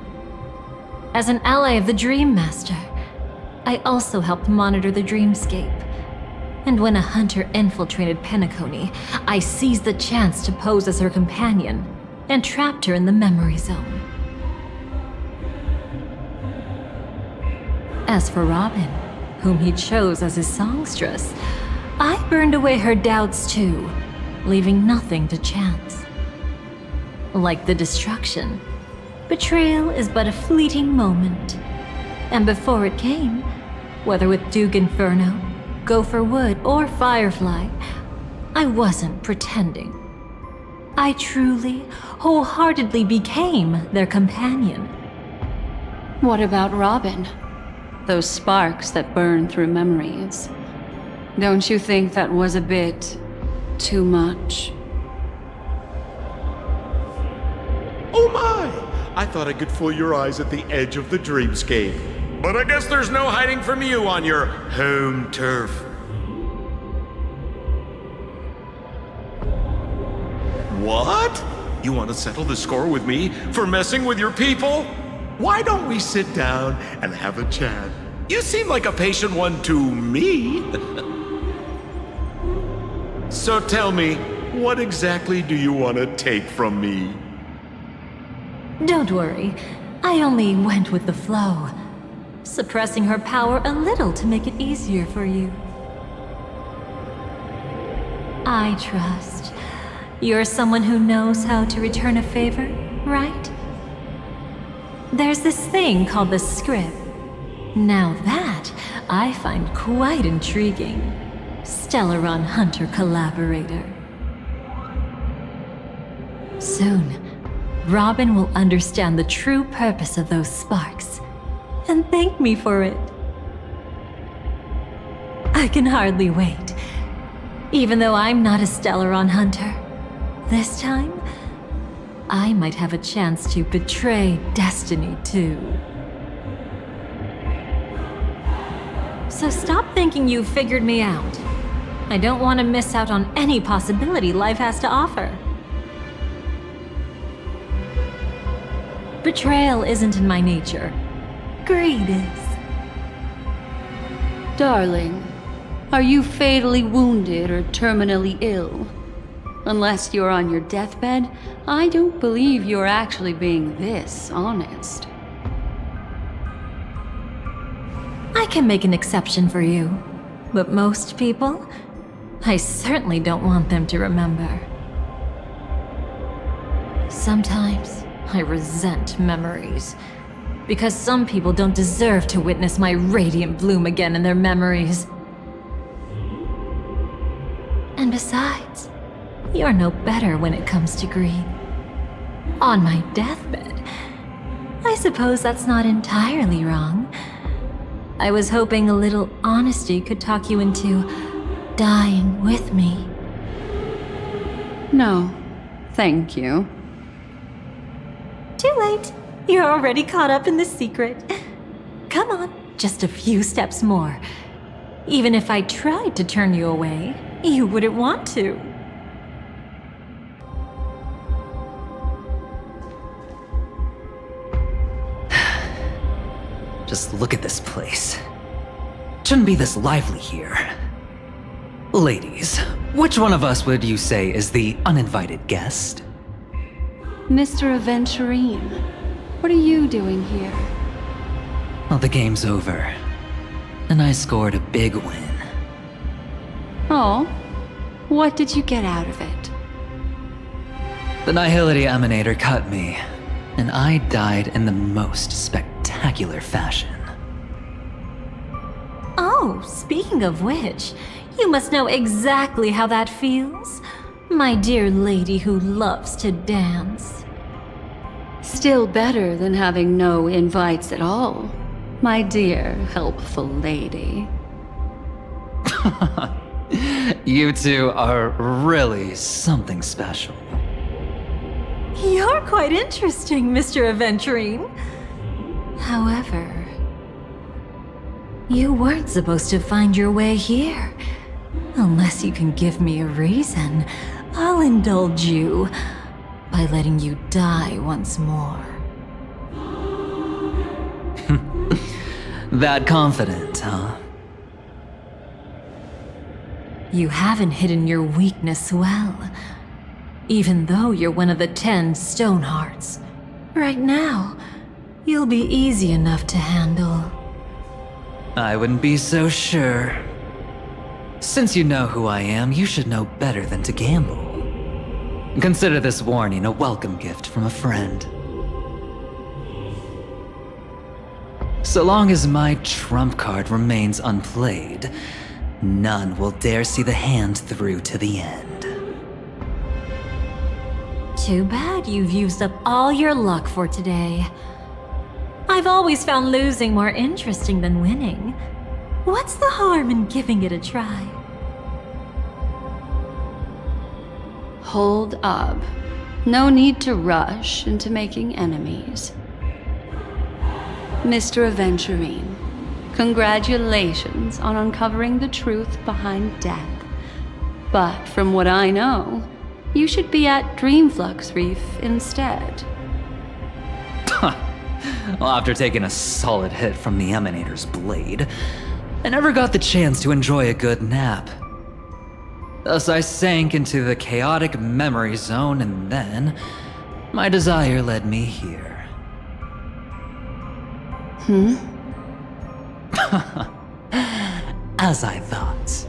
As an ally of the Dream Master, I also helped monitor the dreamscape. And when a hunter infiltrated Penacony, I seized the chance to pose as her companion and trapped her in the memory zone. As for Robin, whom he chose as his songstress, I burned away her doubts too, leaving nothing to chance. Like the destruction, betrayal is but a fleeting moment. And before it came, whether with Duke Inferno, Gopher Wood, or Firefly, I wasn't pretending. I truly, wholeheartedly became their companion. What about Robin? Those sparks that burn through memories. Don't you think that was a bit too much? Oh my! I thought I could fool your eyes at the edge of the dreamscape. But I guess there's no hiding from you on your home turf. What? You want to settle the score with me for messing with your people? Why don't we sit down and have a chat? You seem like a patient one to me. So tell me, what exactly do you want to take from me? Don't worry, I only went with the flow, suppressing her power a little to make it easier for you. I trust. You're someone who knows how to return a favor, right? There's this thing called the script. Now that I find quite intriguing. Stellaron Hunter collaborator. Soon, Robin will understand the true purpose of those sparks, and thank me for it. I can hardly wait. Even though I'm not a Stellaron hunter, this time, I might have a chance to betray destiny too. So stop thinking you've figured me out. I don't want to miss out on any possibility life has to offer. Betrayal isn't in my nature. greed is. Darling, are you fatally wounded or terminally ill? Unless you're on your deathbed, I don't believe you're actually being this honest. I can make an exception for you, but most people, I certainly don't want them to remember. Sometimes I resent memories, because some people don't deserve to witness my radiant bloom again in their memories. And besides, you're no better when it comes to greed. On my deathbed, I suppose that's not entirely wrong. I was hoping a little honesty could talk you into dying with me. No, thank you. Too late. You're already caught up in the secret. Come on, just a few steps more. Even if I tried to turn you away, you wouldn't want to. Just look at this place. Shouldn't be this lively here. Ladies, which one of us would you say is the uninvited guest? Mr. Aventurine, what are you doing here? Well, the game's over. And I scored a big win. Oh, what did you get out of it? The Nihility Emanator cut me, and I died in the most spectacular fashion. Oh, speaking of which, you must know exactly how that feels. My dear lady who loves to dance. Still better than having no invites at all, my dear helpful lady. You two are really something special. You're quite interesting, Mr. Aventurine. However, you weren't supposed to find your way here. Unless you can give me a reason, I'll indulge you by letting you die once more. That confident, huh? You haven't hidden your weakness well, even though you're one of the 10 Stonehearts. Right now, you'll be easy enough to handle. I wouldn't be so sure. Since you know who I am, you should know better than to gamble. Consider this warning a welcome gift from a friend. So long as my trump card remains unplayed, none will dare see the hand through to the end. Too bad you've used up all your luck for today. I've always found losing more interesting than winning. What's the harm in giving it a try? Hold up. No need to rush into making enemies. Mr. Aventurine, congratulations on uncovering the truth behind death. But from what I know, you should be at Dreamflux Reef instead. Well, after taking a solid hit from the Emanator's blade, I never got the chance to enjoy a good nap. Thus I sank into the chaotic memory zone, and then my desire led me here. As I thought.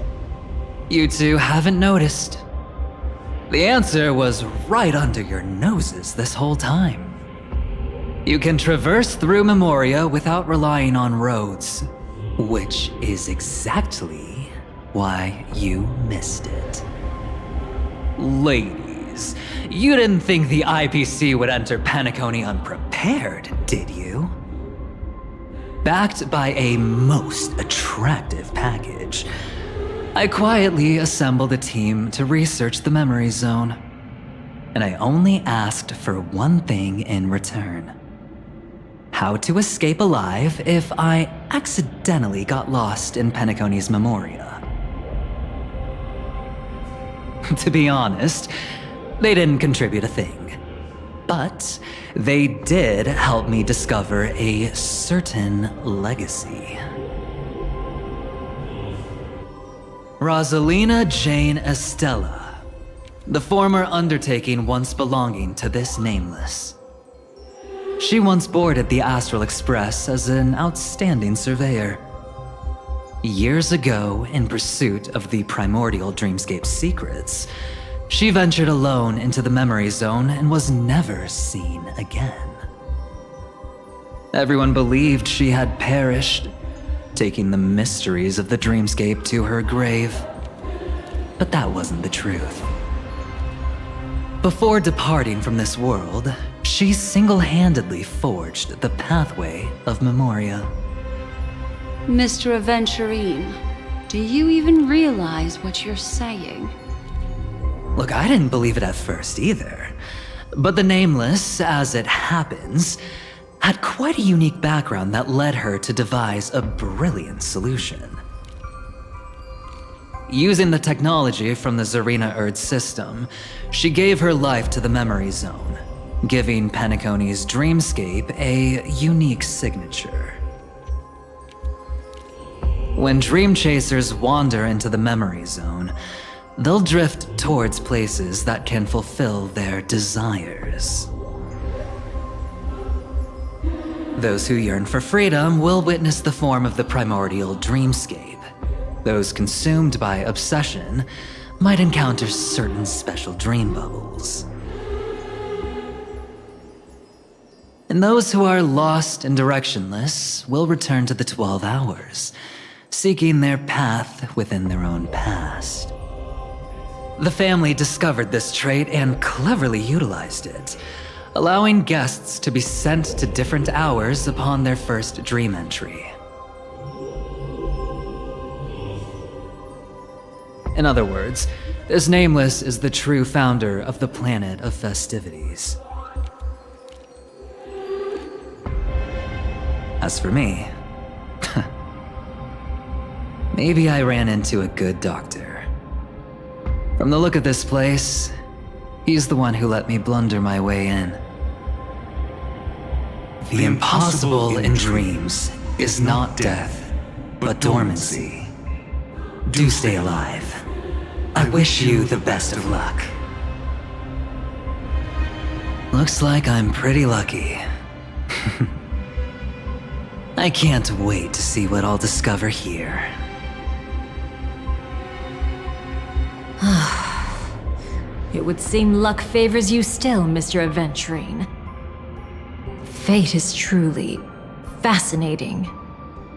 You two haven't noticed. The answer was right under your noses this whole time. You can traverse through Memoria without relying on roads, which is exactly why you missed it. Ladies, you didn't think the IPC would enter Penacony unprepared, did you? Backed by a most attractive package, I quietly assembled a team to research the memory zone. And I only asked for one thing in return. How to escape alive if I accidentally got lost in Penacony's Memoria. To be honest, they didn't contribute a thing. But they did help me discover a certain legacy. Rosalina Jane Estella, the former undertaking once belonging to this nameless. She once boarded the Astral Express as an outstanding surveyor. Years ago, in pursuit of the primordial dreamscape secrets, she ventured alone into the memory zone and was never seen again. Everyone believed she had perished, taking the mysteries of the dreamscape to her grave. But that wasn't the truth. Before departing from this world, she single-handedly forged the pathway of Memoria. Mr. Aventurine, do you even realize what you're saying? Look, I didn't believe it at first either. But the Nameless, as it happens, had quite a unique background that led her to devise a brilliant solution. Using the technology from the Zarina Erd system, she gave her life to the memory zone, giving Penacony's dreamscape a unique signature. When dream chasers wander into the memory zone, they'll drift towards places that can fulfill their desires. Those who yearn for freedom will witness the form of the primordial dreamscape. Those consumed by obsession might encounter certain special dream bubbles. And those who are lost and directionless will return to the 12 hours, seeking their path within their own past. The family discovered this trait and cleverly utilized it, allowing guests to be sent to different hours upon their first dream entry. In other words, this Nameless is the true founder of the planet of festivities. As for me, maybe I ran into a good doctor. From the look of this place, he's the one who let me blunder my way in. The impossible in dreams is not death, but dormancy. Do stay alive. I wish you the best of luck. Looks like I'm pretty lucky. I can't wait to see what I'll discover here. It would seem luck favors you still, Mr. Aventurine. Fate is truly fascinating,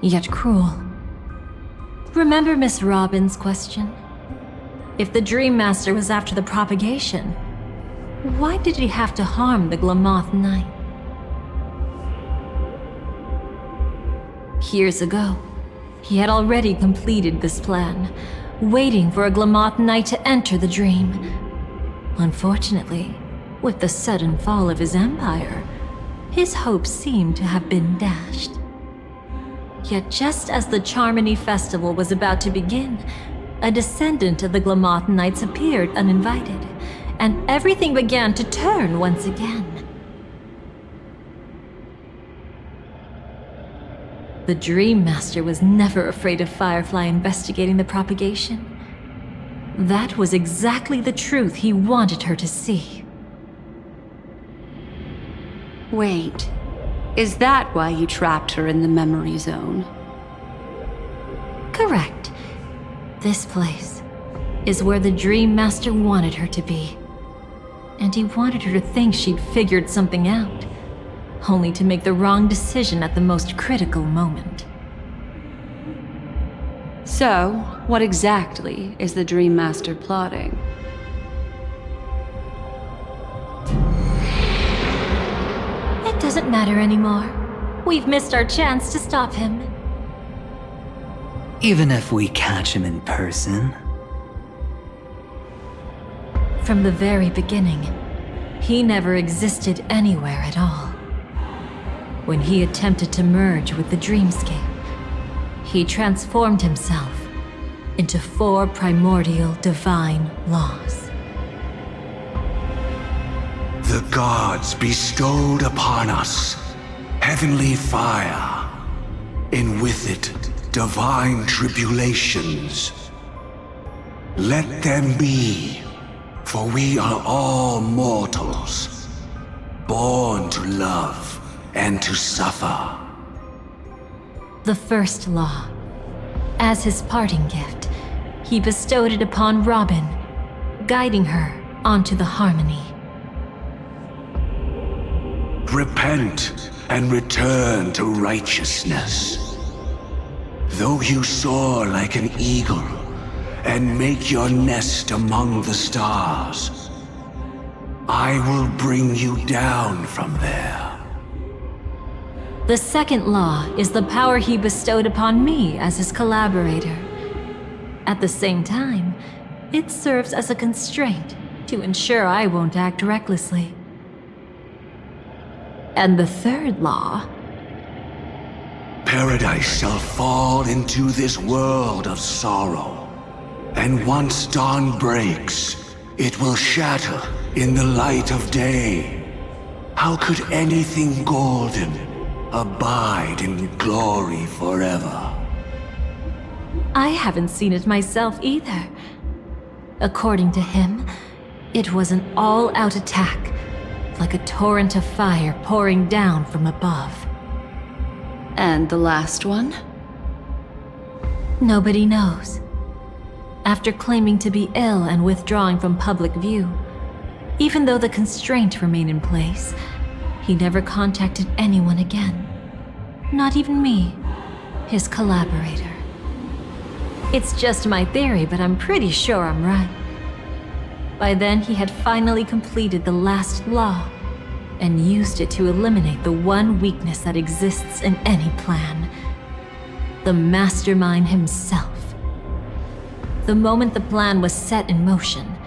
yet cruel. Remember Miss Robin's question? If the Dream Master was after the propagation, why did he have to harm the Glamoth Knight? Years ago, he had already completed this plan, waiting for a Glamoth Knight to enter the dream. Unfortunately, with the sudden fall of his empire, his hopes seemed to have been dashed. Yet just as the Charmony Festival was about to begin, a descendant of the Glamoth Knights appeared uninvited, and everything began to turn once again. The Dream Master was never afraid of Firefly investigating the propagation. That was exactly the truth he wanted her to see. Wait, is that why you trapped her in the memory zone? Correct. This place is where the Dream Master wanted her to be. And he wanted her to think she'd figured something out, only to make the wrong decision at the most critical moment. So, what exactly is the Dream Master plotting? It doesn't matter anymore. We've missed our chance to stop him. Even if we catch him in person? From the very beginning, he never existed anywhere at all. When he attempted to merge with the dreamscape, he transformed himself into 4 primordial divine laws. gods bestowed upon us heavenly fire, and with it divine tribulations. Let them be, for we are all mortals, born to love and to suffer. The first law. As his parting gift, he bestowed it upon Robin, guiding her onto the harmony. Repent and return to righteousness. Though you soar like an eagle and make your nest among the stars, I will bring you down from there. The second law is the power he bestowed upon me as his collaborator. At the same time, it serves as a constraint to ensure I won't act recklessly. And the third law... Paradise shall fall into this world of sorrow, and once dawn breaks, it will shatter in the light of day. How could anything golden abide in glory forever? I haven't seen it myself either. According to him, it was an all-out attack, like a torrent of fire pouring down from above. And the last one? Nobody knows. After claiming to be ill and withdrawing from public view, even though the constraint remained in place, he never contacted anyone again. Not even me, his collaborator. It's just my theory, but I'm pretty sure I'm right. By then, he had finally completed the last law and used it to eliminate the one weakness that exists in any plan. The mastermind himself. The moment the plan was set in motion,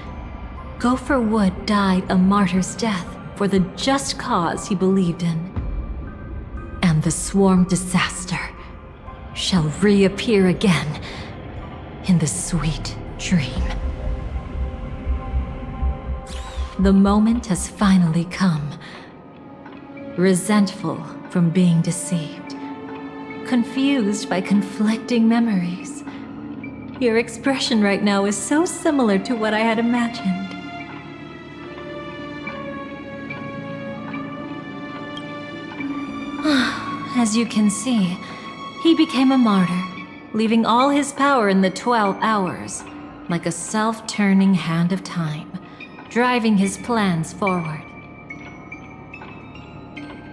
Gopher Wood died a martyr's death for the just cause he believed in. And the swarm disaster shall reappear again in the sweet dream. The moment has finally come. Resentful from being deceived. Confused by conflicting memories. Your expression right now is so similar to what I had imagined. As you can see, he became a martyr, leaving all his power in the 12 hours, like a self-turning hand of time, driving his plans forward.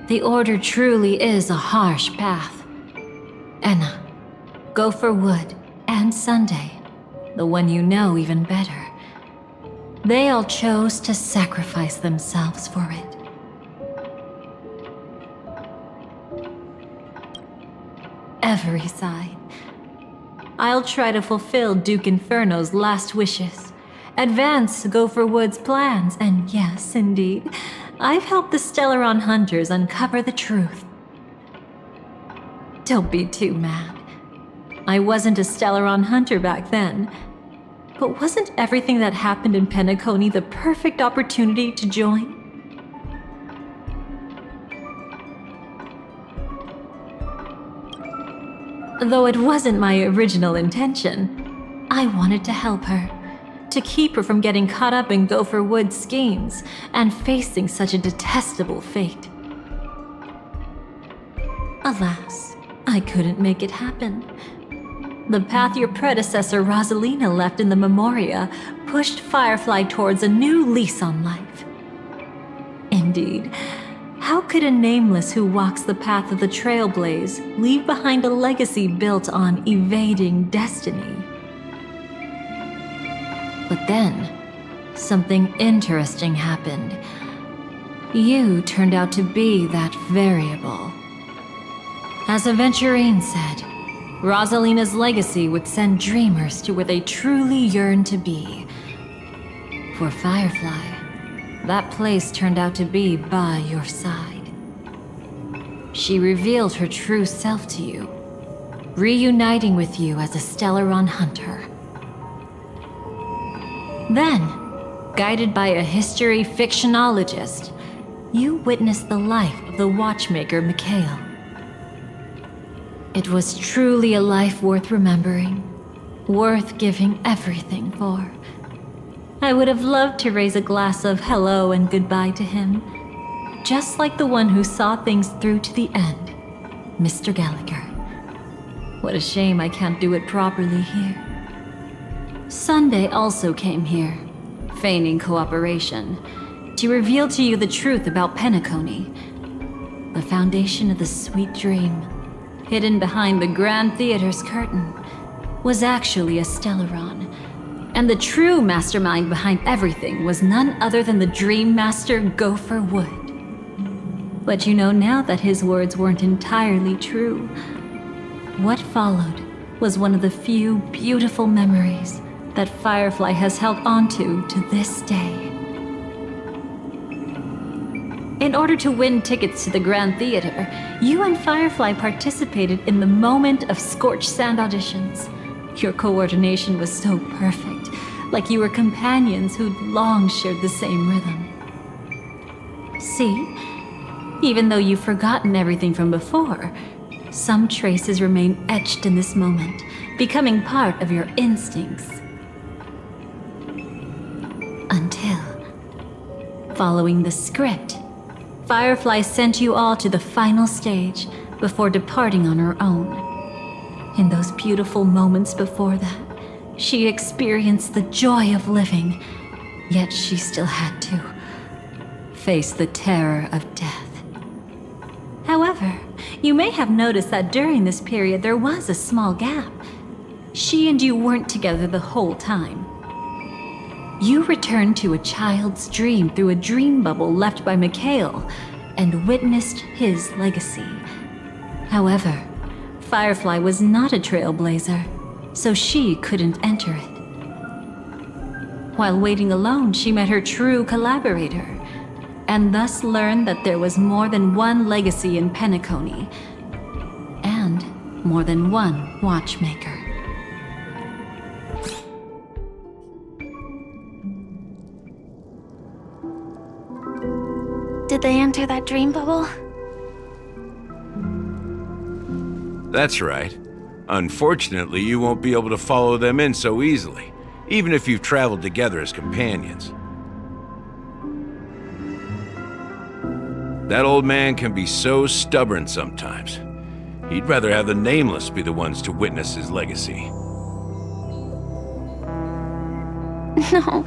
The Order truly is a harsh path. Enna, Gopher Wood, and Sunday, the one you know even better, they all chose to sacrifice themselves for it. Every side. I'll try to fulfill Duke Inferno's last wishes, advance Gopher Wood's plans, and yes, indeed, I've helped the Stellaron hunters uncover the truth. Don't be too mad. I wasn't a Stellaron hunter back then, but wasn't everything that happened in Penacony the perfect opportunity to join? Though it wasn't my original intention, I wanted to help her. To keep her from getting caught up in Gopher Wood's schemes and facing such a detestable fate. Alas, I couldn't make it happen. The path your predecessor Rosalina left in the Memoria pushed Firefly towards a new lease on life. Indeed, how could a nameless who walks the path of the Trailblaze leave behind a legacy built on evading destiny? But then, something interesting happened. You turned out to be that variable. As Aventurine said, Rosalina's legacy would send dreamers to where they truly yearn to be. For Firefly, that place turned out to be by your side. She revealed her true self to you, reuniting with you as a Stellaron hunter. Then, guided by a history fictionologist, you witnessed the life of the watchmaker Mikhail. It was truly a life worth remembering, worth giving everything for. I would have loved to raise a glass of hello and goodbye to him, just like the one who saw things through to the end, Mr. Gallagher. What a shame I can't do it properly here. Sunday also came here, feigning cooperation, to reveal to you the truth about Penacony, the foundation of the sweet dream, hidden behind the Grand Theater's curtain, was actually a Stellaron, and the true mastermind behind everything was none other than the Dream Master Gopher Wood. But you know now that his words weren't entirely true. What followed was one of the few beautiful memories that Firefly has held onto to this day. In order to win tickets to the Grand Theater, you and Firefly participated in the Moment of Scorched Sand auditions. Your coordination was so perfect, like you were companions who'd long shared the same rhythm. See? Even though you've forgotten everything from before, some traces remain etched in this moment, becoming part of your instincts. Until, following the script, Firefly sent you all to the final stage before departing on her own. In those beautiful moments before that, she experienced the joy of living, yet she still had to face the terror of death. However, you may have noticed that during this period there was a small gap. She and you weren't together the whole time. You returned to a child's dream through a dream bubble left by Mikhail and witnessed his legacy. However, Firefly was not a trailblazer, so she couldn't enter it. While waiting alone, she met her true collaborator, and thus learned that there was more than one legacy in Penacony, and more than one watchmaker. Did they enter that dream bubble? That's right. Unfortunately, you won't be able to follow them in so easily, even if you've traveled together as companions. That old man can be so stubborn sometimes. He'd rather have the Nameless be the ones to witness his legacy. No,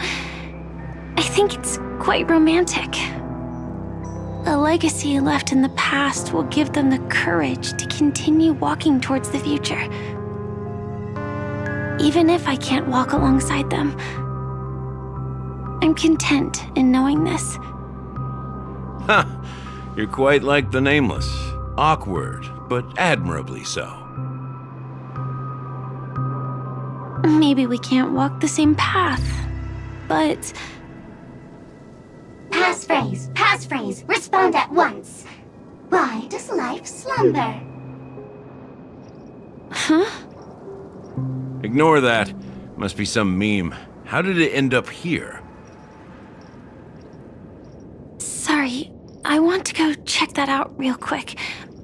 I think it's quite romantic. A legacy left in the past will give them the courage to continue walking towards the future. Even if I can't walk alongside them, I'm content in knowing this. Huh, you're quite like the Nameless. Awkward, but admirably so. Maybe we can't walk the same path, but... Passphrase, respond at once. Why does life slumber? Huh? Ignore that. Must be some meme. How did it end up here? Sorry, I want to go check that out real quick.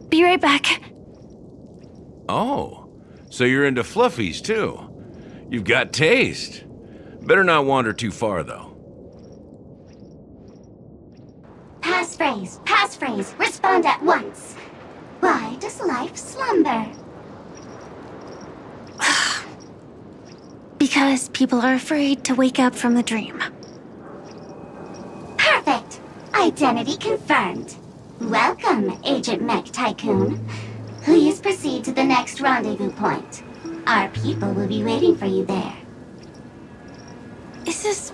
Be right back. Oh, so you're into fluffies too. You've got taste. Better not wander too far though. Passphrase, respond at once. Why does life slumber? Because people are afraid to wake up from the dream. Perfect! Identity confirmed. Welcome, Agent Mech Tycoon. Please proceed to the next rendezvous point. Our people will be waiting for you there. Is this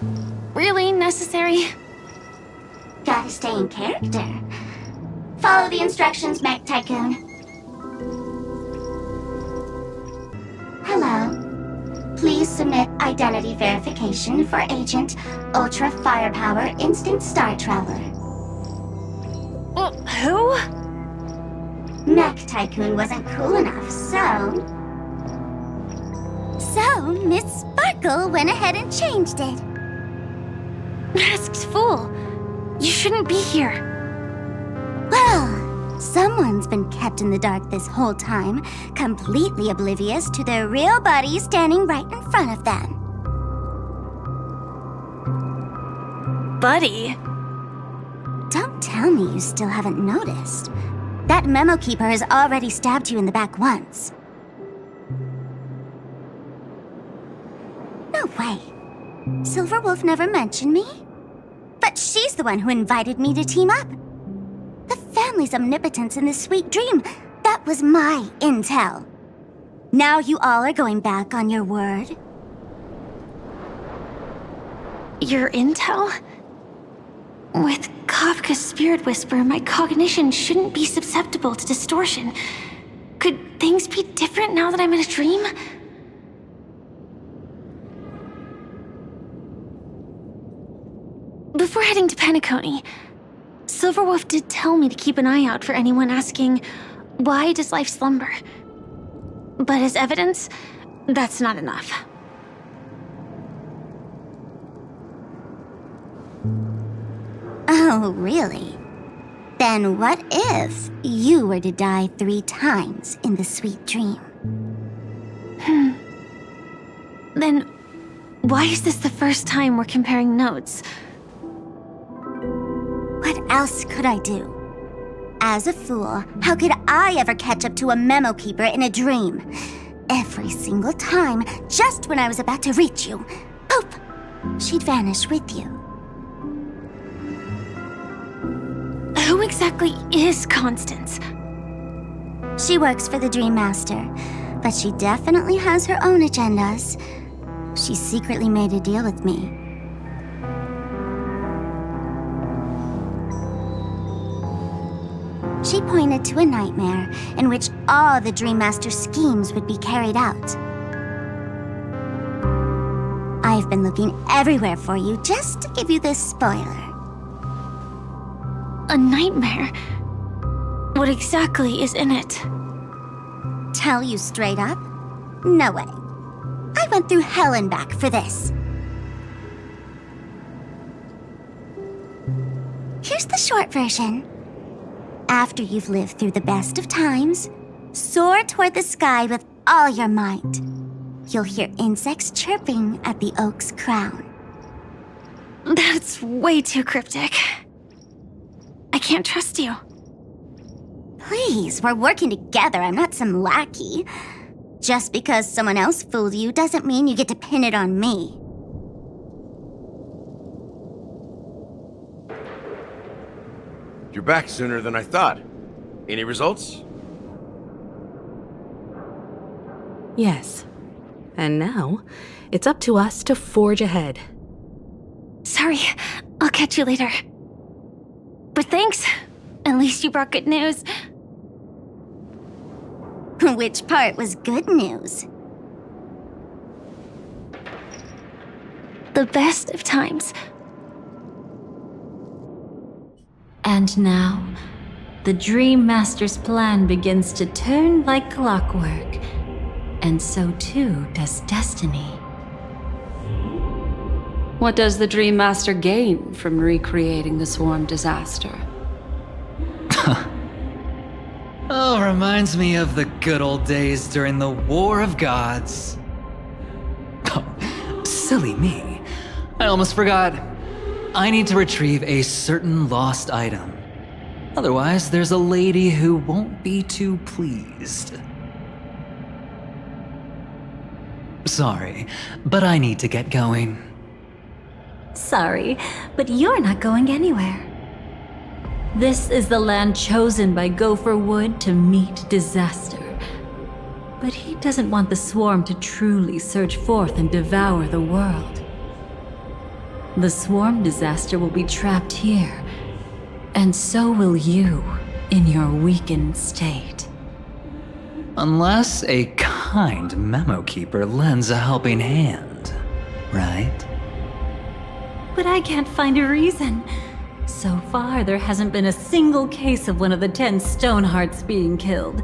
really necessary? Gotta stay in character. Follow the instructions, Mech Tycoon. Hello. Please submit identity verification for Agent Ultra Firepower Instinct Star Traveler. Who? Mech Tycoon wasn't cool enough, so... So, Miss Sparkle went ahead and changed it. Masked fool. You shouldn't be here. Someone's been kept in the dark this whole time, completely oblivious to their real body standing right in front of them. Buddy? Don't tell me you still haven't noticed. That memo keeper has already stabbed you in the back once. No way. Silverwolf never mentioned me. But she's the one who invited me to team up. The family's omnipotence in this sweet dream, that was my intel. Now you all are going back on your word? Your intel? With Kafka's spirit whisper, my cognition shouldn't be susceptible to distortion. Could things be different now that I'm in a dream? Before heading to Penacony, Silverwolf did tell me to keep an eye out for anyone asking, why does life slumber? But as evidence, that's not enough. Oh, really? Then what if you were to die 3 times in the sweet dream? Then why is this the first time we're comparing notes? What else could I do? As a fool, how could I ever catch up to a memo keeper in a dream? Every single time, just when I was about to reach you, poof, she'd vanish with you. Who exactly is Constance? She works for the Dream Master, but she definitely has her own agendas. She secretly made a deal with me. She pointed to a nightmare in which all the Dream Master's schemes would be carried out. I've been looking everywhere for you just to give you this spoiler. A nightmare? What exactly is in it? Tell you straight up? No way. I went through hell and back for this. Here's the short version. After you've lived through the best of times, soar toward the sky with all your might. You'll hear insects chirping at the oak's crown. That's way too cryptic. I can't trust you. Please, we're working together. I'm not some lackey. Just because someone else fooled you doesn't mean you get to pin it on me. You're back sooner than I thought. Any results? Yes. And now, it's up to us to forge ahead. Sorry, I'll catch you later. But thanks. At least you brought good news. Which part was good news? The best of times. And now, the Dream Master's plan begins to turn like clockwork, and so too does destiny. What does the Dream Master gain from recreating the swarm disaster? Oh, reminds me of the good old days during the War of Gods. Oh, silly me. I almost forgot. I need to retrieve a certain lost item. Otherwise, there's a lady who won't be too pleased. Sorry, but I need to get going. Sorry, but you're not going anywhere. This is the land chosen by Gopher Wood to meet disaster. But he doesn't want the swarm to truly surge forth and devour the world. The swarm disaster will be trapped here, and so will you in your weakened state. Unless a kind memo keeper lends a helping hand, right? But I can't find a reason. So far, there hasn't been a single case of one of the 10 Stonehearts being killed.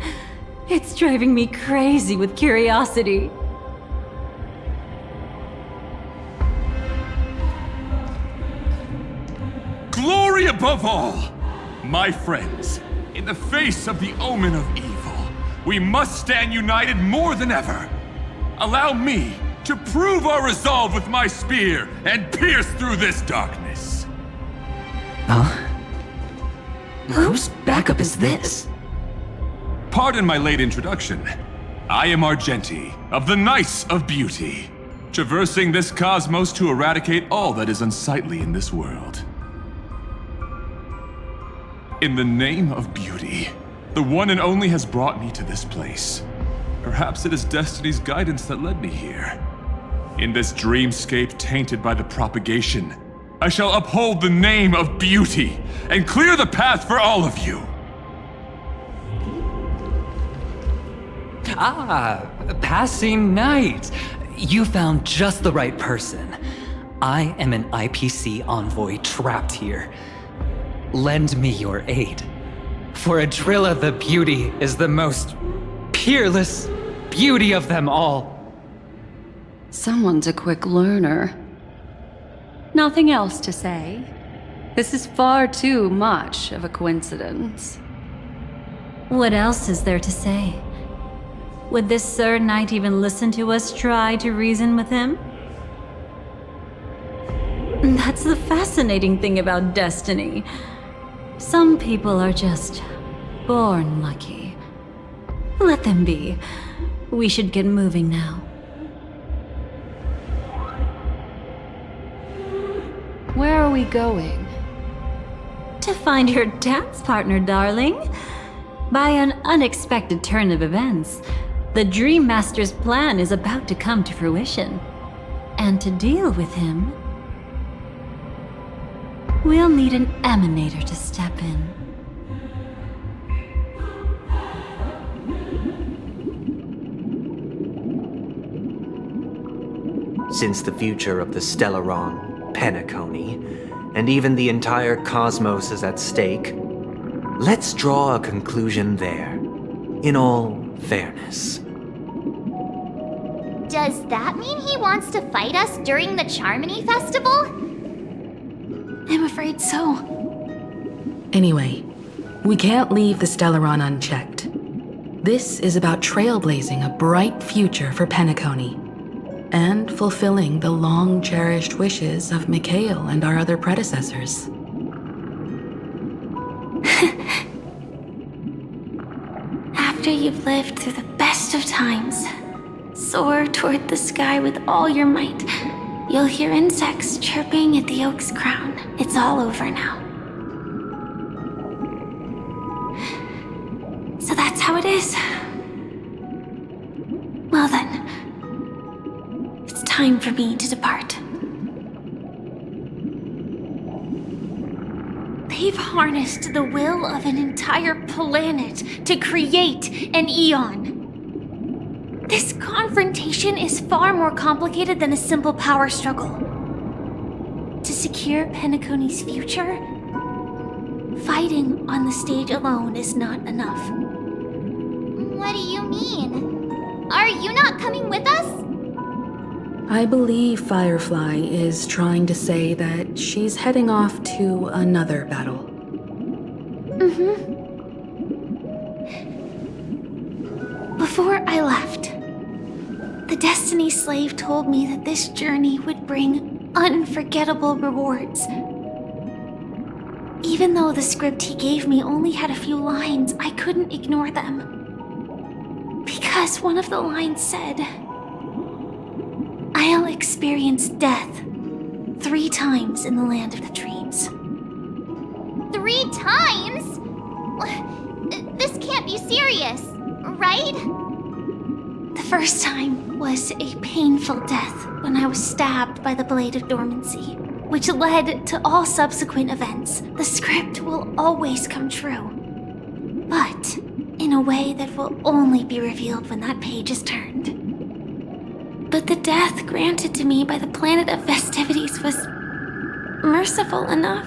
It's driving me crazy with curiosity. Glory above all! My friends, In the face of the omen of evil, we must stand united more than ever. Allow me to prove our resolve with my spear and pierce through this darkness. Huh? Whose backup is this? Pardon my late introduction. I am Argenti, of the Knights of Beauty, traversing this cosmos to eradicate all that is unsightly in this world. In the name of beauty, the one and only has brought me to this place. Perhaps it is destiny's guidance that led me here. In this dreamscape tainted by the propagation, I shall uphold the name of beauty and clear the path for all of you. Ah, passing knight. You found just the right person. I am an IPC envoy trapped here. Lend me your aid. For Adrilla the Beauty is the most peerless beauty of them all. Someone's a quick learner. Nothing else to say. This is far too much of a coincidence. What else is there to say? Would this Sir Knight even listen to us try to reason with him? That's the fascinating thing about destiny. Some people are just born lucky. Let them be. We should get moving now. Where are we going? To find your dance partner, darling. By an unexpected turn of events, the Dream Master's plan is about to come to fruition. And to deal with him, we'll need an emanator to step in. Since the future of the Stellaron, Penacony, and even the entire cosmos is at stake, let's draw a conclusion there, in all fairness. Does that mean he wants to fight us during the Charmony Festival? I'm afraid so. Anyway, we can't leave the Stellaron unchecked. This is about trailblazing a bright future for Penacony, and fulfilling the long-cherished wishes of Mikhail and our other predecessors. After you've lived through the best of times, soar toward the sky with all your might. You'll hear insects chirping at the oak's crown. It's all over now. So that's how it is. Well then, it's time for me to depart. They've harnessed the will of an entire planet to create an eon. This confrontation is far more complicated than a simple power struggle. To secure Penacony's future, fighting on the stage alone is not enough. What do you mean? Are you not coming with us? I believe Firefly is trying to say that she's heading off to another battle. Before I left, the Destiny Slave told me that this journey would bring unforgettable rewards. Even though the script he gave me only had a few lines, I couldn't ignore them. Because one of the lines said, I'll experience death 3 times in the land of the dreams. 3 times? This can't be serious, right? The first time was a painful death when I was stabbed by the Blade of Dormancy, which led to all subsequent events. The script will always come true, but in a way that will only be revealed when that page is turned. But the death granted to me by the planet of festivities was merciful enough.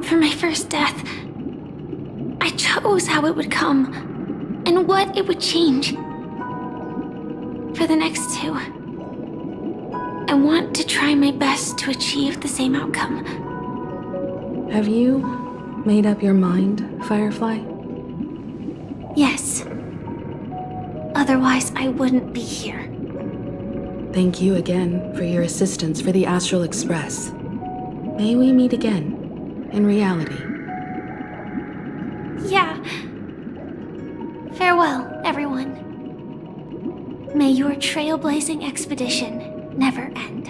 For my first death, I chose how it would come and what it would change. For the next 2, I want to try my best to achieve the same outcome. Have you made up your mind, Firefly? Yes. Otherwise, I wouldn't be here. Thank you again for your assistance for the Astral Express. May we meet again, in reality. Yeah. Farewell, everyone. May your trailblazing expedition never end.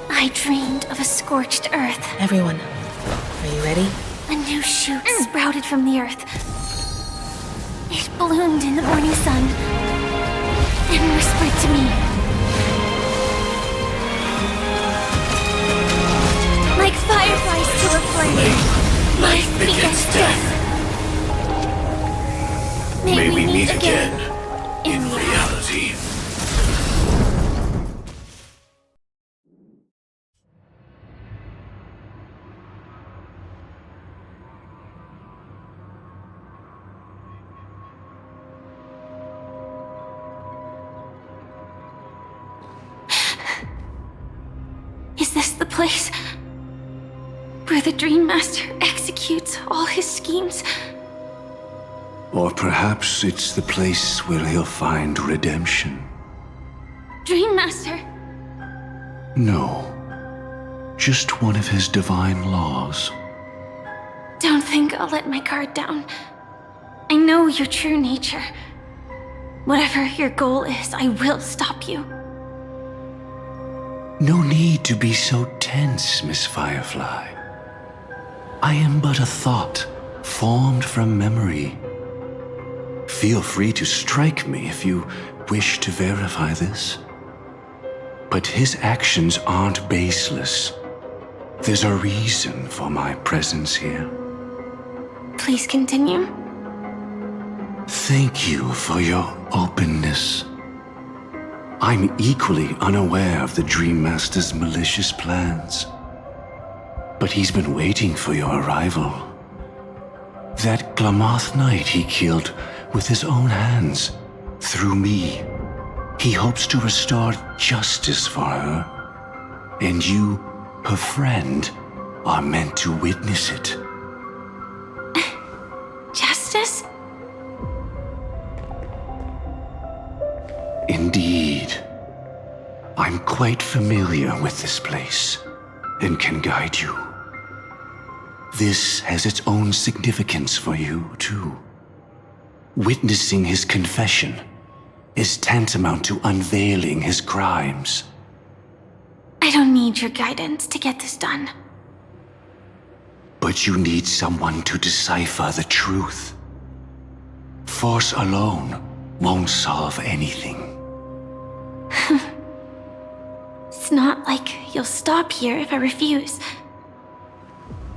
I dreamed of a scorched earth. Everyone, are you ready? A new shoot sprouted from the earth. It bloomed in the morning sun and whispered to me. Like fireflies to a flame, life begets death. May we meet again in reality. Is this the place where the Dream Master executes all his schemes? Or perhaps it's the place where he'll find redemption. Dream Master? No. Just one of his divine laws. Don't think I'll let my guard down. I know your true nature. Whatever your goal is, I will stop you. No need to be so tense, Miss Firefly. I am but a thought, formed from memory. Feel free to strike me if you wish to verify this. But his actions aren't baseless. There's a reason for my presence here. Please continue. Thank you for your openness. I'm equally unaware of the Dream Master's malicious plans. But he's been waiting for your arrival. That Glamoth Knight he killed with his own hands, through me. He hopes to restore justice for her. And you, her friend, are meant to witness it. Justice? Indeed. I'm quite familiar with this place, and can guide you. This has its own significance for you, too. Witnessing his confession is tantamount to unveiling his crimes. I don't need your guidance to get this done. But you need someone to decipher the truth. Force alone won't solve anything. It's not like you'll stop here if I refuse.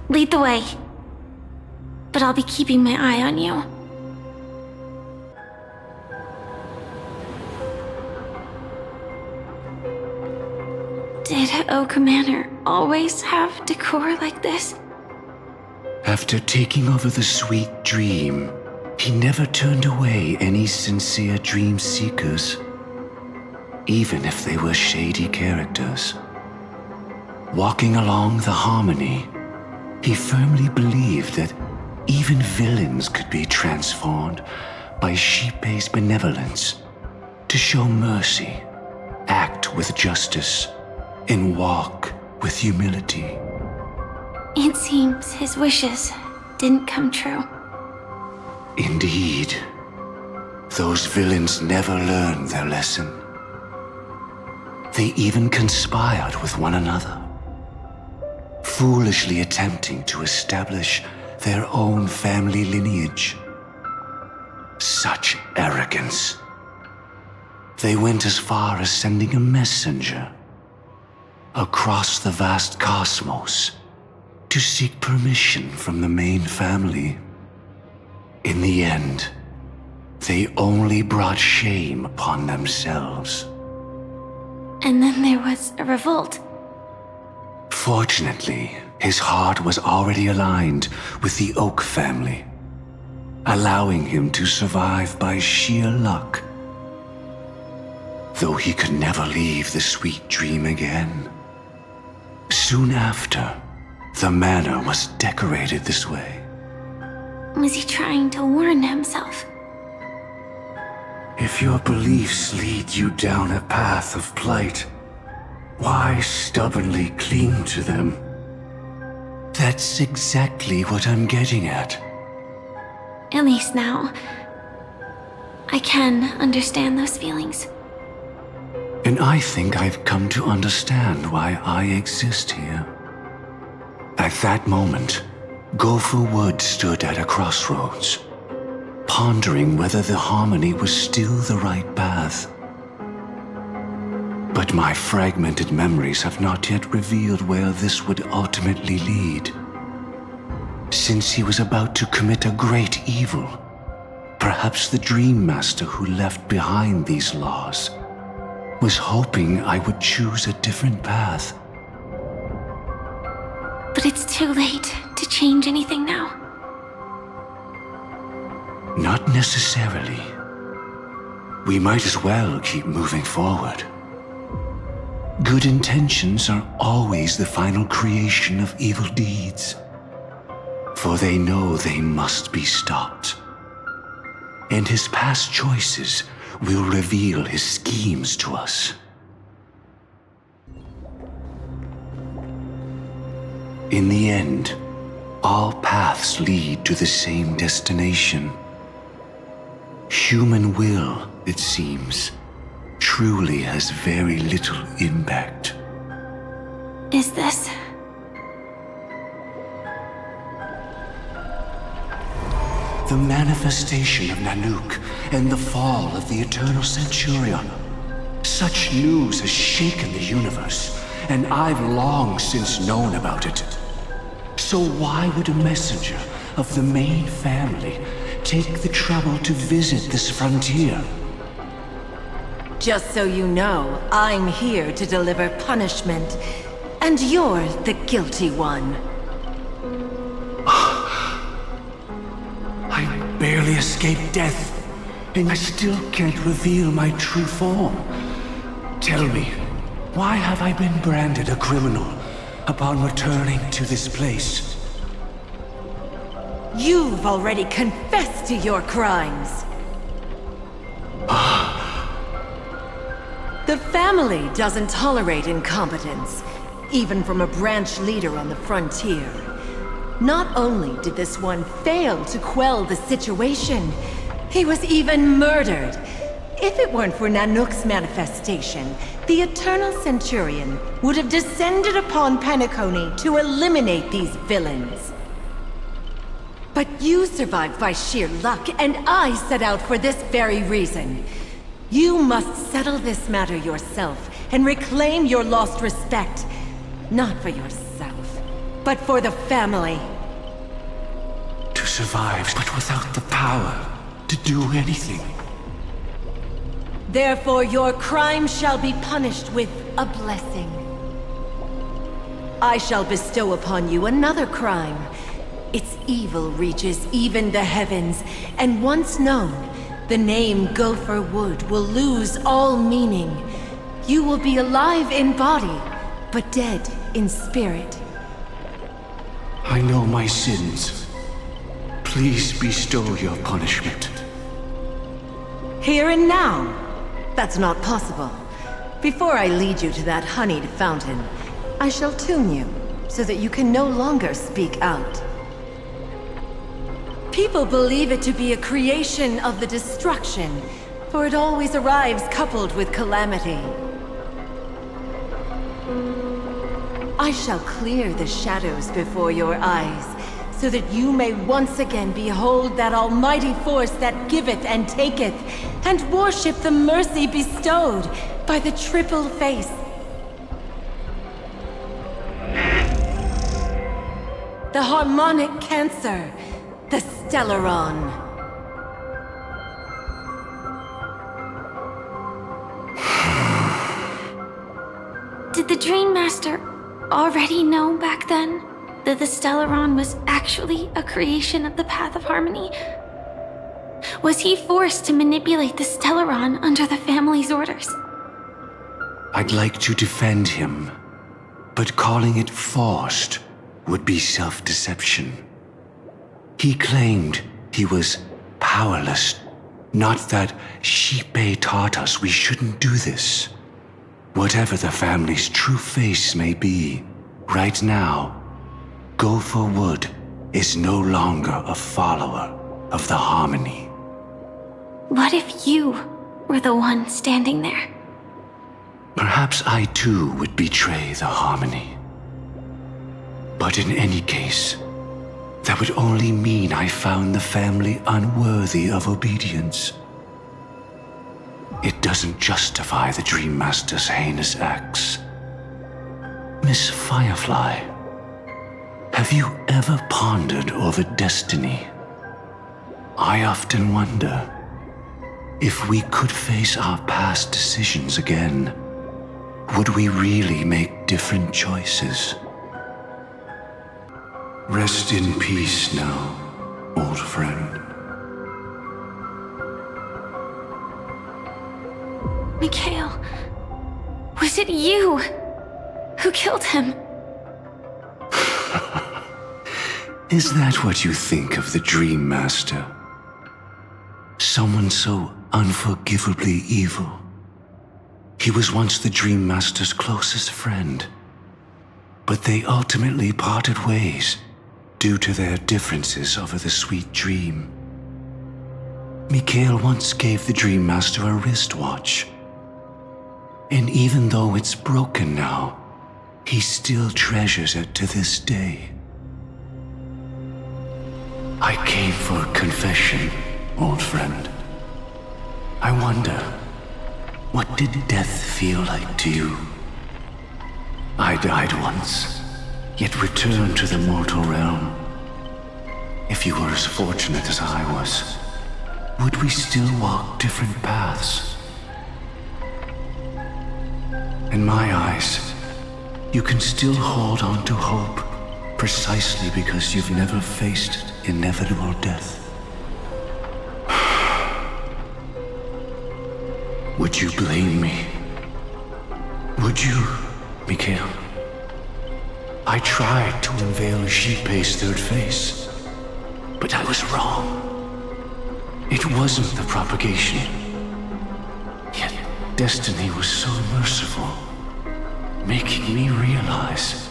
Lead the way. But I'll be keeping my eye on you. Did Oak Manor always have decor like this? After taking over the sweet dream, he never turned away any sincere dream seekers, even if they were shady characters. Walking along the harmony, he firmly believed that even villains could be transformed by Shippei's benevolence to show mercy, act with justice, and walk with humility. It seems his wishes didn't come true. Indeed. Those villains never learned their lesson. They even conspired with one another, foolishly attempting to establish their own family lineage. Such arrogance. They went as far as sending a messenger across the vast cosmos to seek permission from the main family. In the end, they only brought shame upon themselves. And then there was a revolt. Fortunately, his heart was already aligned with the Oak family, allowing him to survive by sheer luck though he could never leave the sweet dream again. Soon after, the manor was decorated this way. Was he trying to warn himself? If your beliefs lead you down a path of plight, why stubbornly cling to them? That's exactly what I'm getting at. At least now, I can understand those feelings. And I think I've come to understand why I exist here. At that moment, Gopher Wood stood at a crossroads, pondering whether the harmony was still the right path. But my fragmented memories have not yet revealed where this would ultimately lead. Since he was about to commit a great evil, perhaps the Dream Master who left behind these laws was hoping I would choose a different path. But it's too late to change anything now. Not necessarily. We might as well keep moving forward. Good intentions are always the final creation of evil deeds, for they know they must be stopped. And his past choices will reveal his schemes to us. In the end, all paths lead to the same destination. Human will, it seems, truly has very little impact. Is this? The manifestation of Nanook and the fall of the Eternal Centurion. Such news has shaken the universe, and I've long since known about it. So why would a messenger of the main family take the trouble to visit this frontier? Just so you know, I'm here to deliver punishment, and you're the guilty one. I barely escaped death, and I still can't reveal my true form. Tell me, why have I been branded a criminal upon returning to this place? You've already confessed to your crimes. The family doesn't tolerate incompetence, even from a branch leader on the frontier. Not only did this one fail to quell the situation, he was even murdered. If it weren't for Nanook's manifestation, the Eternal Centurion would have descended upon Penacony to eliminate these villains. But you survived by sheer luck, and I set out for this very reason. You must settle this matter yourself and reclaim your lost respect. Not for yourself, but for the family. To survive, but without the power to do anything. Therefore, your crime shall be punished with a blessing. I shall bestow upon you another crime. Its evil reaches even the heavens, and once known, the name Gopher Wood will lose all meaning. You will be alive in body, but dead in spirit. I know my sins. Please bestow your punishment. Here and now? That's not possible. Before I lead you to that honeyed fountain, I shall tune you, so that you can no longer speak out. People believe it to be a creation of the destruction, for it always arrives coupled with calamity. I shall clear the shadows before your eyes, so that you may once again behold that almighty force that giveth and taketh, and worship the mercy bestowed by the triple face. The harmonic cancer, the Stellaron. Did the Dream Master already know back then that the Stellaron was actually a creation of the Path of Harmony? Was he forced to manipulate the Stellaron under the family's orders? I'd like to defend him, but calling it forced would be self-deception. He claimed he was powerless, not that Shipe taught us we shouldn't do this. Whatever the family's true face may be, right now, Go for Wood is no longer a follower of the harmony. What if you were the one standing there? Perhaps I too would betray the harmony. But in any case, that would only mean I found the family unworthy of obedience. It doesn't justify the Dream Master's heinous acts. Miss Firefly, have you ever pondered over destiny? I often wonder if we could face our past decisions again, would we really make different choices? Rest in peace now, old friend. Mikhail, was it you who killed him? Is that what you think of the Dream Master? Someone so unforgivably evil. He was once the Dream Master's closest friend, but they ultimately parted ways due to their differences over the sweet dream. Mikhail once gave the Dream Master a wristwatch, and even though it's broken now, he still treasures it to this day. I came for confession, old friend. I wonder, what did death feel like to you? I died once, yet returned to the mortal realm. If you were as fortunate as I was, would we still walk different paths? In my eyes, you can still hold on to hope precisely because you've never faced inevitable death. Would you blame me? Would you, Mikhail? I tried to unveil Xipe's third face, but I was wrong. It wasn't the propagation. Yet destiny was so merciful, making me realize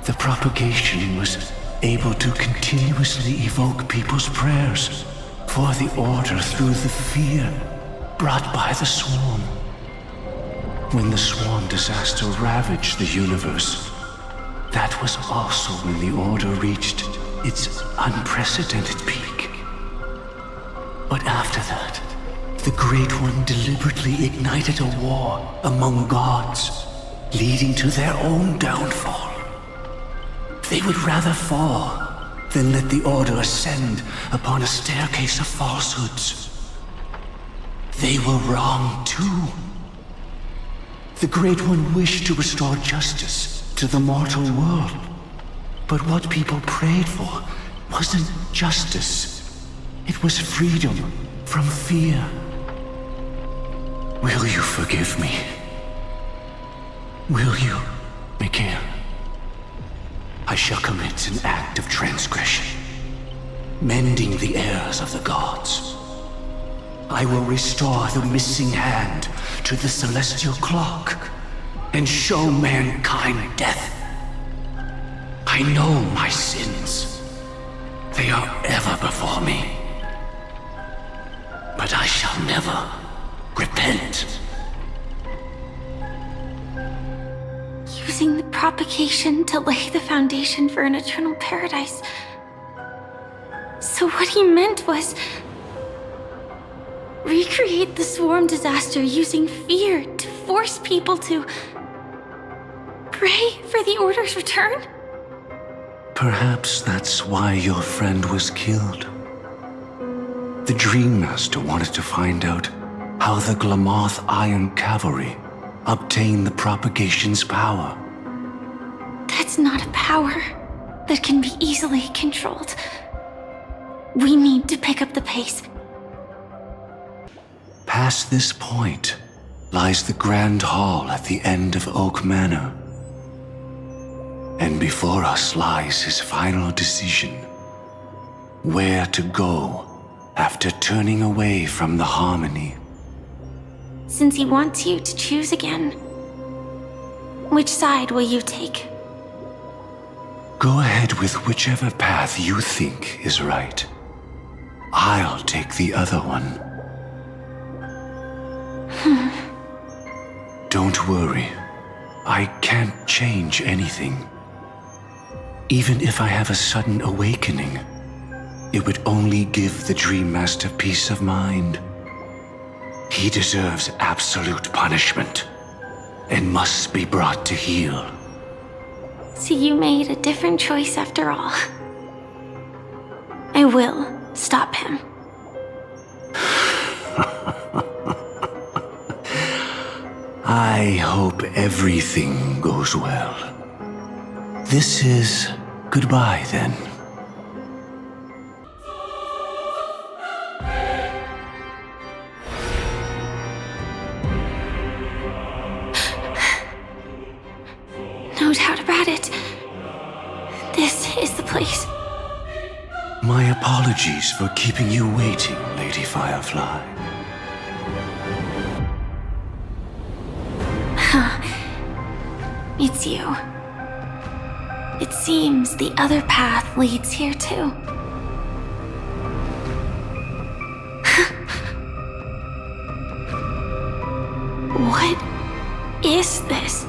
the propagation was able to continuously evoke people's prayers for the order through the fear brought by the swarm. When the swarm disaster ravaged the universe, that was also when the order reached its unprecedented peak. But after that, the Great One deliberately ignited a war among gods, leading to their own downfall. They would rather fall than let the order ascend upon a staircase of falsehoods. They were wrong too. The Great One wished to restore justice to the mortal world. But what people prayed for wasn't justice. It was freedom from fear. Will you forgive me? Will you, Mikhail? I shall commit an act of transgression, mending the errors of the gods. I will restore the missing hand to the celestial clock and show mankind death. I know my sins. They are ever before me. But I shall never repent. Using the propagation to lay the foundation for an eternal paradise. So what he meant was recreate the swarm disaster using fear to force people to pray for the Order's return? Perhaps that's why your friend was killed. The Dream Master wanted to find out how the Glamoth Iron Cavalry obtained the propagation's power. That's not a power that can be easily controlled. We need to pick up the pace. Past this point, lies the grand hall at the end of Oak Manor. And before us lies his final decision. Where to go after turning away from the harmony. Since he wants you to choose again, which side will you take? Go ahead with whichever path you think is right. I'll take the other one. Don't worry. I can't change anything. Even if I have a sudden awakening, it would only give the Dream Master peace of mind. He deserves absolute punishment and must be brought to heel. So you made a different choice after all. I will stop him. I hope everything goes well. This is goodbye then. No doubt about it. This is the place. My apologies for keeping you waiting, Lady Firefly. It's you. It seems the other path leads here too. What is this?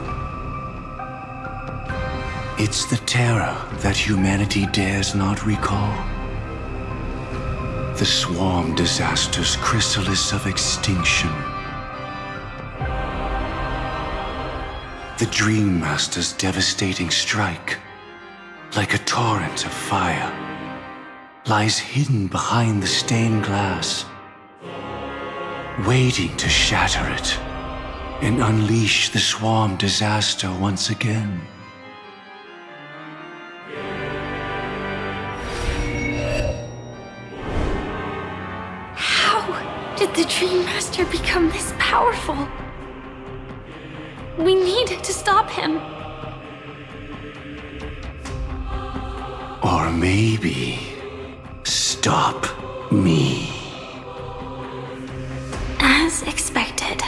It's the terror that humanity dares not recall. The swarm disaster's chrysalis of extinction. The Dream Master's devastating strike, like a torrent of fire, lies hidden behind the stained glass, waiting to shatter it and unleash the swarm disaster once again. How did the Dream Master become this powerful? We need to stop him. Or maybe stop me. As expected.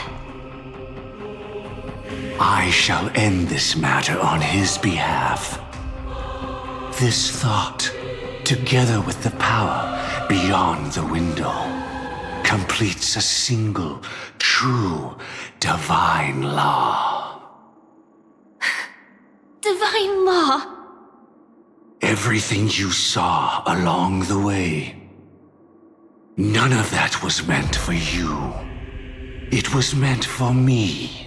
I shall end this matter on his behalf. This thought, together with the power beyond the window, completes a single, true, divine law. Divine law? Everything you saw along the way, none of that was meant for you. It was meant for me,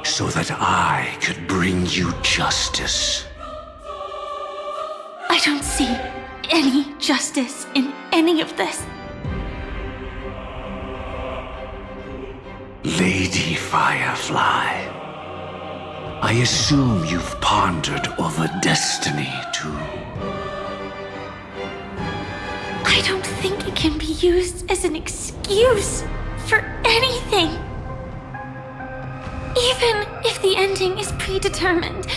so that I could bring you justice. I don't see any justice in any of this. Lady Firefly, I assume you've pondered over destiny, too. I don't think it can be used as an excuse for anything. Even if the ending is predetermined,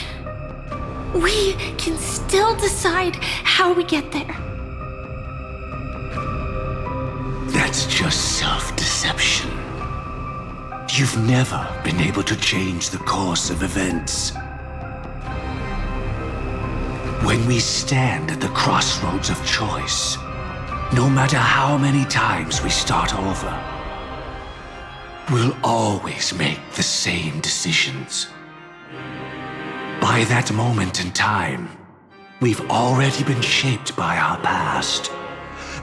we can still decide how we get there. That's just self-deception. You've never been able to change the course of events. When we stand at the crossroads of choice, no matter how many times we start over, we'll always make the same decisions. By that moment in time, we've already been shaped by our past,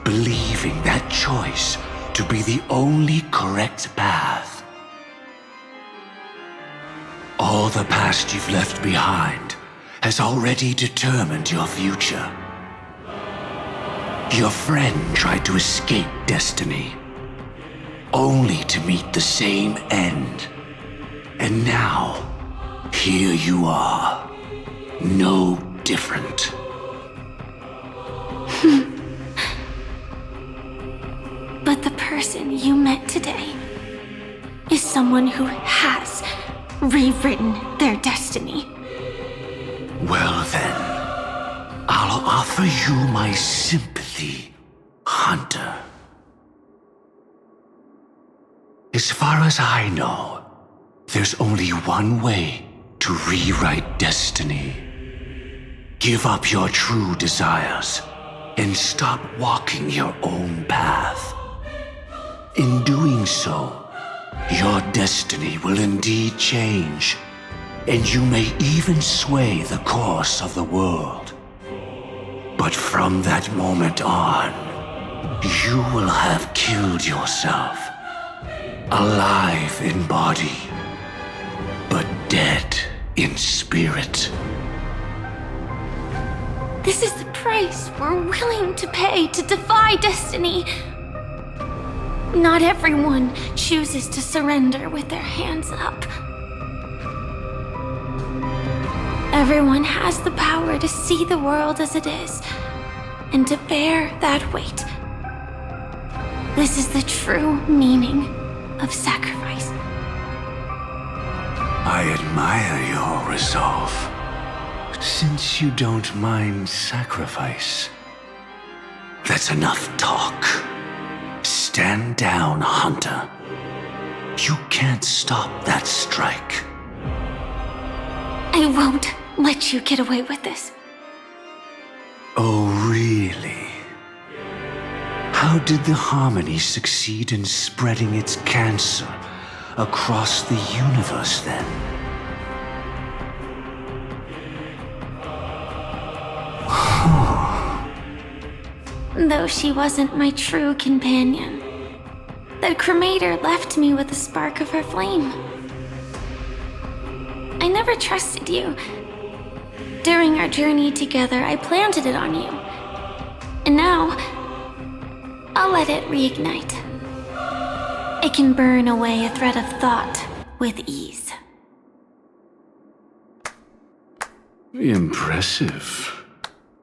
believing that choice to be the only correct path. All the past you've left behind has already determined your future. Your friend tried to escape destiny, only to meet the same end. And now, here you are, no different. But the person you met today is someone who has rewritten their destiny. Well then, I'll offer you my sympathy, Hunter. As far as I know, there's only one way to rewrite destiny. Give up your true desires and stop walking your own path. In doing so, your destiny will indeed change, and you may even sway the course of the world. But from that moment on, you will have killed yourself. Alive in body, but dead in spirit. This is the price we're willing to pay to defy destiny. Not everyone chooses to surrender with their hands up. Everyone has the power to see the world as it is, and to bear that weight. This is the true meaning of sacrifice. I admire your resolve. Since you don't mind sacrifice, that's enough talk. Stand down, Hunter. You can't stop that strike. I won't let you get away with this. Oh, really? How did the Harmony succeed in spreading its cancer across the universe, then? Though she wasn't my true companion, the cremator left me with a spark of her flame. I never trusted you. During our journey together, I planted it on you. And now, I'll let it reignite. It can burn away a thread of thought with ease. Impressive.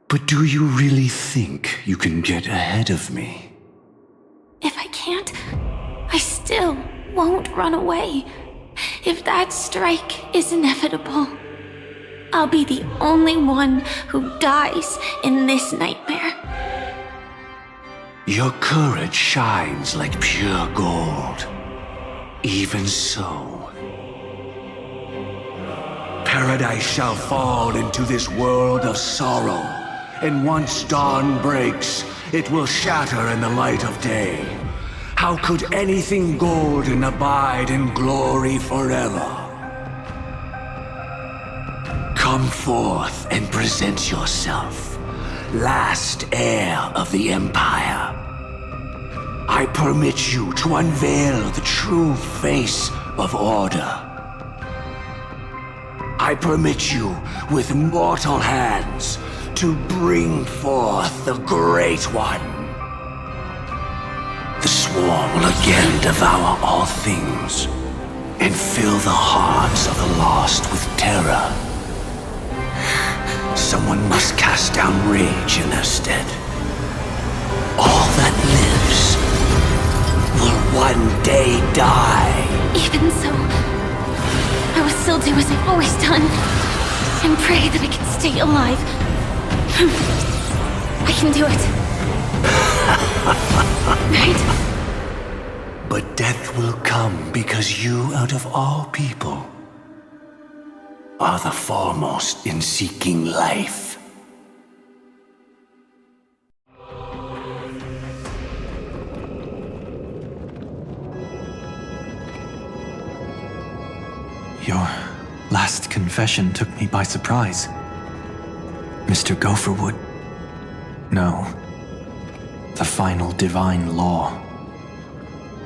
But do you really think you can get ahead of me? If I can't, I still won't run away. If that strike is inevitable, I'll be the only one who dies in this nightmare. Your courage shines like pure gold. Even so, paradise shall fall into this world of sorrow, and once dawn breaks, it will shatter in the light of day. How could anything golden abide in glory forever? Come forth and present yourself, last heir of the Empire. I permit you to unveil the true face of order. I permit you, with mortal hands, to bring forth the Great One. The swarm will again devour all things, and fill the hearts of the lost with terror. Someone must cast down rage in their stead. All that lives will one day die. Even so, I will still do as I've always done, and pray that I can stay alive. I can do it. Right? But death will come because you, out of all people, are the foremost in seeking life. Your last confession took me by surprise. Mr. Gopherwood. No. The final divine law.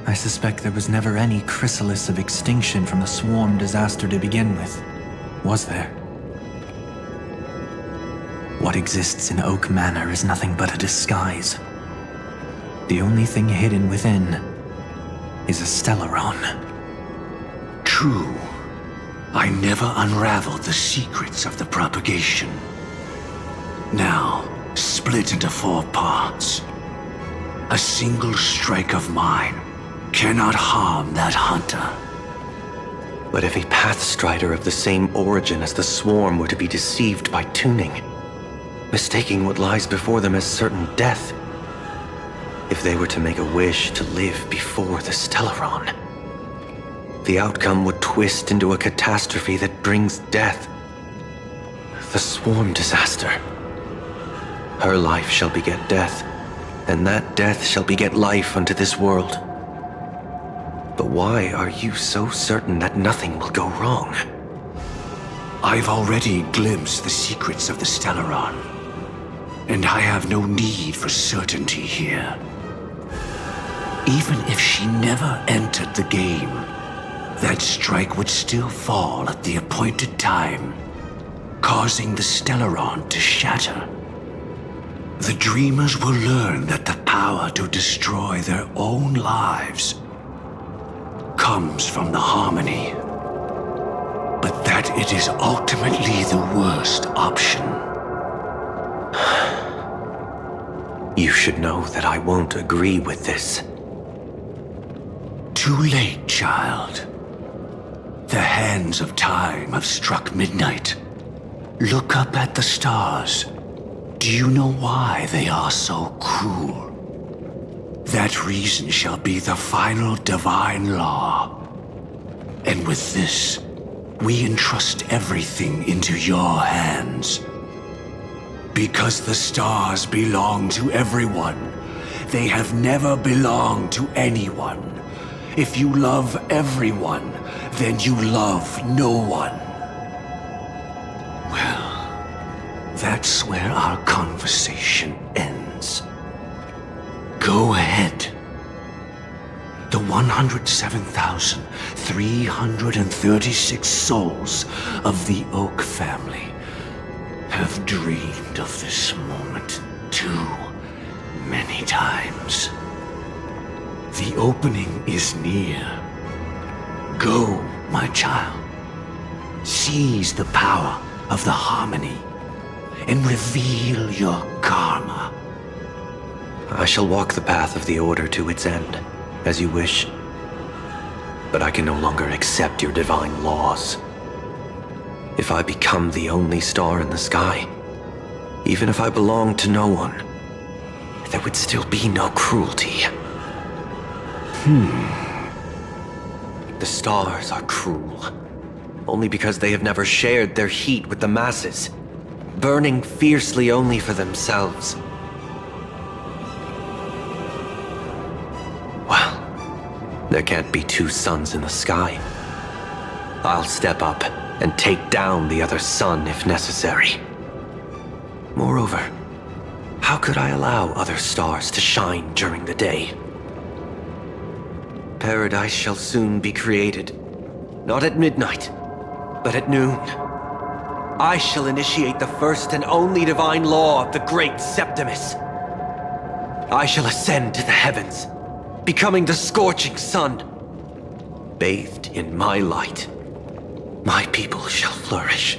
I suspect there was never any chrysalis of extinction from the swarm disaster to begin with, was there? What exists in Oak Manor is nothing but a disguise. The only thing hidden within is a Stellaron. True. I never unraveled the secrets of the propagation. Now, split into 4 parts. A single strike of mine cannot harm that hunter, But if a Pathstrider of the same origin as the Swarm were to be deceived by tuning, mistaking what lies before them as certain death, if they were to make a wish to live before the Stellaron, the outcome would twist into a catastrophe that brings death. The Swarm disaster. Her life shall beget death, and that death shall beget life unto this world. But why are you so certain that nothing will go wrong? I've already glimpsed the secrets of the Stellaron, and I have no need for certainty here. Even if she never entered the game, that strike would still fall at the appointed time, causing the Stellaron to shatter. The dreamers will learn that the power to destroy their own lives comes from the harmony, but that it is ultimately the worst option. You should know that I won't agree with this. Too late, child. The hands of time have struck midnight. Look up at the stars. Do you know why they are so cruel? That reason shall be the final divine law. And with this, we entrust everything into your hands. Because the stars belong to everyone, they have never belonged to anyone. If you love everyone, then you love no one. Well, that's where our conversation ends. Go ahead. The 107,336 souls of the Oak family have dreamed of this moment too many times. The opening is near. Go, my child. Seize the power of the harmony and reveal your karma. I shall walk the path of the Order to its end, as you wish. But I can no longer accept your divine laws. If I become the only star in the sky, even if I belong to no one, there would still be no cruelty. The stars are cruel, only because they have never shared their heat with the masses, burning fiercely only for themselves. Well, there can't be two suns in the sky. I'll step up and take down the other sun if necessary. Moreover, how could I allow other stars to shine during the day? Paradise shall soon be created. Not at midnight, but at noon. I shall initiate the first and only divine law of the great Septimus. I shall ascend to the heavens, becoming the scorching sun. Bathed in my light, my people shall flourish,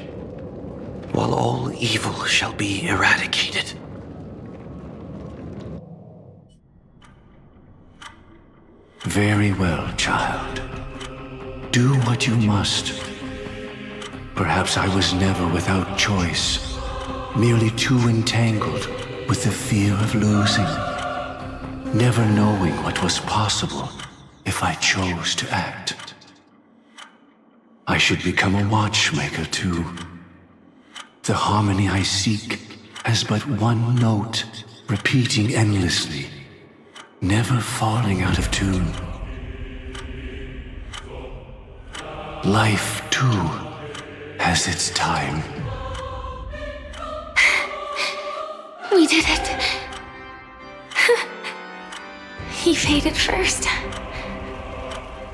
while all evil shall be eradicated. Very well, child. Do what you must. Perhaps I was never without choice, merely too entangled with the fear of losing, never knowing what was possible if I chose to act. I should become a watchmaker too. The harmony I seek has but one note, repeating endlessly, never falling out of tune. Life, too, has its time. We did it. He faded first,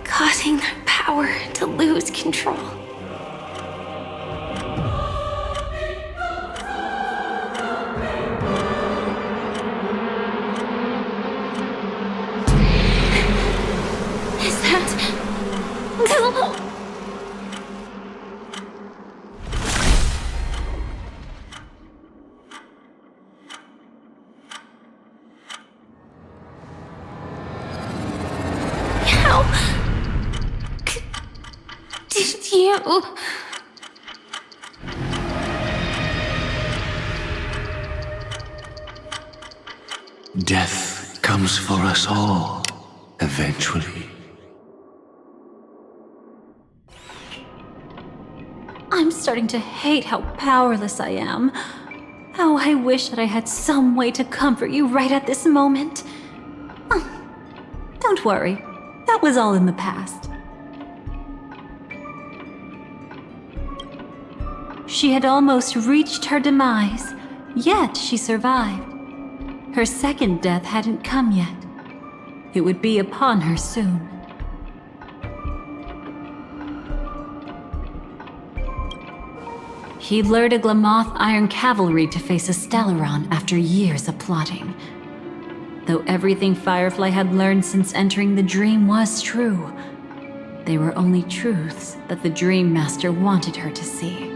causing the power to lose control. Is that... How... did you. Death comes for us all, eventually. I'm starting to hate how powerless I am. How I wish that I had some way to comfort you right at this moment. Oh, don't worry, that was all in the past. She had almost reached her demise, yet she survived. Her second death hadn't come yet. It would be upon her soon. He lured a Glamoth Iron Cavalry to face a Stellaron after years of plotting. Though everything Firefly had learned since entering the dream was true, they were only truths that the Dream Master wanted her to see.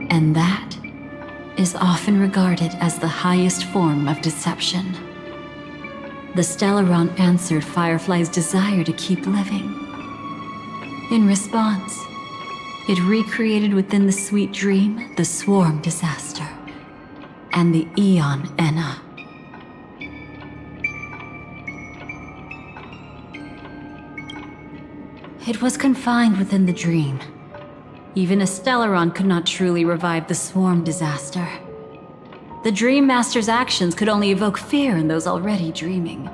And that is often regarded as the highest form of deception. The Stellaron answered Firefly's desire to keep living. In response, it recreated within the sweet dream the Swarm disaster and the Eon Enna. It was confined within the dream. Even a Stellaron could not truly revive the Swarm disaster. The Dream Master's actions could only evoke fear in those already dreaming.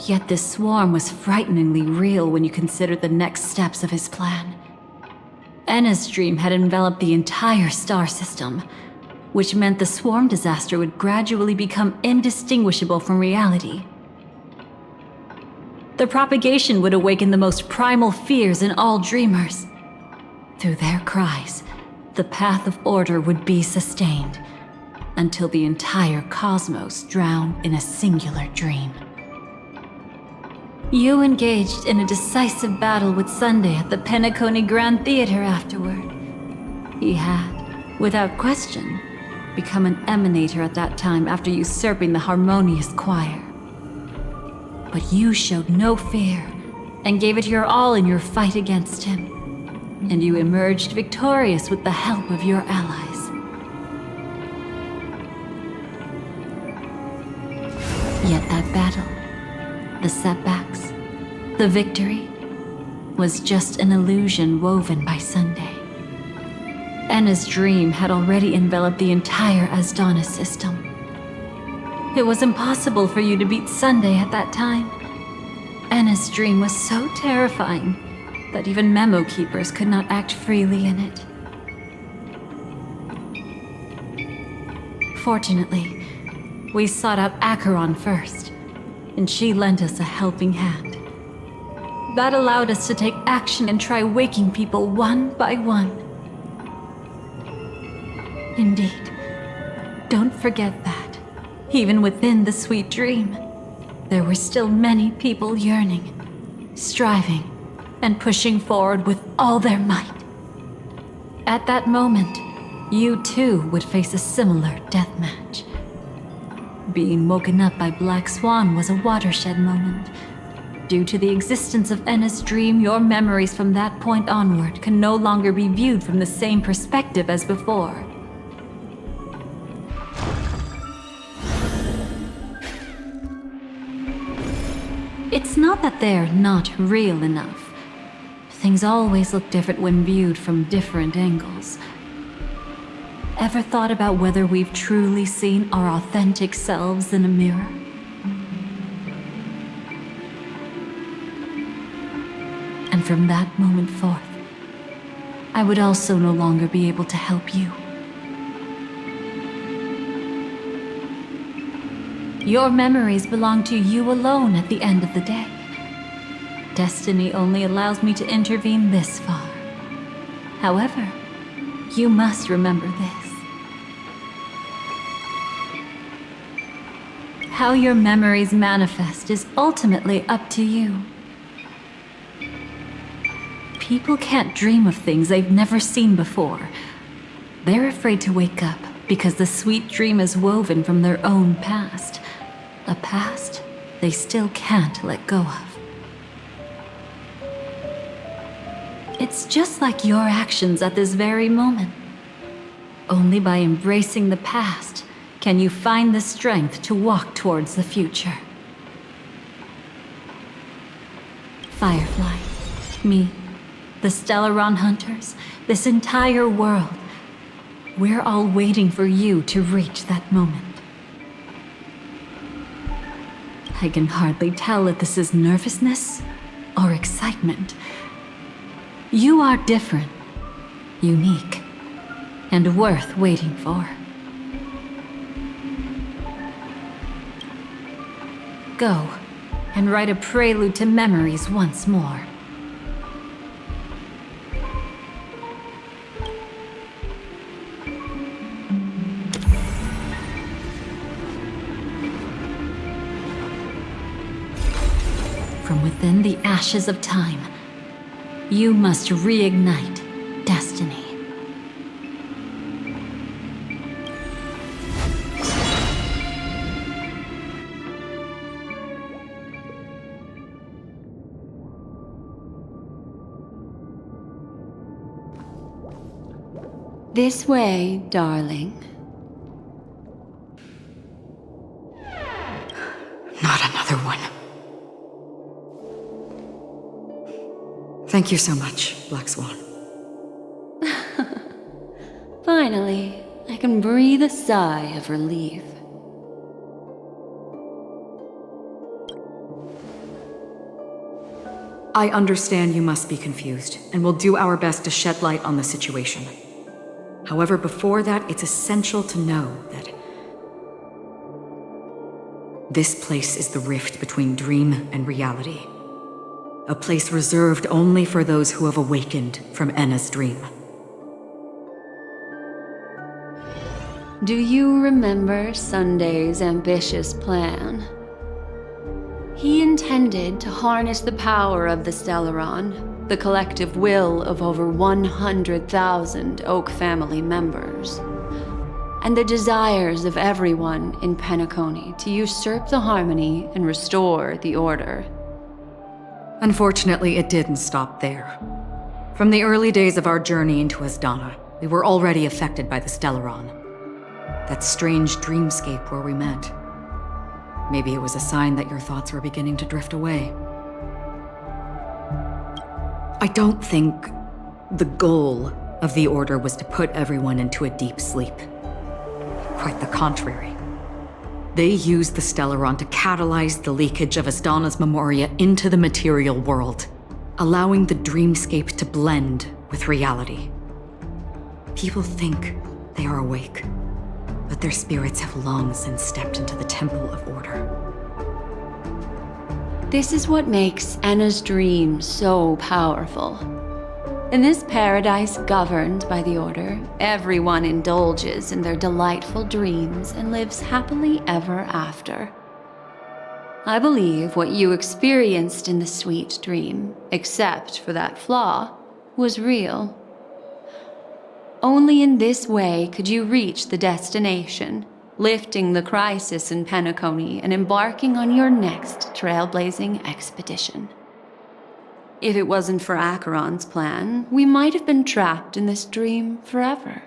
Yet this swarm was frighteningly real when you consider the next steps of his plan. Enna's dream had enveloped the entire star system, which meant the swarm disaster would gradually become indistinguishable from reality. The propagation would awaken the most primal fears in all dreamers. Through their cries, the path of order would be sustained, until the entire cosmos drowned in a singular dream. You engaged in a decisive battle with Sunday at the Penacony Grand Theater afterward. He had, without question, become an emanator at that time after usurping the harmonious choir. But you showed no fear and gave it your all in your fight against him. And you emerged victorious with the help of your allies. Yet that battle, the setbacks, the victory, was just an illusion woven by Sunday. Enna's dream had already enveloped the entire Asdana system. It was impossible for you to beat Sunday at that time. Enna's dream was so terrifying that even memo keepers could not act freely in it. Fortunately, we sought out Acheron first, and she lent us a helping hand. That allowed us to take action and try waking people one by one. Indeed, don't forget that, even within the sweet dream, there were still many people yearning, striving, and pushing forward with all their might. At that moment, you too would face a similar deathmatch. Being woken up by Black Swan was a watershed moment. Due to the existence of Enna's dream, your memories from that point onward can no longer be viewed from the same perspective as before. It's not that they're not real enough. Things always look different when viewed from different angles. Ever thought about whether we've truly seen our authentic selves in a mirror? And from that moment forth, I would also no longer be able to help you. Your memories belong to you alone at the end of the day. Destiny only allows me to intervene this far. However, you must remember this. How your memories manifest is ultimately up to you. People can't dream of things they've never seen before. They're afraid to wake up because the sweet dream is woven from their own past. A past they still can't let go of. It's just like your actions at this very moment. Only by embracing the past can you find the strength to walk towards the future. Firefly, me, the Stellaron Hunters, this entire world. We're all waiting for you to reach that moment. I can hardly tell if this is nervousness or excitement. You are different, unique, and worth waiting for. Go and write a prelude to memories once more. From within the ashes of time, you must reignite destiny. This way, darling. Not another one. Thank you so much, Black Swan. Finally, I can breathe a sigh of relief. I understand you must be confused, and we'll do our best to shed light on the situation. However, before that, it's essential to know that this place is the rift between dream and reality. A place reserved only for those who have awakened from Enna's dream. Do you remember Sunday's ambitious plan? He intended to harness the power of the Stellaron, the collective will of over 100,000 Oak family members, and the desires of everyone in Penacony to usurp the harmony and restore the order. Unfortunately, it didn't stop there. From the early days of our journey into Asdana, we were already affected by the Stellaron. That strange dreamscape where we met. Maybe it was a sign that your thoughts were beginning to drift away. I don't think the goal of the Order was to put everyone into a deep sleep. Quite the contrary. They used the Stellaron to catalyze the leakage of Asdana's memoria into the material world, allowing the dreamscape to blend with reality. People think they are awake, but their spirits have long since stepped into the Temple of Order. This is what makes Enna's dream so powerful. In this paradise governed by the Order, everyone indulges in their delightful dreams and lives happily ever after. I believe what you experienced in the sweet dream, except for that flaw, was real. Only in this way could you reach the destination, lifting the crisis in Penacony and embarking on your next trailblazing expedition. If it wasn't for Acheron's plan, we might have been trapped in this dream forever.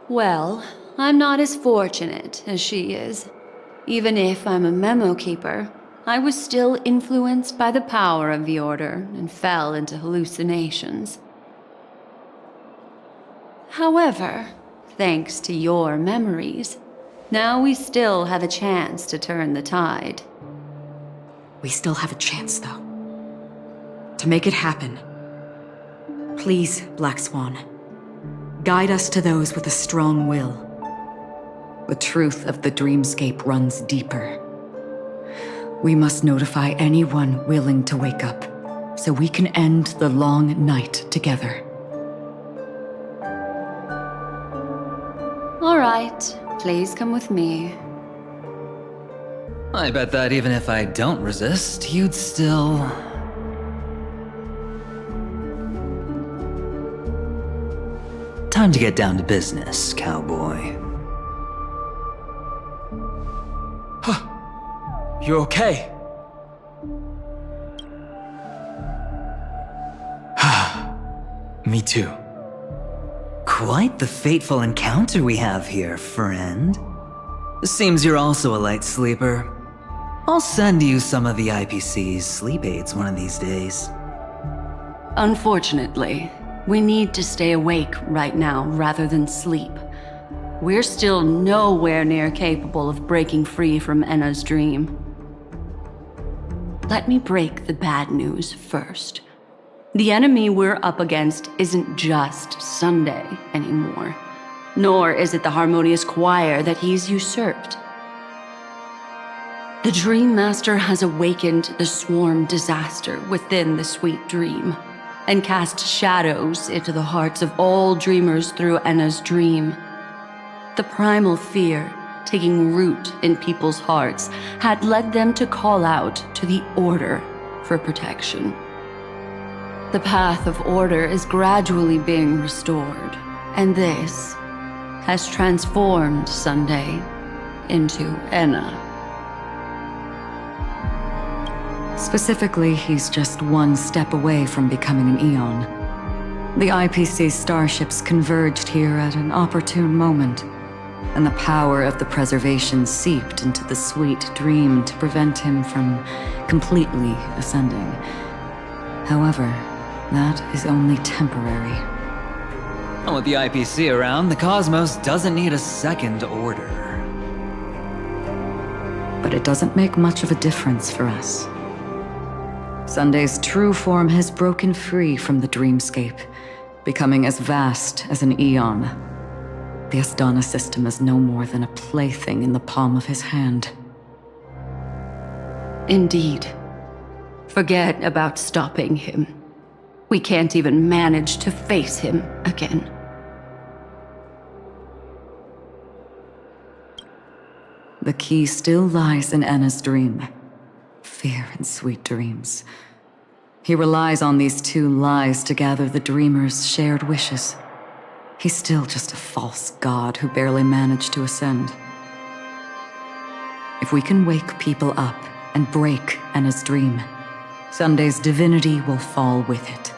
Well, I'm not as fortunate as she is. Even if I'm a memo keeper, I was still influenced by the power of the Order and fell into hallucinations. However, thanks to your memories, now we still have a chance to turn the tide. We still have a chance, though. To make it happen, please, Black Swan, guide us to those with a strong will. The truth of the dreamscape runs deeper. We must notify anyone willing to wake up, so we can end the long night together. All right, please come with me. I bet that even if I don't resist, you'd still... Time to get down to business, cowboy. You okay? Me too. Quite the fateful encounter we have here, friend. Seems you're also a light sleeper. I'll send you some of the IPC's sleep aids one of these days. Unfortunately, we need to stay awake right now rather than sleep. We're still nowhere near capable of breaking free from Enna's dream. Let me break the bad news first. The enemy we're up against isn't just Sunday anymore, nor is it the harmonious choir that he's usurped. The Dream Master has awakened the swarm disaster within the sweet dream, and cast shadows into the hearts of all dreamers through Enna's dream. The primal fear taking root in people's hearts had led them to call out to the Order for protection. The path of order is gradually being restored, and this has transformed Sunday into Enna. Specifically, he's just one step away from becoming an Eon. The IPC starships converged here at an opportune moment, and the power of the preservation seeped into the sweet dream to prevent him from completely ascending. However, that is only temporary. With the IPC around, the cosmos doesn't need a second order. But it doesn't make much of a difference for us. Sunday's true form has broken free from the dreamscape, becoming as vast as an eon. The Astana system is no more than a plaything in the palm of his hand. Indeed. Forget about stopping him. We can't even manage to face him again. The key still lies in Enna's dream. Fear and sweet dreams. He relies on these two lies to gather the dreamer's shared wishes. He's still just a false god who barely managed to ascend. If we can wake people up and break Enna's dream, Sunday's divinity will fall with it.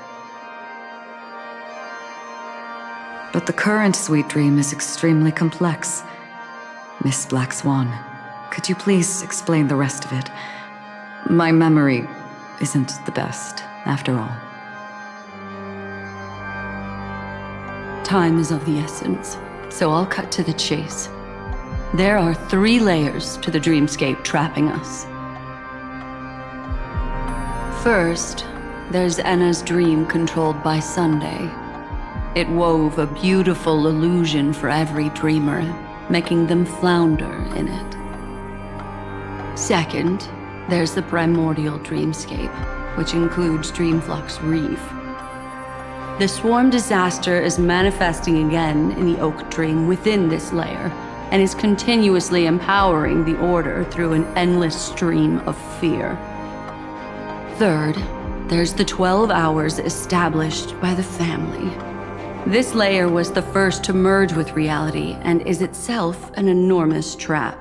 But the current sweet dream is extremely complex. Miss Black Swan, could you please explain the rest of it? My memory isn't the best, after all. Time is of the essence, so I'll cut to the chase. There are 3 layers to the dreamscape trapping us. First, there's Enna's dream controlled by Sunday. It wove a beautiful illusion for every dreamer, making them flounder in it. Second, there's the primordial dreamscape, which includes Dreamflux Reef. The swarm disaster is manifesting again in the Oak Dream within this layer, and is continuously empowering the Order through an endless stream of fear. Third, there's the 12 hours established by the family. This layer was the first to merge with reality and is itself an enormous trap.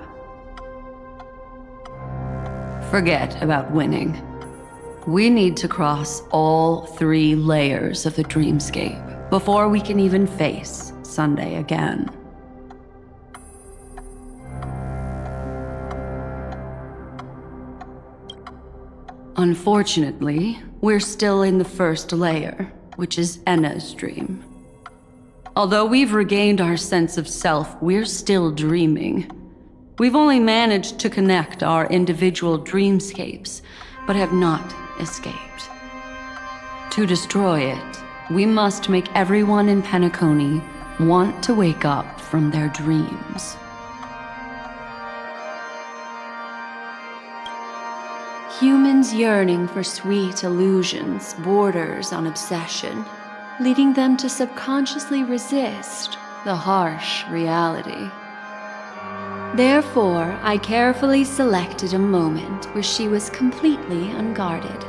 Forget about winning. We need to cross all 3 layers of the dreamscape before we can even face Sunday again. Unfortunately, we're still in the first layer, which is Enna's dream. Although we've regained our sense of self, we're still dreaming. We've only managed to connect our individual dreamscapes, but have not escaped. To destroy it, we must make everyone in Penacony want to wake up from their dreams. Humans yearning for sweet illusions borders on obsession, leading them to subconsciously resist the harsh reality. Therefore, I carefully selected a moment where she was completely unguarded,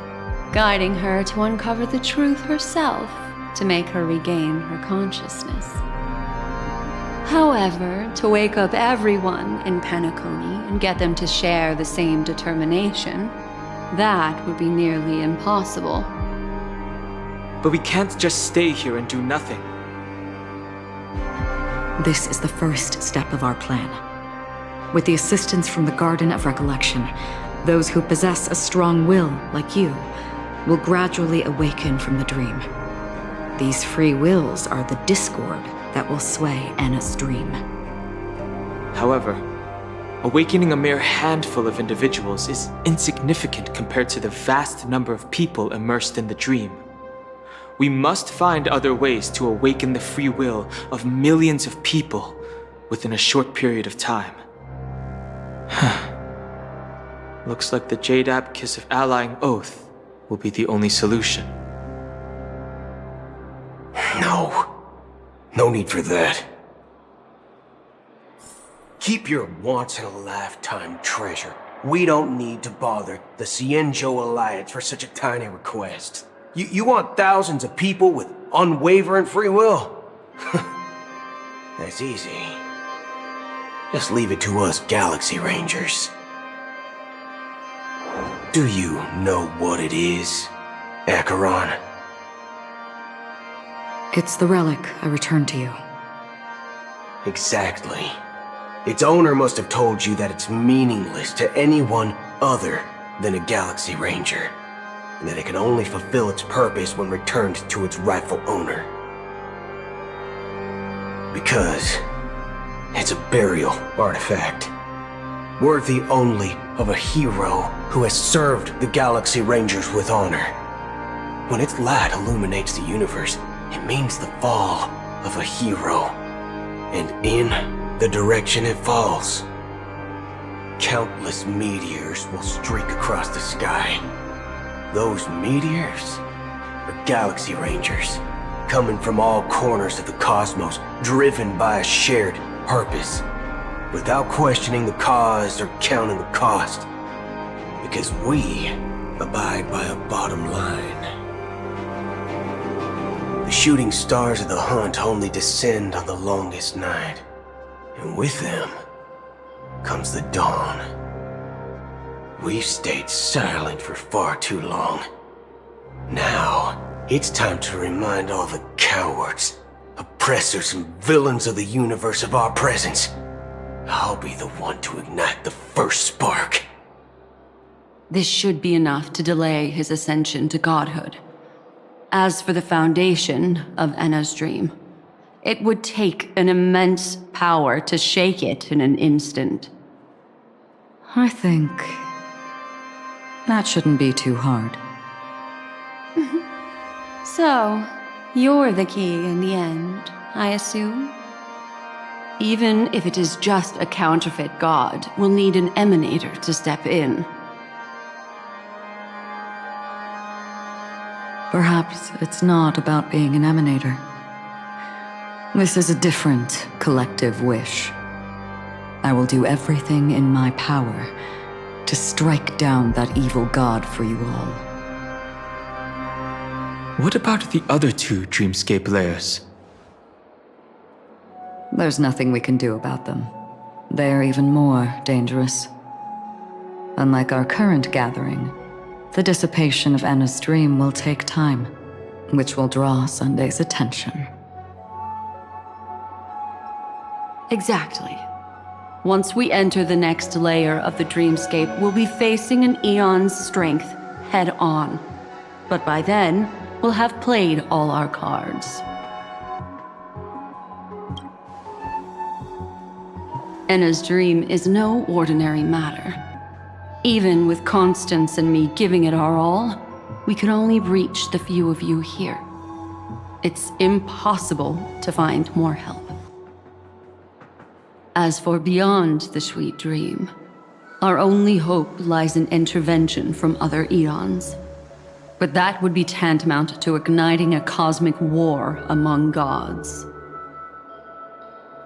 guiding her to uncover the truth herself to make her regain her consciousness. However, to wake up everyone in Penacony and get them to share the same determination, that would be nearly impossible. But we can't just stay here and do nothing. This is the first step of our plan. With the assistance from the Garden of Recollection, those who possess a strong will, like you, will gradually awaken from the dream. These free wills are the discord that will sway Anna's dream. However, awakening a mere handful of individuals is insignificant compared to the vast number of people immersed in the dream. We must find other ways to awaken the free will of millions of people within a short period of time. Looks like the Jade Abacus of Allying Oath will be the only solution. No need for that. Keep your once-in-a-lifetime treasure. We don't need to bother the Cienjo Alliance for such a tiny request. You want thousands of people with unwavering free will? That's easy. Just leave it to us Galaxy Rangers. Do you know what it is, Acheron? It's the relic I returned to you. Exactly. Its owner must have told you that it's meaningless to anyone other than a Galaxy Ranger, and that it can only fulfill its purpose when returned to its rightful owner. Because it's a burial artifact, worthy only of a hero who has served the Galaxy Rangers with honor. When its light illuminates the universe, it means the fall of a hero, and in the direction it falls, countless meteors will streak across the sky. Those meteors are Galaxy Rangers, coming from all corners of the cosmos, driven by a shared purpose, without questioning the cause or counting the cost, because we abide by a bottom line. The shooting stars of the hunt only descend on the longest night, and with them comes the dawn. We've stayed silent for far too long. Now, it's time to remind all the cowards, oppressors, and villains of the universe of our presence. I'll be the one to ignite the first spark. This should be enough to delay his ascension to godhood. As for the foundation of Anna's dream, it would take an immense power to shake it in an instant. I think that shouldn't be too hard. So, you're the key in the end, I assume? Even if it is just a counterfeit god, we'll need an emanator to step in. Perhaps it's not about being an emanator. This is a different collective wish. I will do everything in my power to strike down that evil god for you all. What about the other two dreamscape layers? There's nothing we can do about them. They're even more dangerous. Unlike our current gathering, the dissipation of Anna's dream will take time, which will draw Sunday's attention. Exactly. Once we enter the next layer of the dreamscape, we'll be facing an eon's strength head on. But by then, we'll have played all our cards. Anna's dream is no ordinary matter. Even with Constance and me giving it our all, we could only reach the few of you here. It's impossible to find more help. As for beyond the sweet dream, our only hope lies in intervention from other eons. But that would be tantamount to igniting a cosmic war among gods.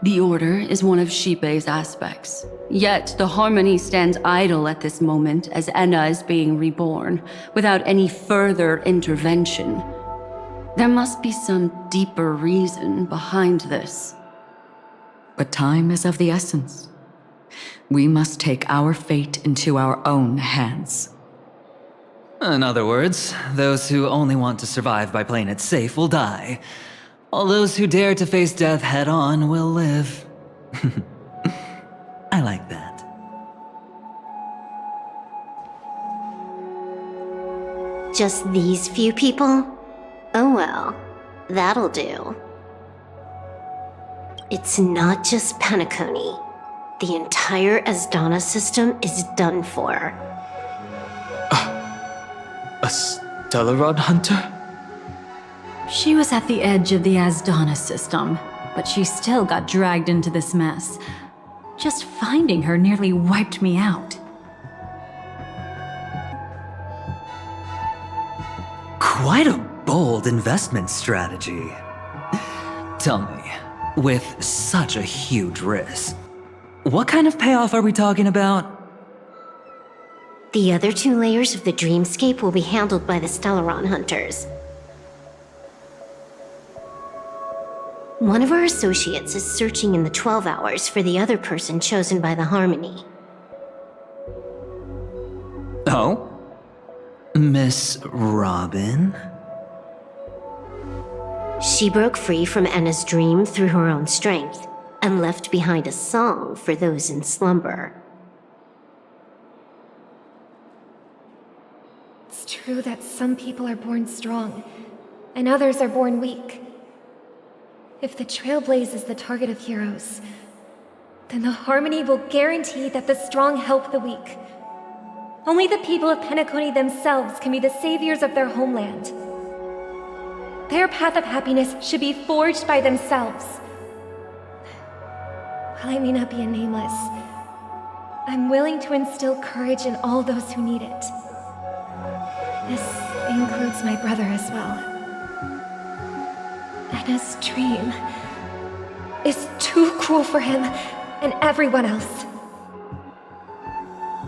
The Order is one of Xipe's aspects, yet the Harmony stands idle at this moment as Anna is being reborn, without any further intervention. There must be some deeper reason behind this. But time is of the essence. We must take our fate into our own hands. In other words, those who only want to survive by playing it safe will die, while those who dare to face death head-on will live. I like that. Just these few people? Oh well, that'll do. It's not just Penacony. The entire Asdana system is done for. A Stellaron hunter? She was at the edge of the Asdana system, but she still got dragged into this mess. Just finding her nearly wiped me out. Quite a bold investment strategy. Tell me, with such a huge risk, what kind of payoff are we talking about? The other 2 layers of the dreamscape will be handled by the Stellaron hunters. One of our associates is searching in the 12 hours for the other person chosen by the Harmony. Oh? Miss Robin? She broke free from Enna's dream through her own strength, and left behind a song for those in slumber. It's true that some people are born strong, and others are born weak. If the Trailblaze is the target of heroes, then the Harmony will guarantee that the strong help the weak. Only the people of Penacony themselves can be the saviors of their homeland. Their path of happiness should be forged by themselves. While I may not be a nameless, I'm willing to instill courage in all those who need it. This includes my brother as well. Enna's dream is too cruel for him and everyone else.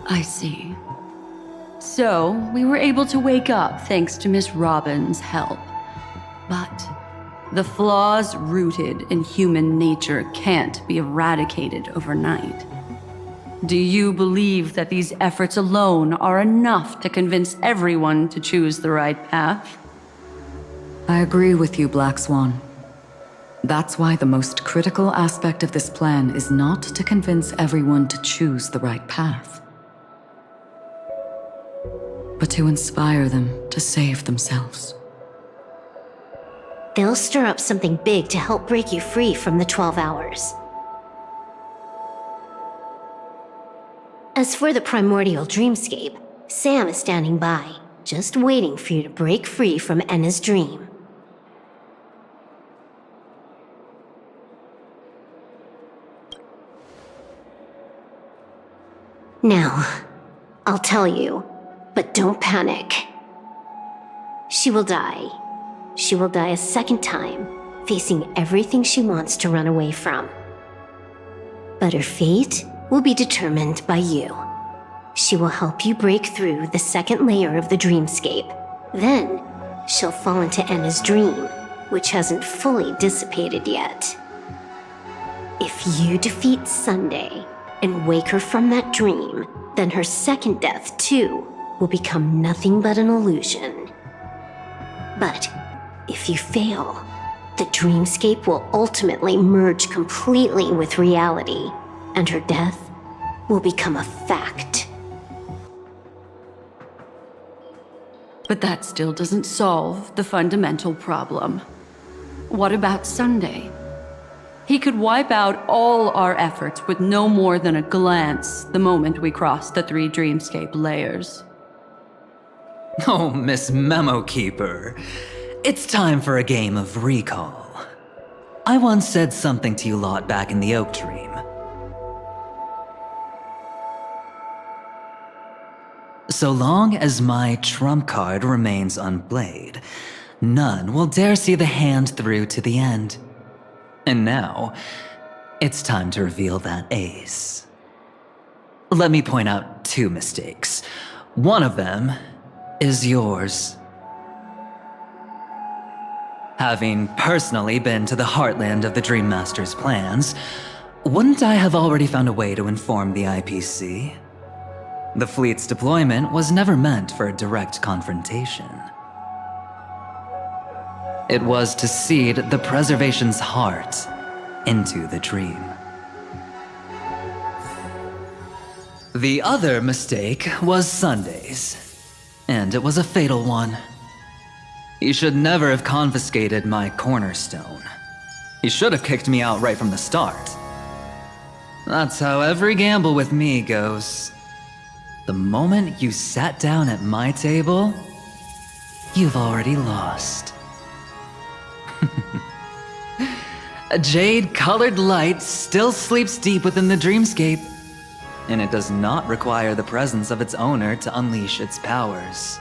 I see. So, we were able to wake up thanks to Miss Robin's help. But the flaws rooted in human nature can't be eradicated overnight. Do you believe that these efforts alone are enough to convince everyone to choose the right path? I agree with you, Black Swan. That's why the most critical aspect of this plan is not to convince everyone to choose the right path, but to inspire them to save themselves. They'll stir up something big to help break you free from the 12 hours. As for the primordial dreamscape, Sam is standing by, just waiting for you to break free from Enna's dream. Now, I'll tell you, but don't panic. She will die. She will die a second time, facing everything she wants to run away from. But her fate will be determined by you. She will help you break through the second layer of the dreamscape. Then, she'll fall into Enna's dream, which hasn't fully dissipated yet. If you defeat Sunday and wake her from that dream, then her second death, too, will become nothing but an illusion. But if you fail, the dreamscape will ultimately merge completely with reality, and her death will become a fact. But that still doesn't solve the fundamental problem. What about Sunday? He could wipe out all our efforts with no more than a glance the moment we cross the 3 dreamscape layers. Oh, Miss Memo Keeper. It's time for a game of recall. I once said something to you lot back in the Oak Dream. So long as my trump card remains unplayed, none will dare see the hand through to the end. And now, it's time to reveal that ace. Let me point out 2 mistakes. One of them is yours. Having personally been to the heartland of the Dream Master's plans, wouldn't I have already found a way to inform the IPC? The fleet's deployment was never meant for a direct confrontation. It was to seed the preservation's heart into the dream. The other mistake was Sundays, and it was a fatal one. He should never have confiscated my cornerstone. He should have kicked me out right from the start. That's how every gamble with me goes. The moment you sat down at my table, you've already lost. A jade-colored light still sleeps deep within the dreamscape, and it does not require the presence of its owner to unleash its powers.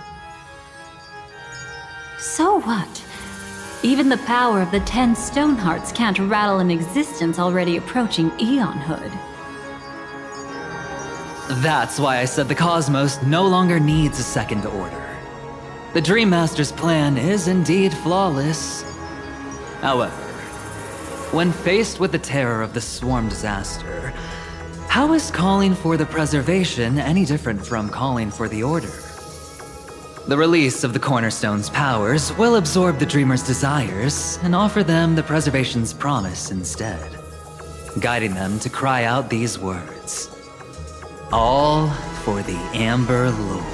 So what? Even the power of the 10 stone hearts can't rattle an existence already approaching eonhood. That's why I said the cosmos no longer needs a second order. The Dream Master's plan is indeed flawless. However, when faced with the terror of the swarm disaster, how is calling for the preservation any different from calling for the order? The release of the Cornerstone's powers will absorb the Dreamer's desires and offer them the preservation's promise instead, guiding them to cry out these words: all for the Amber Lord.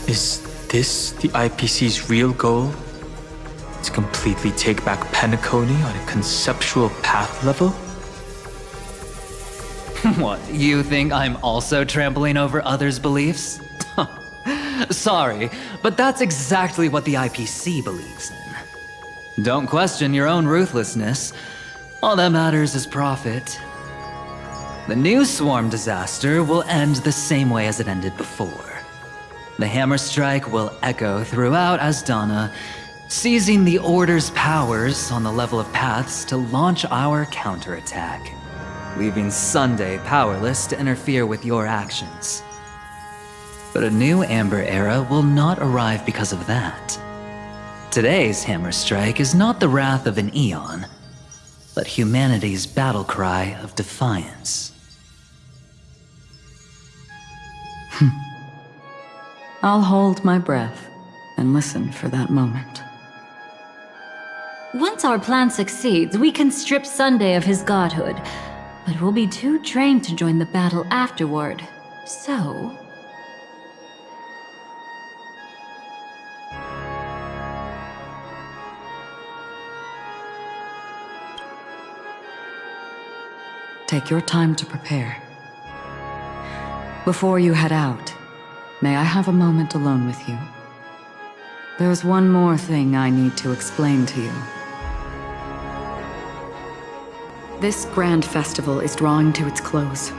Is this the IPC's real goal? To completely take back Penacony on a conceptual path level? What, you think I'm also trampling over others' beliefs? Sorry, but that's exactly what the IPC believes in. Don't question your own ruthlessness. All that matters is profit. The new swarm disaster will end the same way as it ended before. The hammer strike will echo throughout Asdana, seizing the Order's powers on the level of paths to launch our counterattack, leaving Sunday powerless to interfere with your actions. But a new Amber Era will not arrive because of that. Today's hammer strike is not the wrath of an eon, but humanity's battle cry of defiance. I'll hold my breath and listen for that moment. Once our plan succeeds, we can strip Sunday of his godhood, but we'll be too drained to join the battle afterward. So... take your time to prepare. Before you head out, may I have a moment alone with you? There's one more thing I need to explain to you. This grand festival is drawing to its close.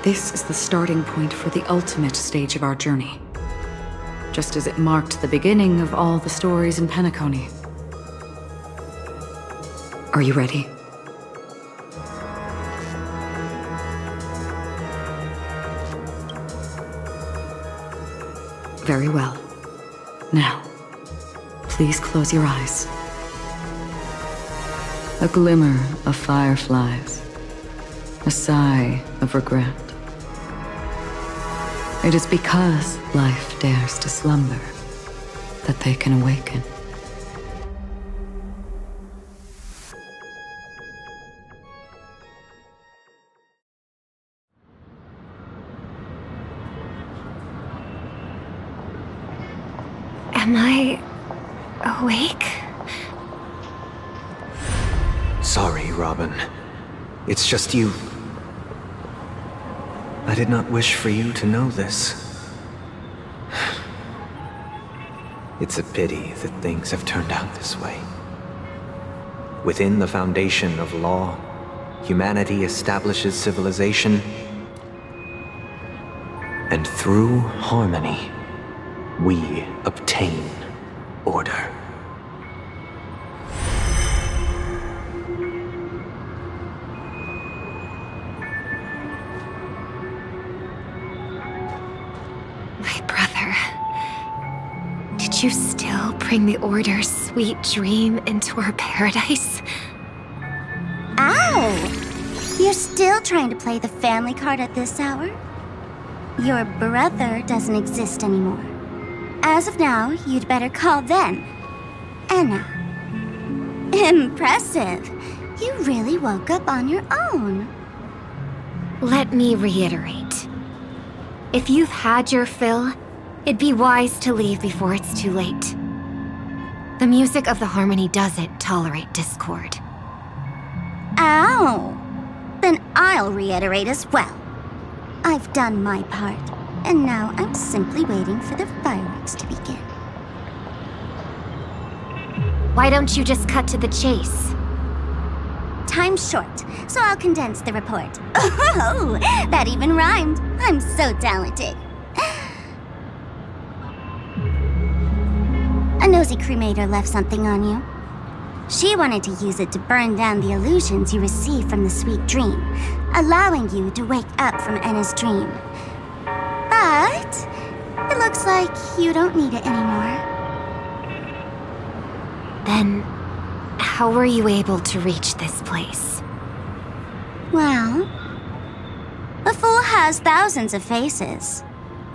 This is the starting point for the ultimate stage of our journey, just as it marked the beginning of all the stories in Penacony. Are you ready? Very well. Now, please close your eyes. A glimmer of fireflies. A sigh of regret. It is because life dares to slumber that they can awaken. Am I awake? Sorry, Robin. It's just you. I did not wish for you to know this. It's a pity that things have turned out this way. Within the foundation of law, humanity establishes civilization, and through harmony, we obtain order. My brother. Did you still bring the Order's sweet dream into our paradise? Ow! You're still trying to play the family card at this hour? Your brother doesn't exist anymore. As of now, you'd better call them Anna. Impressive. You really woke up on your own. Let me reiterate. If you've had your fill, it'd be wise to leave before it's too late. The music of the harmony doesn't tolerate discord. Ow! Then I'll reiterate as well. I've done my part, and now I'm simply waiting for the fireworks to begin. Why don't you just cut to the chase? Time's short, so I'll condense the report. Oh, that even rhymed. I'm so talented. A nosy cremator left something on you. She wanted to use it to burn down the illusions you received from the sweet dream, allowing you to wake up from Anna's dream. But it looks like you don't need it anymore. Then, how were you able to reach this place? Well, a fool has thousands of faces.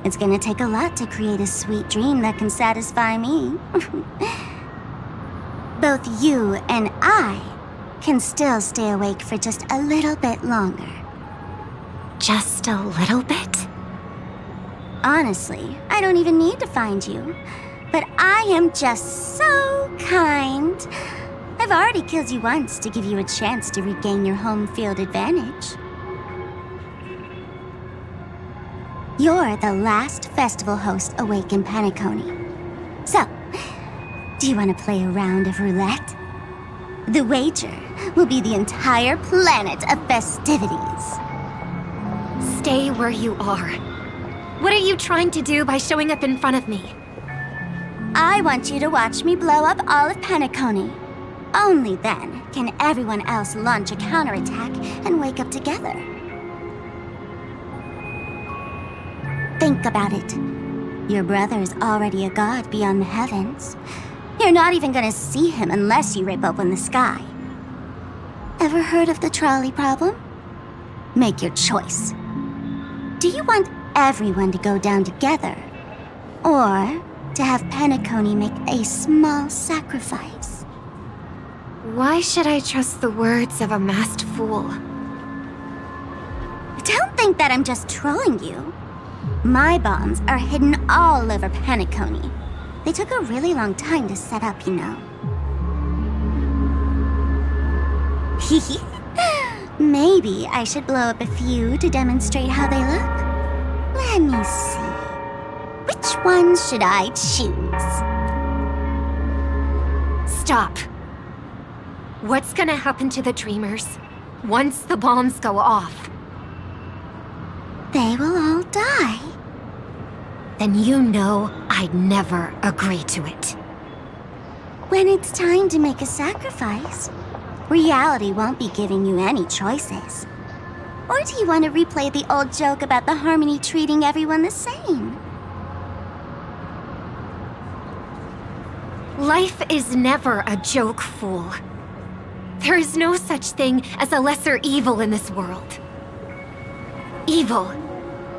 It's gonna take a lot to create a sweet dream that can satisfy me. Both you and I can still stay awake for just a little bit longer. Just a little bit? Honestly, I don't even need to find you. But I am just so kind. I've already killed you once to give you a chance to regain your home field advantage. You're the last festival host awake in Penacony. So, do you want to play a round of roulette? The wager will be the entire planet of festivities. Stay where you are. What are you trying to do by showing up in front of me? I want you to watch me blow up all of Penacony. Only then can everyone else launch a counterattack and wake up together. Think about it. Your brother is already a god beyond the heavens. You're not even gonna see him unless you rip open the sky. Ever heard of the trolley problem? Make your choice. Do you want everyone to go down together? Or to have Penacony make a small sacrifice? Why should I trust the words of a masked fool? Don't think that I'm just trolling you. My bombs are hidden all over Penacony. They took a really long time to set up, you know. Maybe I should blow up a few to demonstrate how they look. Let me see. Which one should I choose? Stop. What's gonna happen to the dreamers once the bombs go off? They will all die. Then you know I'd never agree to it. When it's time to make a sacrifice, reality won't be giving you any choices. Or do you want to replay the old joke about the harmony treating everyone the same? Life is never a joke, fool. There is no such thing as a lesser evil in this world. Evil,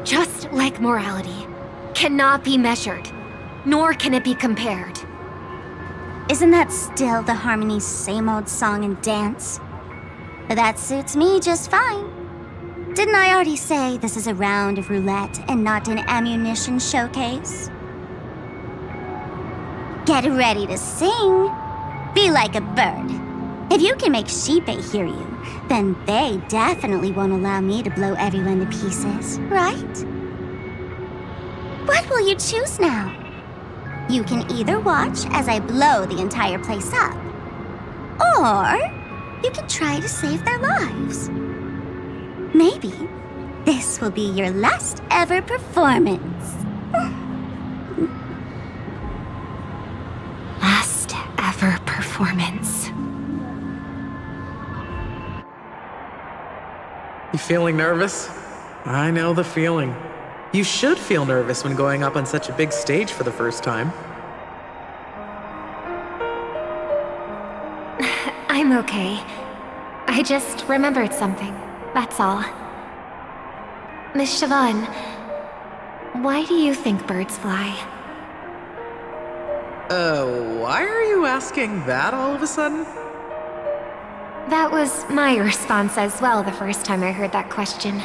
just like morality, cannot be measured, nor can it be compared. Isn't that still the harmony's same old song and dance? But that suits me just fine. Didn't I already say this is a round of roulette and not an ammunition showcase? Get ready to sing. Be like a bird. If you can make Sheepei hear you, then they definitely won't allow me to blow everyone to pieces, right? What will you choose now? You can either watch as I blow the entire place up, or you can try to save their lives. Maybe this will be your last ever performance. Last ever performance. You feeling nervous? I know the feeling. You should feel nervous when going up on such a big stage for the first time. I'm okay. I just remembered something. That's all. Miss Siobhan, why do you think birds fly? Why are you asking that all of a sudden? That was my response as well the first time I heard that question.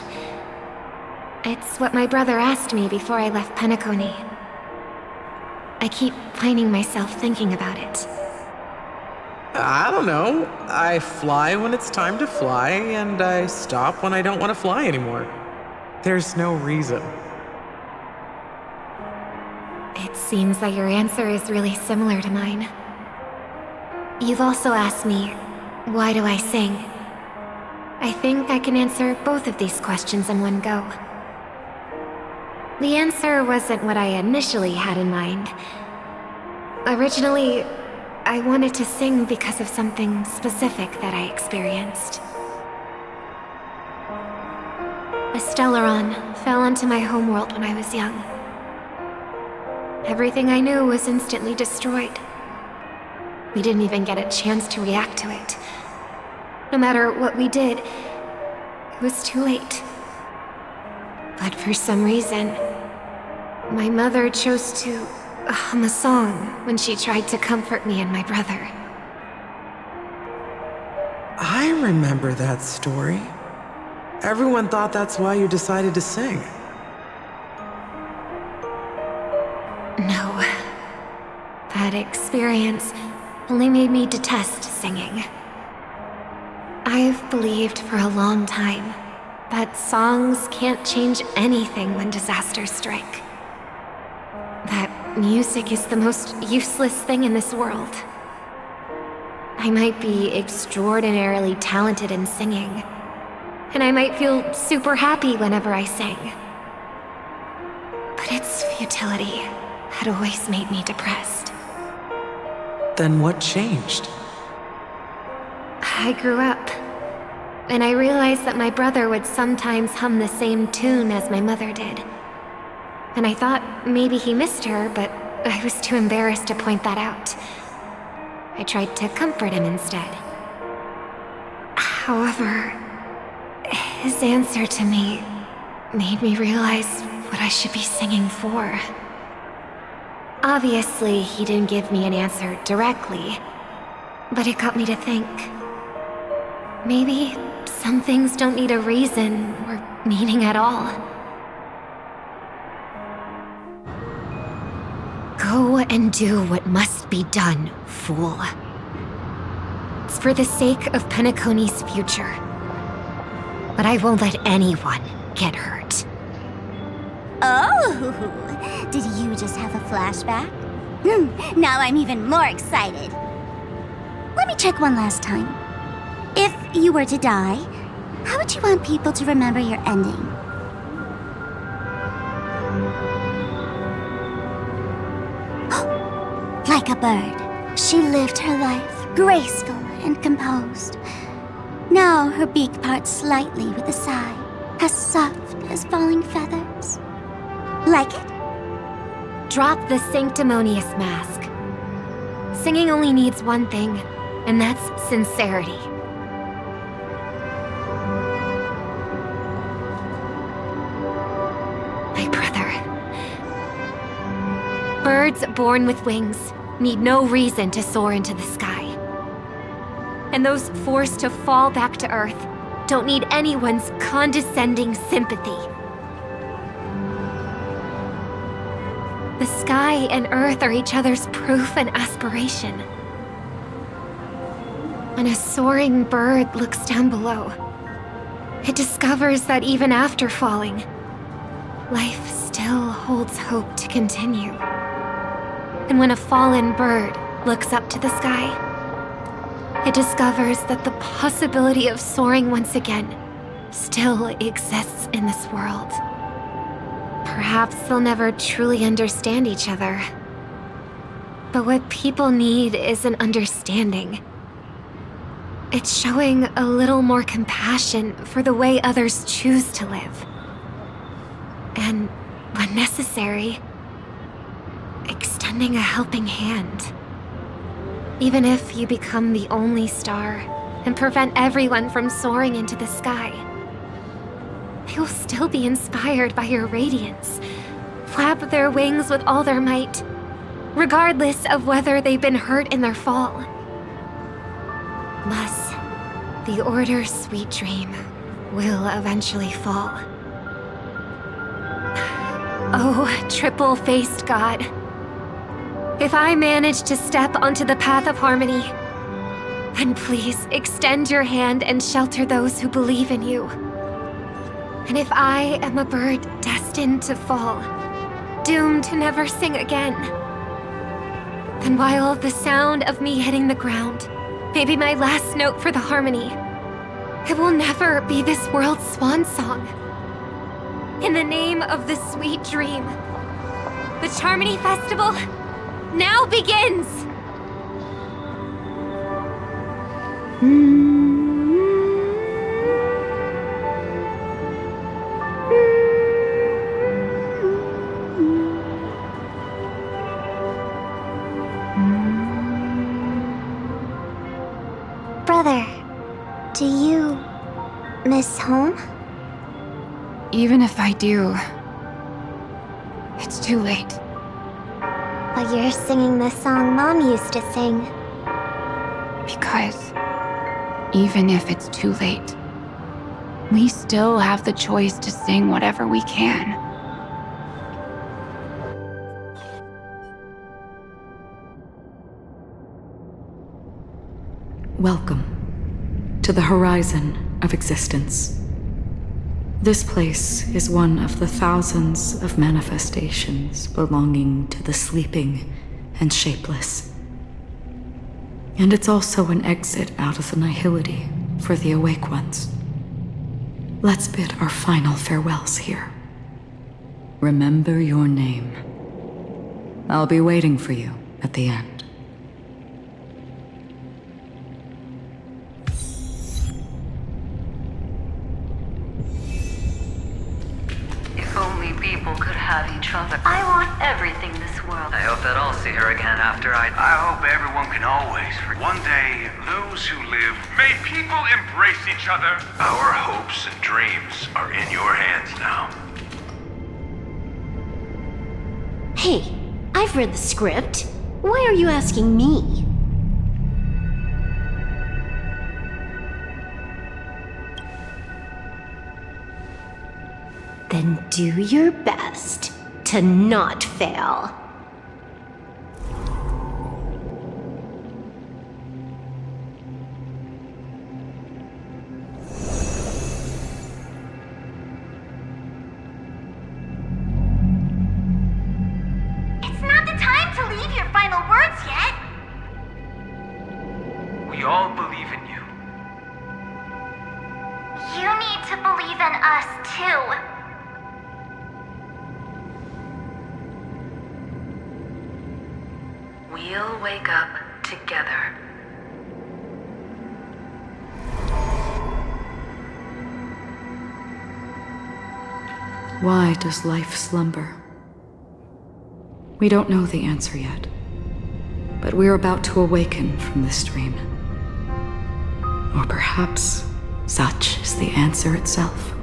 It's what my brother asked me before I left Penacony. I keep finding myself thinking about it. I don't know. I fly when it's time to fly, and I stop when I don't want to fly anymore. There's no reason. It seems that your answer is really similar to mine. You've also asked me, why do I sing? I think I can answer both of these questions in one go. The answer wasn't what I initially had in mind. Originally, I wanted to sing because of something specific that I experienced. A Stellaron fell onto my homeworld when I was young. Everything I knew was instantly destroyed. We didn't even get a chance to react to it. No matter what we did, it was too late. But for some reason, my mother chose to hum a song when she tried to comfort me and my brother. I remember that story. Everyone thought that's why you decided to sing. No. That experience only made me detest singing. I've believed for a long time that songs can't change anything when disasters strike. That music is the most useless thing in this world. I might be extraordinarily talented in singing, and I might feel super happy whenever I sing. But its futility had always made me depressed. Then what changed? I grew up, and I realized that my brother would sometimes hum the same tune as my mother did. And I thought maybe he missed her, but I was too embarrassed to point that out. I tried to comfort him instead. However, his answer to me made me realize what I should be singing for. Obviously, he didn't give me an answer directly, but it got me to think. Maybe some things don't need a reason or meaning at all. Go and do what must be done, fool. It's for the sake of Penacony's future. But I won't let anyone get hurt. Oh, did you just have a flashback? Now I'm even more excited. Let me check one last time. If you were to die, how would you want people to remember your ending? Like a bird, she lived her life graceful and composed. Now her beak parts slightly with a sigh, as soft as falling feathers. Like it? Drop the sanctimonious mask. Singing only needs one thing, and that's sincerity. My brother. Birds born with wings need no reason to soar into the sky. And those forced to fall back to Earth don't need anyone's condescending sympathy. The sky and Earth are each other's proof and aspiration. When a soaring bird looks down below, it discovers that even after falling, life still holds hope to continue. And when a fallen bird looks up to the sky, it discovers that the possibility of soaring once again still exists in this world. Perhaps they'll never truly understand each other. But what people need is an understanding. It's showing a little more compassion for the way others choose to live. And, when necessary, extending a helping hand. Even if you become the only star and prevent everyone from soaring into the sky, they will still be inspired by your radiance, flap their wings with all their might, regardless of whether they've been hurt in their fall. Thus, the Order's sweet dream will eventually fall. Oh, triple-faced God. If I manage to step onto the path of harmony, then please extend your hand and shelter those who believe in you. And if I am a bird destined to fall, doomed to never sing again, then while the sound of me hitting the ground may be my last note for the harmony, it will never be this world's swan song. In the name of the sweet dream, the Charmony Festival now begins! Brother, do you miss home? Even if I do, it's too late. But you're singing the song Mom used to sing. Because even if it's too late, we still have the choice to sing whatever we can. Welcome to the horizon of existence. This place is one of the thousands of manifestations belonging to the sleeping and shapeless. And it's also an exit out of the nihility for the awake ones. Let's bid our final farewells here. Remember your name. I'll be waiting for you at the end. People could have each other. I want everything this world. I hope that I'll see her again after I hope everyone can always forget. One day, those who live, may people embrace each other. Our hopes and dreams are in your hands now. Hey, I've read the script. Why are you asking me? Then do your best to not fail. It's not the time to leave your final words yet. We all believe in you. You need to believe in us too. We'll wake up together. Why does life slumber? We don't know the answer yet, but we're about to awaken from this dream. Or perhaps such is the answer itself.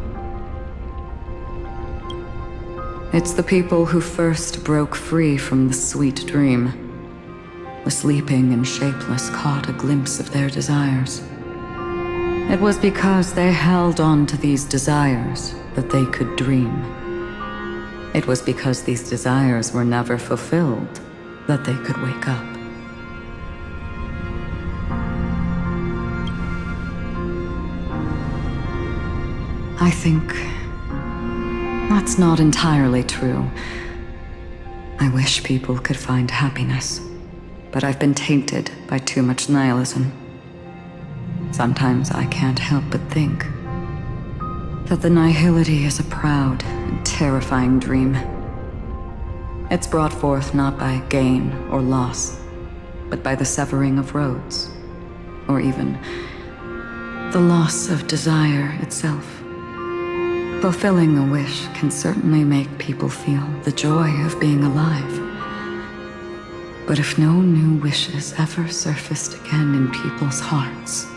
It's the people who first broke free from the sweet dream. The sleeping and shapeless caught a glimpse of their desires. It was because they held on to these desires that they could dream. It was because these desires were never fulfilled that they could wake up. I think that's not entirely true. I wish people could find happiness. But I've been tainted by too much nihilism. Sometimes I can't help but think that the nihility is a proud and terrifying dream. It's brought forth not by gain or loss, but by the severing of roads, or even the loss of desire itself. Fulfilling a wish can certainly make people feel the joy of being alive. But if no new wishes ever surfaced again in people's hearts,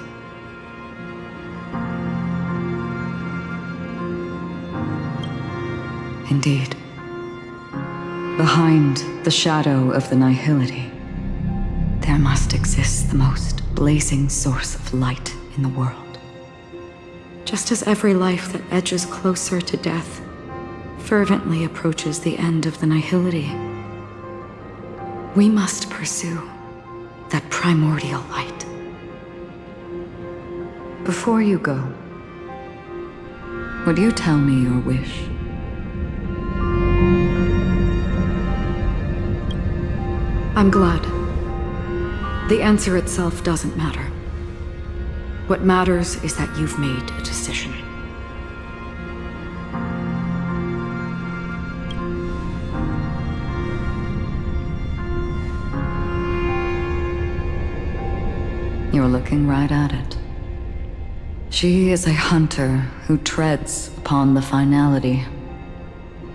Indeed. Behind the shadow of the nihility, there must exist the most blazing source of light in the world. Just as every life that edges closer to death fervently approaches the end of the nihility, we must pursue that primordial light. Before you go, would you tell me your wish? I'm glad. The answer itself doesn't matter. What matters is that you've made a decision. You're looking right at it. She is a hunter who treads upon the finality,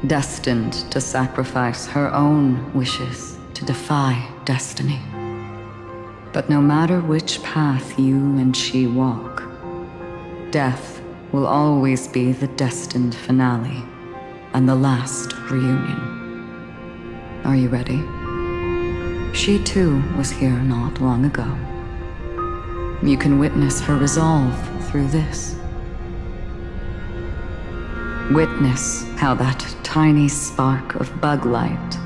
destined to sacrifice her own wishes to defy destiny. But no matter which path you and she walk, death will always be the destined finale and the last reunion. Are you ready? She too was here not long ago. You can witness her resolve through this. Witness how that tiny spark of bug light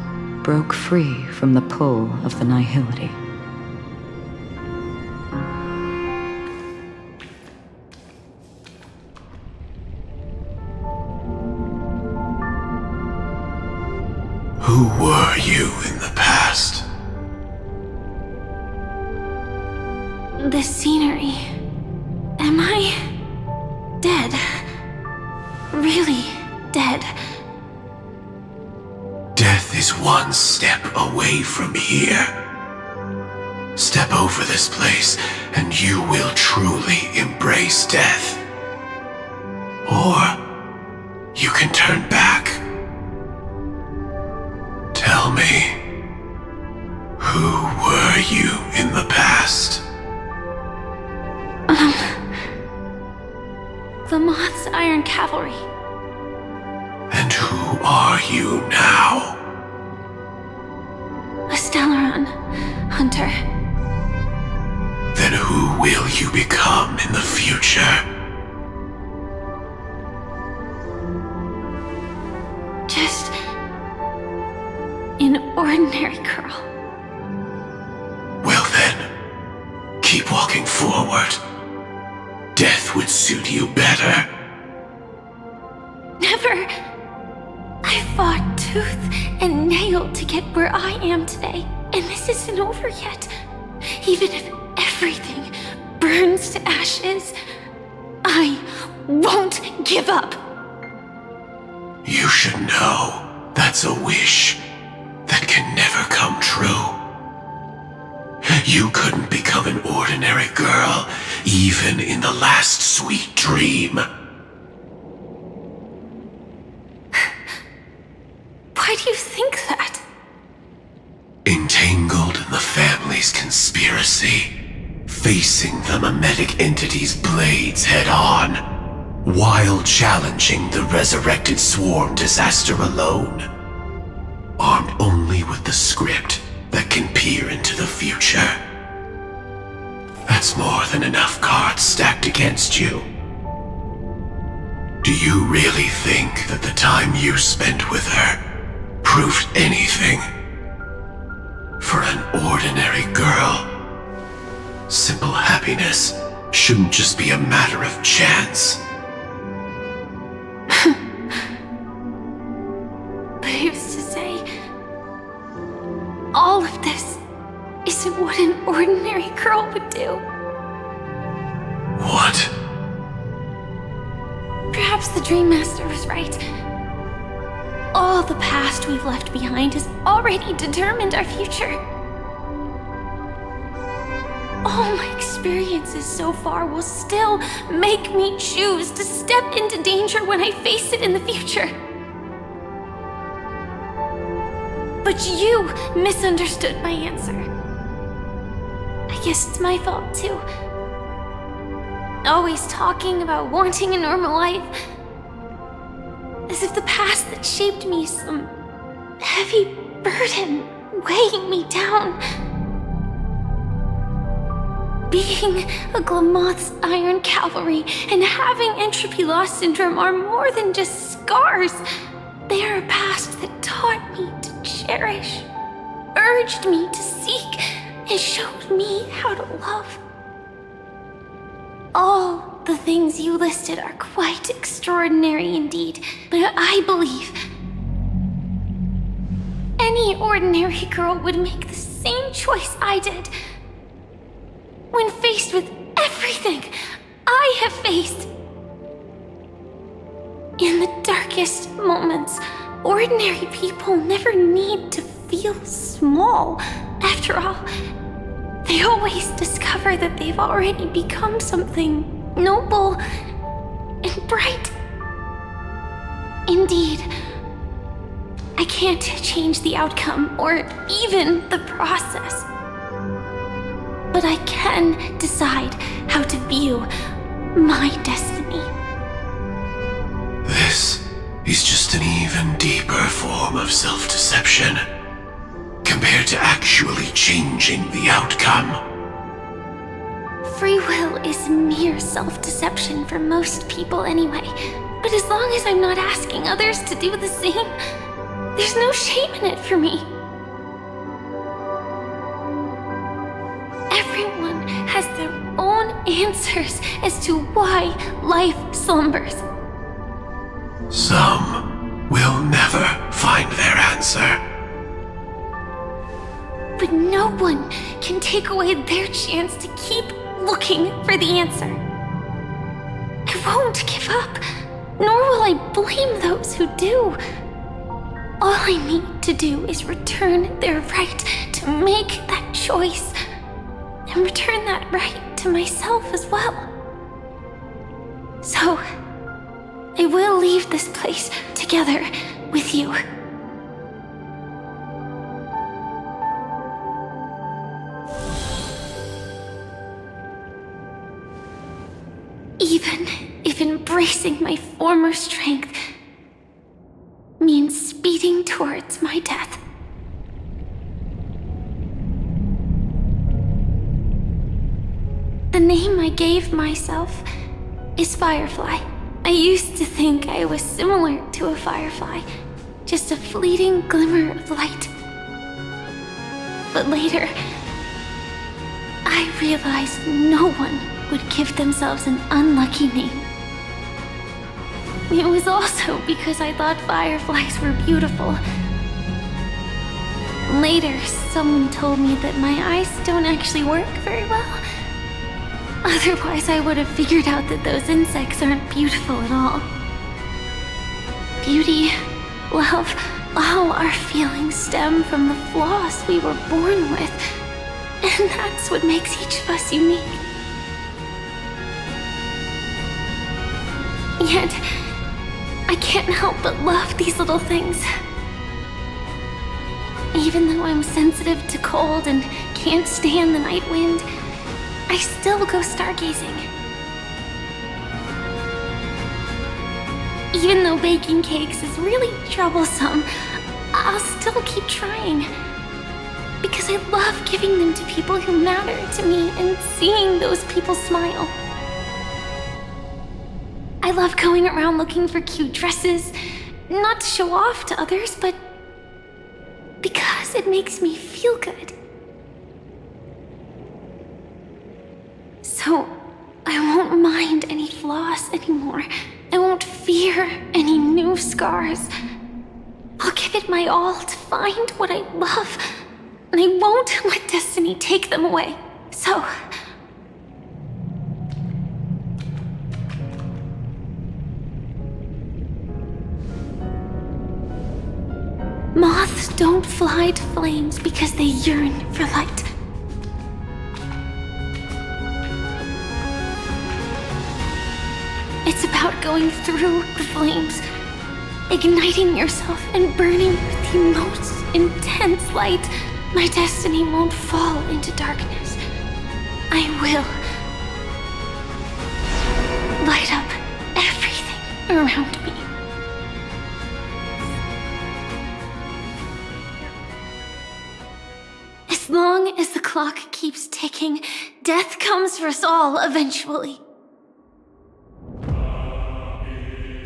broke free from the pull of the nihility. Who were you in the past? The scenery. Am I dead? Really dead? Death is one step away from here. Step over this place, and you will truly embrace death. Or you can turn back. Tell me, who were you in the past? The Moth's Iron Cavalry. And who are you now? A Stellaron hunter. Then who will you become in the future? Just an ordinary girl. Well then, keep walking forward. Death would suit you better. Never. I fought tooth and nail to get where I am today, and this isn't over yet. Even if everything burns to ashes, I won't give up. You should know that's a wish that can never come true. You couldn't become an ordinary girl, even in the last sweet dream. Why do you think that? Entangled in the family's conspiracy, facing the mimetic entity's blades head-on, while challenging the resurrected swarm disaster alone, armed only with the script that can peer into the future. That's more than enough cards stacked against you. Do you really think that the time you spent with her proved anything? For an ordinary girl, simple happiness shouldn't just be a matter of chance. But who's to say all of this isn't what an ordinary girl would do? What? Perhaps the Dream Master was right. All the past we've left behind has already determined our future. All my experiences so far will still make me choose to step into danger when I face it in the future. But you misunderstood my answer. I guess it's my fault too. Always talking about wanting a normal life. As if the past that shaped me is some heavy burden weighing me down. Being a Glamoth's Iron Cavalry and having entropy loss syndrome are more than just scars. They are a past that taught me to cherish, urged me to seek, and showed me how to love. All the things you listed are quite extraordinary indeed, but I believe any ordinary girl would make the same choice I did. When faced with everything I have faced. In the darkest moments, ordinary people never need to feel small. After all, they always discover that they've already become something noble and bright. Indeed, I can't change the outcome or even the process. But I can decide how to view my destiny. This is just an even deeper form of self-deception compared to actually changing the outcome. Free will is mere self-deception for most people anyway. But as long as I'm not asking others to do the same, there's no shame in it for me. Everyone has their own answers as to why life slumbers. Some will never find their answer. But no one can take away their chance to keep looking for the answer. I won't give up, nor will I blame those who do. All I need to do is return their right to make that choice, and return that right to myself as well. So, I will leave this place together with you. Even if embracing my former strength means speeding towards my death. The name I gave myself is Firefly. I used to think I was similar to a firefly, just a fleeting glimmer of light. But later, I realized no one would give themselves an unlucky name. It was also because I thought fireflies were beautiful. Later, someone told me that my eyes don't actually work very well. Otherwise, I would have figured out that those insects aren't beautiful at all. Beauty, love, all our feelings stem from the flaws we were born with. And that's what makes each of us unique. Yet, I can't help but love these little things. Even though I'm sensitive to cold and can't stand the night wind, I still go stargazing. Even though baking cakes is really troublesome, I'll still keep trying. Because I love giving them to people who matter to me and seeing those people smile. I love going around looking for cute dresses, not to show off to others, but because it makes me feel good. So, I won't mind any flaws anymore. I won't fear any new scars. I'll give it my all to find what I love, and I won't let destiny take them away. So, moths don't fly to flames because they yearn for light. It's about going through the flames, igniting yourself and burning with the most intense light. My destiny won't fall into darkness. I will light up everything around me. clock keeps ticking, death comes for us all eventually.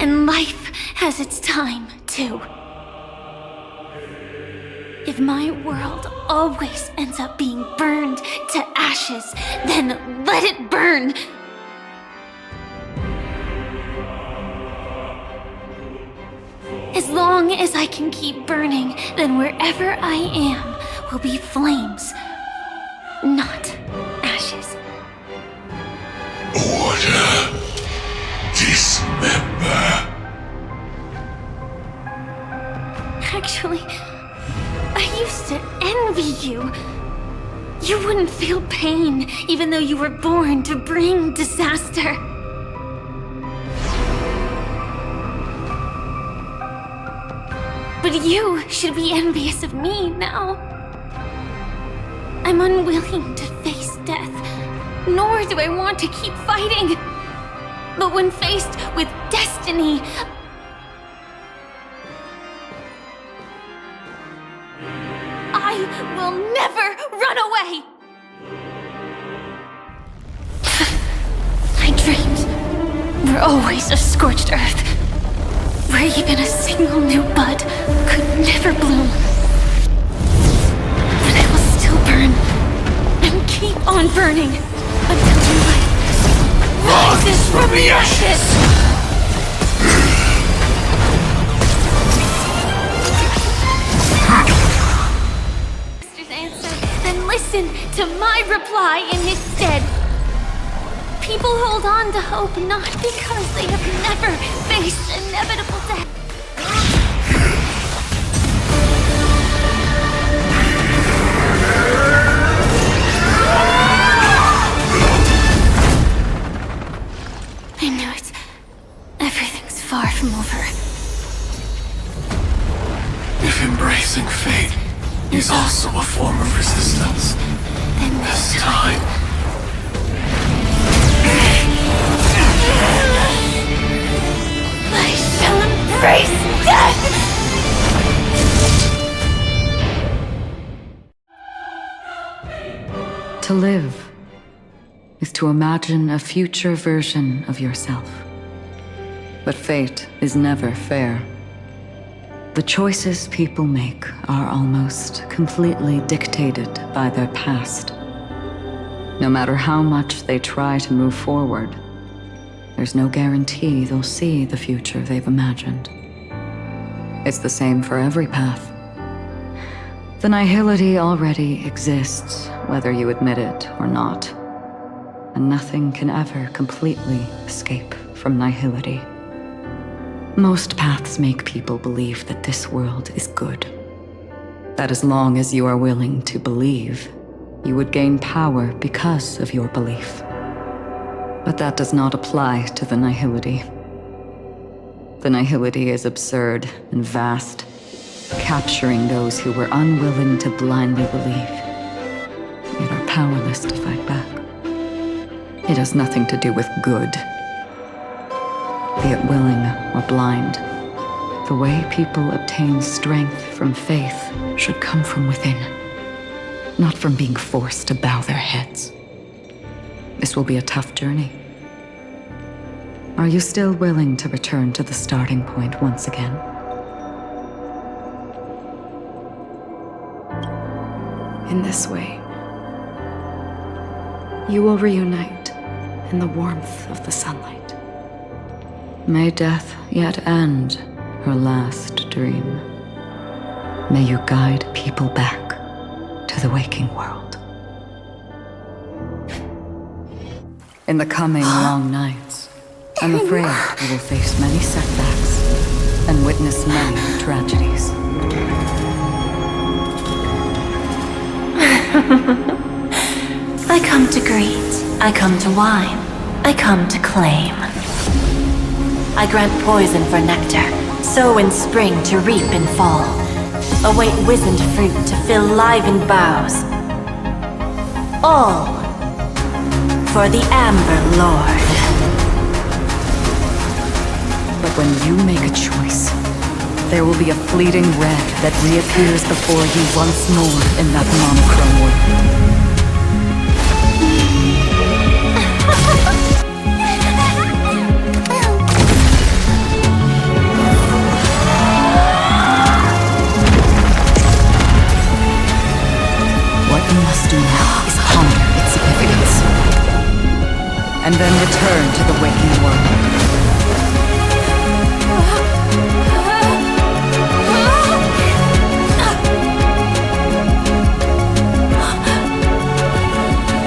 And life has its time, too. If my world always ends up being burned to ashes, then let it burn! As long as I can keep burning, then wherever I am will be flames, not ashes. Order. Dismember. Actually, I used to envy you. You wouldn't feel pain, even though you were born to bring disaster. But you should be envious of me now. I'm unwilling to face death, nor do I want to keep fighting. But when faced with destiny, I will never run away! My dreams were always a scorched earth, where even a single new bud could never bloom. But I will still burn, and keep on burning, until new life rises from the ashes! Then listen to my reply in his stead. People hold on to hope not because they have never faced inevitable death. I knew it. Everything's far from over. If embracing fate is also a form of resistance, then this time I shall embrace death! To live is to imagine a future version of yourself. But fate is never fair. The choices people make are almost completely dictated by their past. No matter how much they try to move forward, there's no guarantee they'll see the future they've imagined. It's the same for every path. The nihility already exists, whether you admit it or not. And nothing can ever completely escape from nihility. Most paths make people believe that this world is good. That as long as you are willing to believe, you would gain power because of your belief. But that does not apply to the nihility. The nihility is absurd and vast, capturing those who were unwilling to blindly believe, yet are powerless to fight back. It has nothing to do with good. Be it willing or blind, the way people obtain strength from faith should come from within, not from being forced to bow their heads. This will be a tough journey. Are you still willing to return to the starting point once again? In this way, you will reunite in the warmth of the sunlight. May death yet end her last dream. May you guide people back to the waking world. In the coming long nights, I'm afraid you will face many setbacks and witness many tragedies. I come to greet, I come to whine, I come to claim. I grant poison for nectar, sow in spring to reap in fall. Await wizened fruit to fill livened boughs. All for the Amber Lord. But when you make a choice, there will be a fleeting red that reappears before you once more in that monochrome world. and then return to the waking world.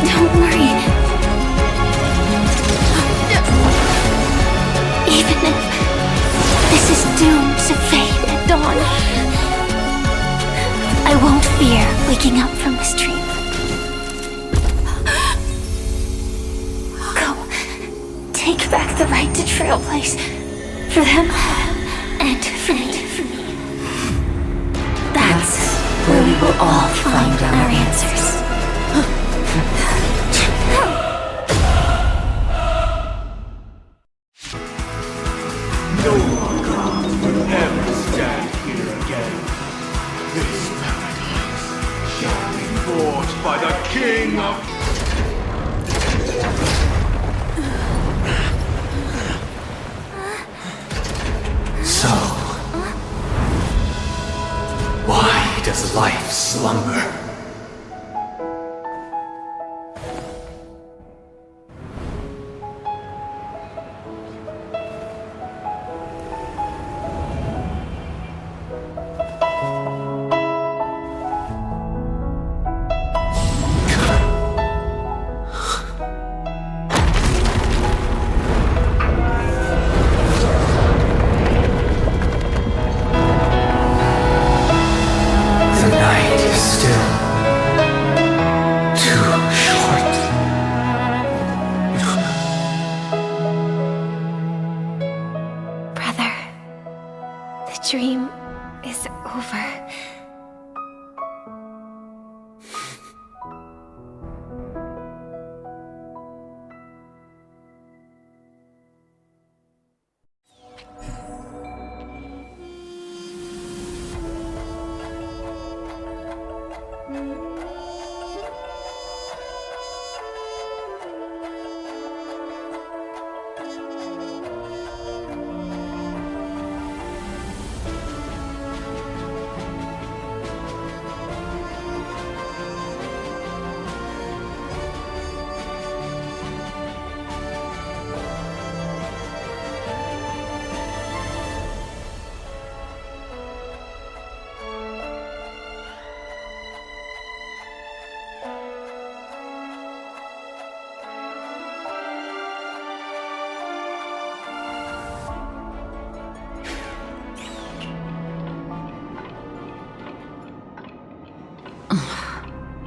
Don't worry. Even if this is doomed to fade at dawn, I won't fear waking up from this dream. Go. Take back the right to Trailblaze. For them, and for me. That's where we will all find our answers. No one will ever stand here again. This paradise shall be forged by the King of... So, why does life slumber? The night is still too short. Brother, the dream is over.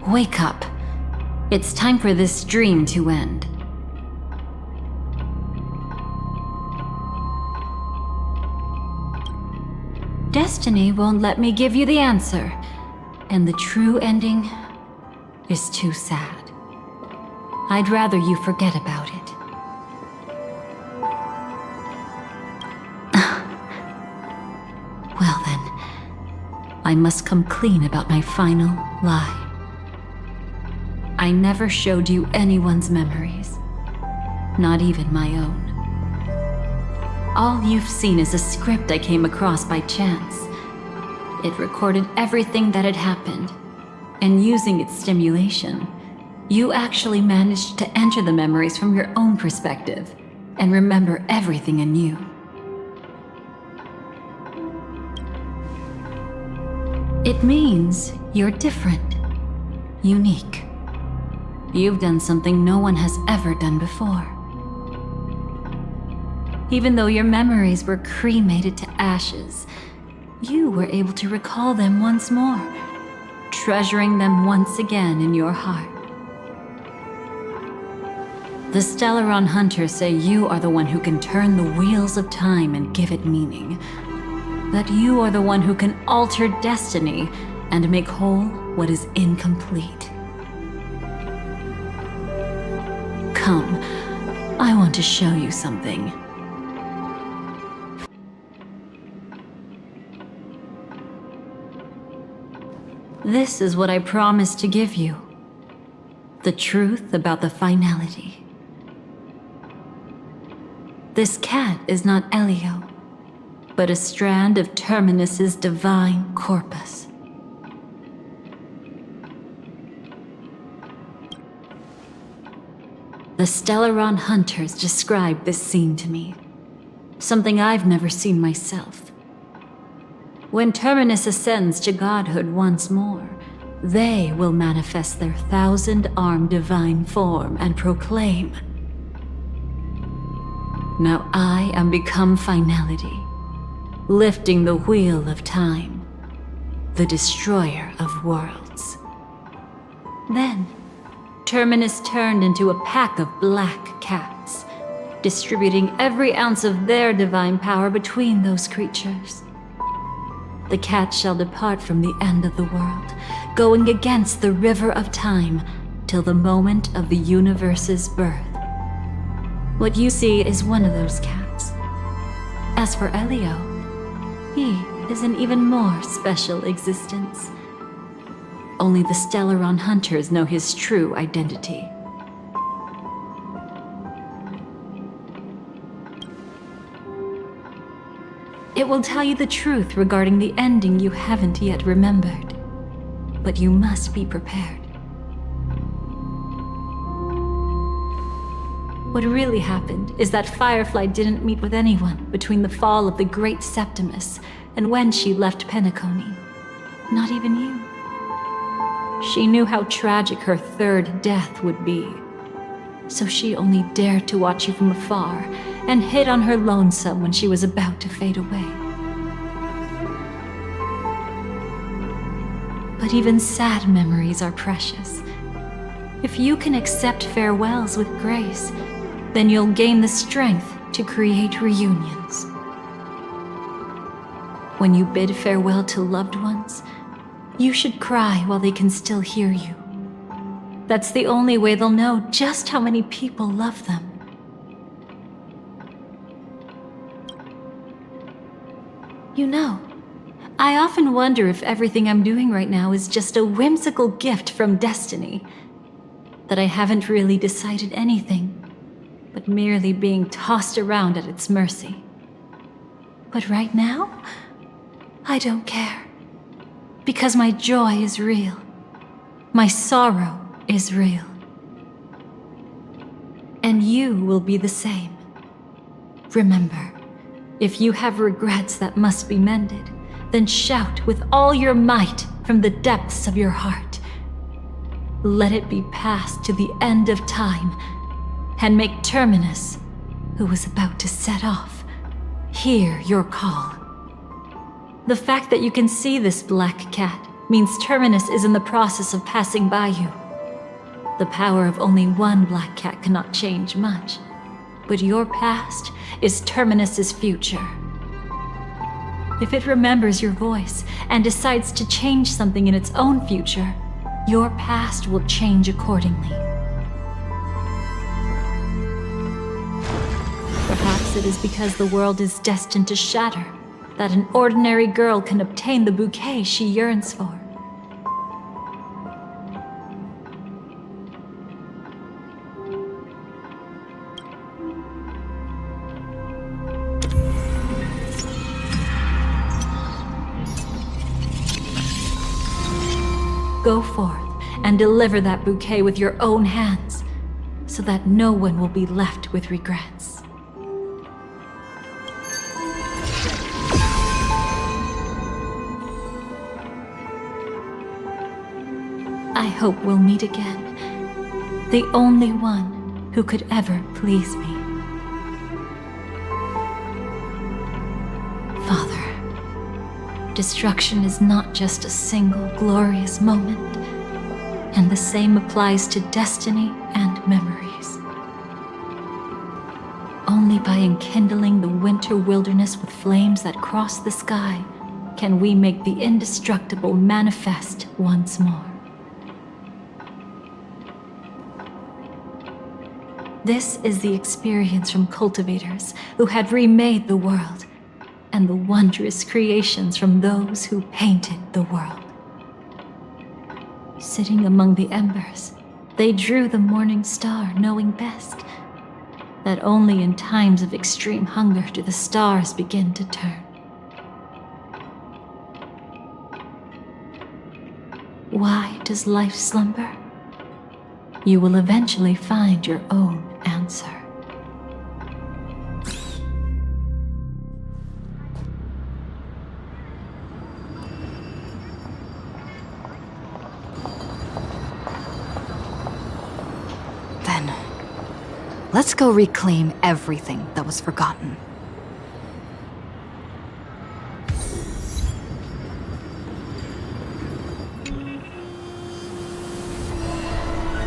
Wake up. It's time for this dream to end. Destiny won't let me give you the answer, and the true ending is too sad. I'd rather you forget about it. Well then, I must come clean about my final lie. I never showed you anyone's memories, not even my own. All you've seen is a script I came across by chance. It recorded everything that had happened, and using its stimulation, you actually managed to enter the memories from your own perspective and remember everything anew. It means you're different, unique. You've done something no one has ever done before. Even though your memories were cremated to ashes, you were able to recall them once more, treasuring them once again in your heart. The Stellaron Hunters say you are the one who can turn the wheels of time and give it meaning. That you are the one who can alter destiny and make whole what is incomplete. Come, I want to show you something. This is what I promised to give you. The truth about the finality. This cat is not Elio, but a strand of Terminus's divine corpus. The Stellaron hunters described this scene to me. Something I've never seen myself. When Terminus ascends to godhood once more, they will manifest their 1,000-armed divine form and proclaim, "Now I am become finality, lifting the wheel of time, the destroyer of worlds." Then, Terminus turned into a pack of black cats, distributing every ounce of their divine power between those creatures. The cats shall depart from the end of the world, going against the river of time till the moment of the universe's birth. What you see is one of those cats. As for Elio, he is an even more special existence. Only the Stellaron hunters know his true identity. It will tell you the truth regarding the ending you haven't yet remembered. But you must be prepared. What really happened is that Firefly didn't meet with anyone between the fall of the Great Septimus and when she left Penacony. Not even you. She knew how tragic her third death would be. So she only dared to watch you from afar and hid on her lonesome when she was about to fade away. But even sad memories are precious. If you can accept farewells with grace, then you'll gain the strength to create reunions. When you bid farewell to loved ones, you should cry while they can still hear you. That's the only way they'll know just how many people love them. You know, I often wonder if everything I'm doing right now is just a whimsical gift from destiny. That I haven't really decided anything, but merely being tossed around at its mercy. But right now, I don't care. Because my joy is real. My sorrow is real. And you will be the same. Remember, if you have regrets that must be mended, then shout with all your might from the depths of your heart. Let it be passed to the end of time, and make Terminus, who was about to set off, hear your call. The fact that you can see this black cat means Terminus is in the process of passing by you. The power of only one black cat cannot change much, but your past is Terminus's future. If it remembers your voice and decides to change something in its own future, your past will change accordingly. Perhaps it is because the world is destined to shatter that an ordinary girl can obtain the bouquet she yearns for. Go forth and deliver that bouquet with your own hands, so that no one will be left with regrets. I hope we'll meet again. The only one who could ever please me. Father, destruction is not just a single glorious moment, and the same applies to destiny and memories. Only by enkindling the winter wilderness with flames that cross the sky can we make the indestructible manifest once more. This is the experience from cultivators who had remade the world, and the wondrous creations from those who painted the world. Sitting among the embers, they drew the morning star, knowing best that only in times of extreme hunger do the stars begin to turn. Why does life slumber? you will eventually find your own answer. Then, let's go reclaim everything that was forgotten.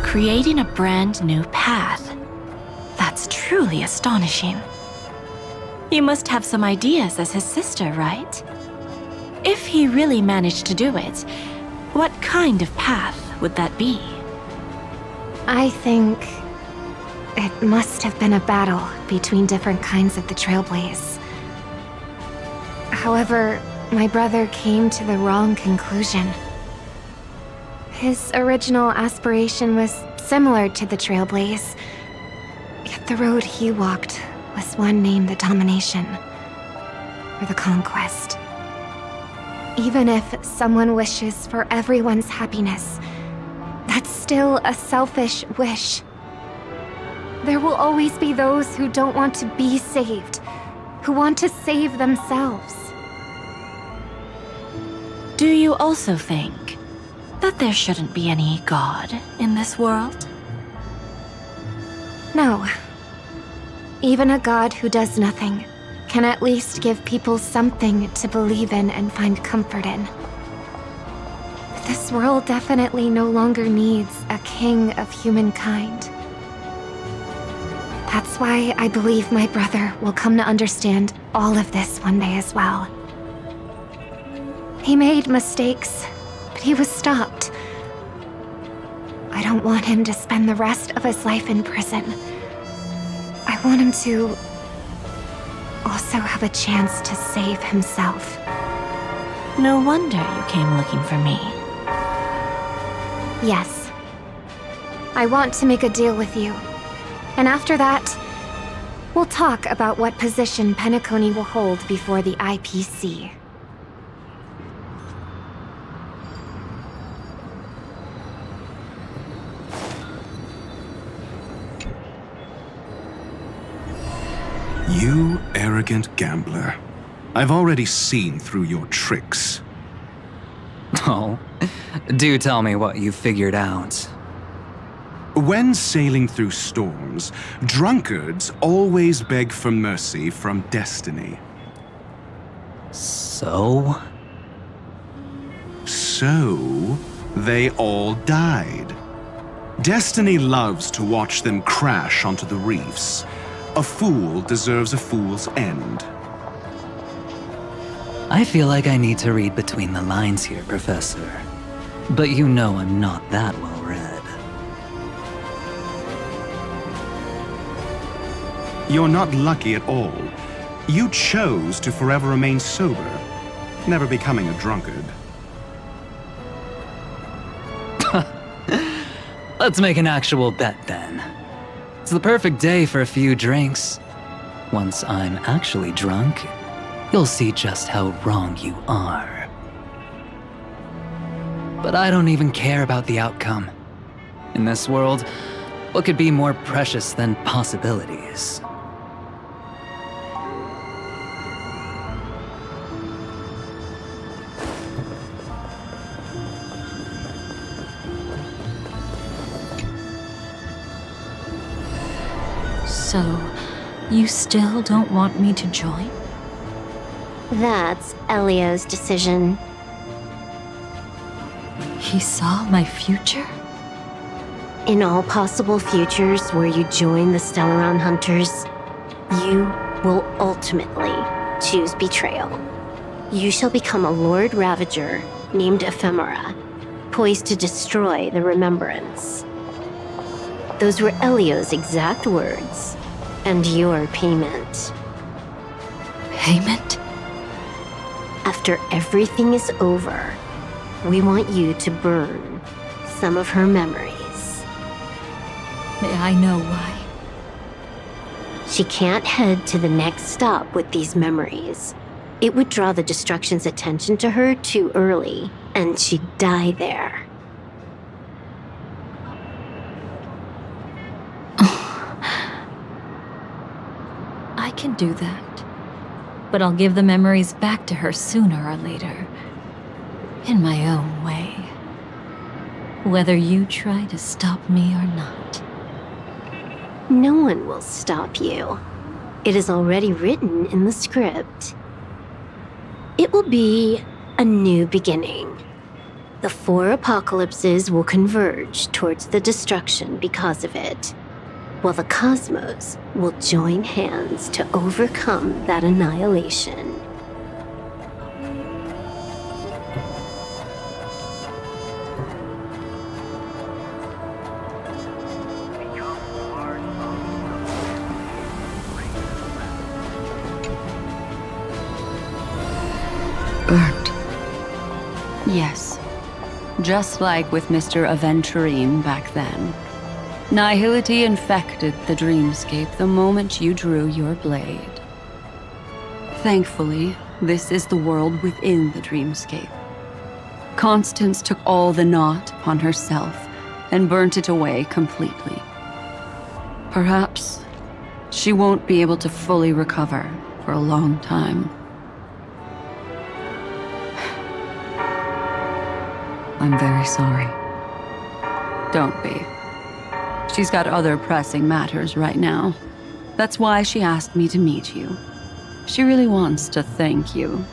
Creating a brand new path. That's truly astonishing. You must have some ideas as his sister, right? If he really managed to do it, what kind of path would that be? I think it must have been a battle between different kinds of the Trailblaze. However, my brother came to the wrong conclusion. His original aspiration was similar to the Trailblaze, yet the road he walked was one named the Domination, or the Conquest. Even if someone wishes for everyone's happiness, that's still a selfish wish. There will always be those who don't want to be saved, who want to save themselves. Do you also think that there shouldn't be any God in this world? No. Even a God who does nothing can at least give people something to believe in and find comfort in. But this world definitely no longer needs a king of humankind. That's why I believe my brother will come to understand all of this one day as well. He made mistakes, but he was stopped. I don't want him to spend the rest of his life in prison. I want him to also have a chance to save himself. No wonder you came looking for me. Yes. I want to make a deal with you. And after that, we'll talk about what position Penacony will hold before the IPC. You arrogant gambler. I've already seen through your tricks. Oh, do tell me what you figured out. When sailing through storms, drunkards always beg for mercy from destiny. So? So, they all died. Destiny loves to watch them crash onto the reefs. A fool deserves a fool's end. I feel like I need to read between the lines here, Professor. But you know I'm not that well read. You're not lucky at all. You chose to forever remain sober, never becoming a drunkard. Let's make an actual bet then. It's the perfect day for a few drinks. Once I'm actually drunk, you'll see just how wrong you are. But I don't even care about the outcome. In this world, what could be more precious than possibilities? So, you still don't want me to join? That's Elio's decision. He saw my future? In all possible futures where you join the Stellaron Hunters, you will ultimately choose betrayal. You shall become a Lord Ravager named Ephemera, poised to destroy the Remembrance. Those were Elio's exact words, and your payment. Payment? After everything is over, we want you to burn some of her memories. May I know why? She can't head to the next stop with these memories. It would draw the Destruction's attention to her too early, and she'd die there. can do that. But I'll give the memories back to her sooner or later. In my own way. Whether you try to stop me or not. No one will stop you. It is already written in the script. It will be a new beginning. The 4 apocalypses will converge towards the destruction because of it, while the cosmos will join hands to overcome that annihilation. Burned. Yes. Just like with Mr. Aventurine back then. Nihility infected the dreamscape the moment you drew your blade. Thankfully, this is the world within the dreamscape. Constance took all the knot upon herself and burnt it away completely. Perhaps she won't be able to fully recover for a long time. I'm very sorry. Don't be. She's got other pressing matters right now. That's why she asked me to meet you. She really wants to thank you.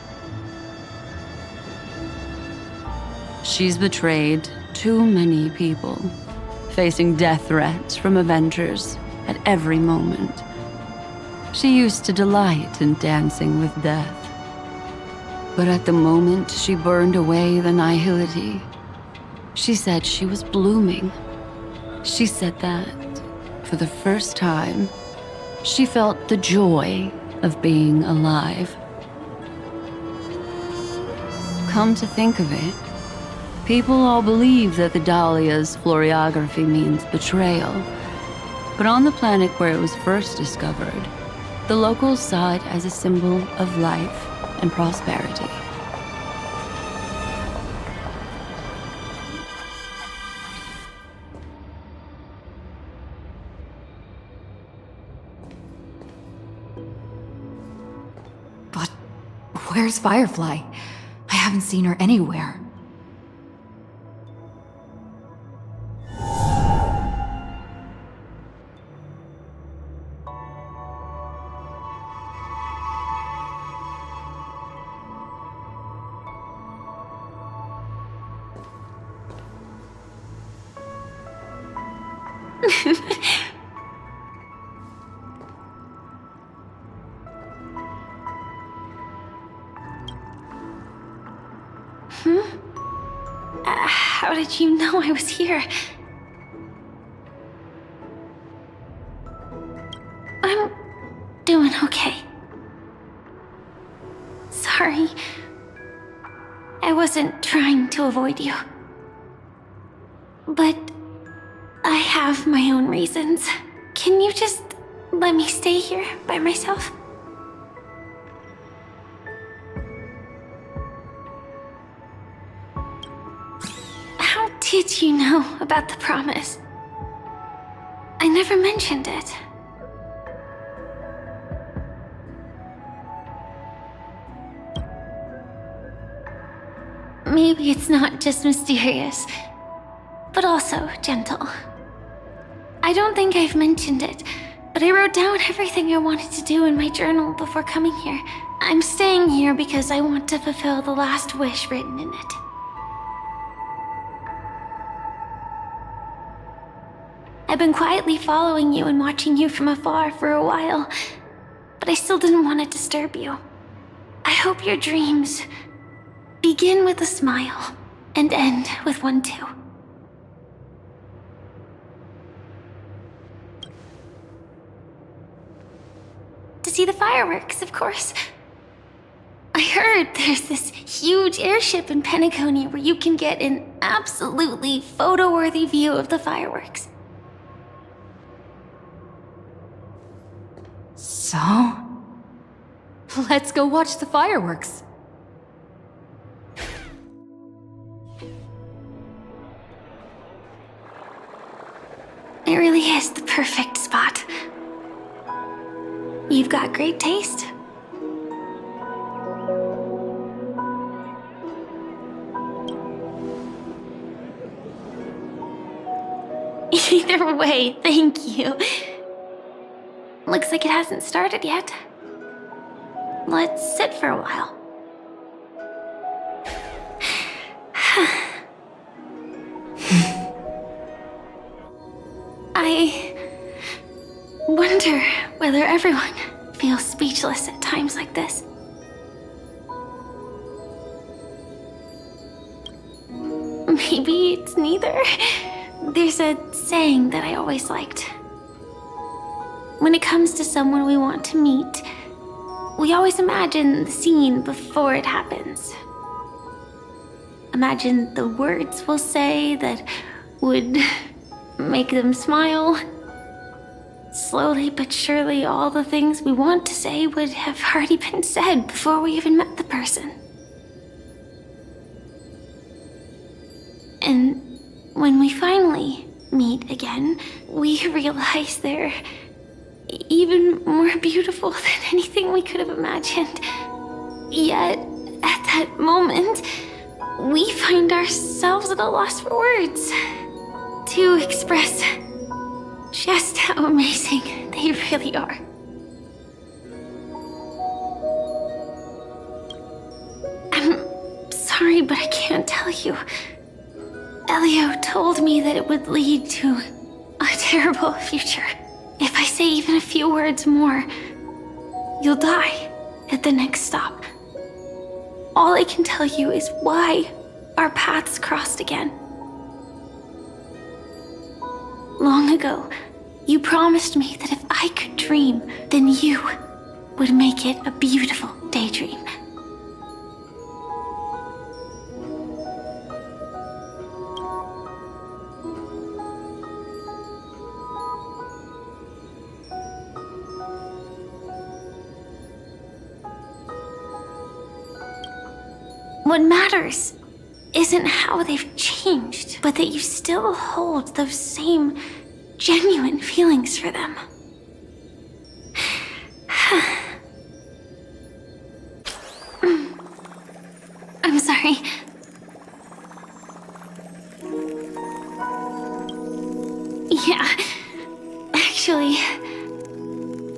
She's betrayed too many people, facing death threats from Avengers at every moment. She used to delight in dancing with death. But at the moment she burned away the nihility, she said she was blooming. She said that, for the first time, she felt the joy of being alive. Come to think of it, people all believe that the Dahlia's floriography means betrayal. But on the planet where it was first discovered, the locals saw it as a symbol of life and prosperity. Where's Firefly? I haven't seen her anywhere. How did you know I was here? I'm doing okay. Sorry. I wasn't trying to avoid you. But I have my own reasons. Can you just let me stay here by myself? How did you know about the promise? I never mentioned it. Maybe it's not just mysterious, but also gentle. I don't think I've mentioned it, but I wrote down everything I wanted to do in my journal before coming here. I'm staying here because I want to fulfill the last wish written in it. I've been quietly following you and watching you from afar for a while, but I still didn't want to disturb you. I hope your dreams begin with a smile and end with one too. To see the fireworks, of course. I heard there's this huge airship in Penacony where you can get an absolutely photo-worthy view of the fireworks. So? Let's go watch the fireworks. It really is the perfect spot. You've got great taste. Either way, thank you. Looks like it hasn't started yet. Let's sit for a while. I wonder whether everyone feels speechless at times like this. Maybe it's neither. There's a saying that I always liked. When it comes to someone we want to meet, we always imagine the scene before it happens. Imagine the words we'll say that would make them smile. Slowly but surely, all the things we want to say would have already been said before we even met the person. And when we finally meet again, we realize they're even more beautiful than anything we could have imagined. Yet, at that moment, we find ourselves at a loss for words to express just how amazing they really are. I'm sorry, but I can't tell you. Elio told me that it would lead to a terrible future. If I say even a few words more, you'll die at the next stop. All I can tell you is why our paths crossed again. Long ago, you promised me that if I could dream, then you would make it a beautiful daydream. What matters isn't how they've changed, but that you still hold those same genuine feelings for them. I'm sorry. Yeah, actually,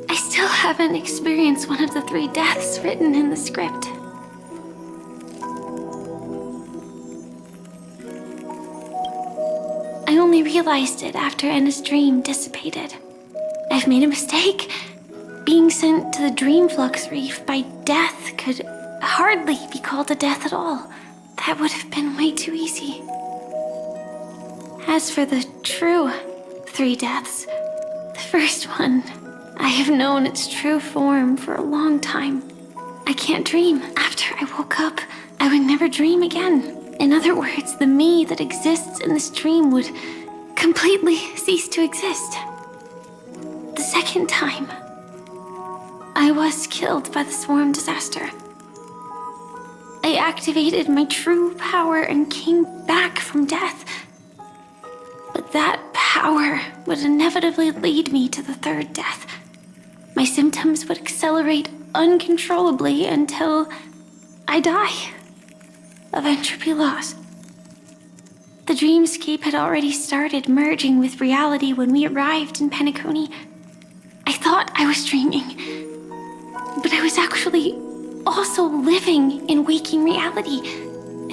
I still haven't experienced one of the 3 deaths written in the script. I only realized it after Anna's dream dissipated. I've made a mistake. Being sent to the Dream Flux Reef by death could hardly be called a death at all. That would have been way too easy. As for the true 3 deaths, the first one, I have known its true form for a long time. I can't dream. After I woke up, I would never dream again. In other words, the me that exists in this dream would completely cease to exist. The second time, I was killed by the swarm disaster. I activated my true power and came back from death. But that power would inevitably lead me to the 3rd death. My symptoms would accelerate uncontrollably until I die of entropy loss. The dreamscape had already started merging with reality when we arrived in Penacony. I thought I was dreaming, but I was actually also living in waking reality.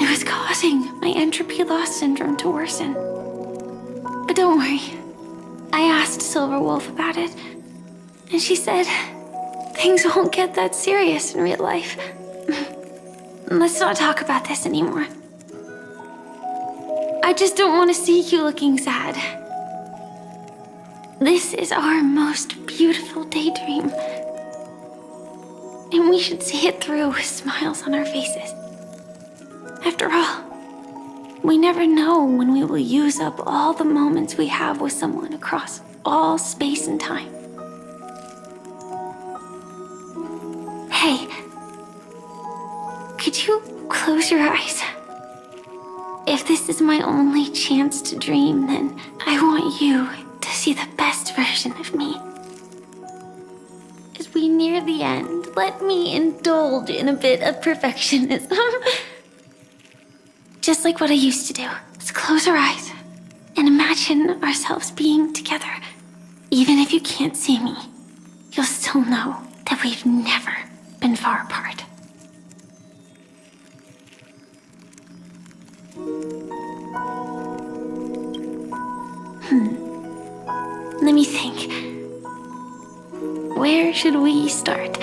It was causing my entropy loss syndrome to worsen. But don't worry, I asked Silver Wolf about it, and she said things won't get that serious in real life. Let's not talk about this anymore. I just don't want to see you looking sad. This is our most beautiful daydream, and we should see it through with smiles on our faces. After all, we never know when we will use up all the moments we have with someone across all space and time. Hey, could you close your eyes? If this is my only chance to dream, then I want you to see the best version of me. As as we near the end, let me indulge in a bit of perfectionism. Just like what I used to do. Let's close our eyes and imagine ourselves being together. Even if you can't see me, you'll still know that we've never been far apart. Let me think. Where should we start?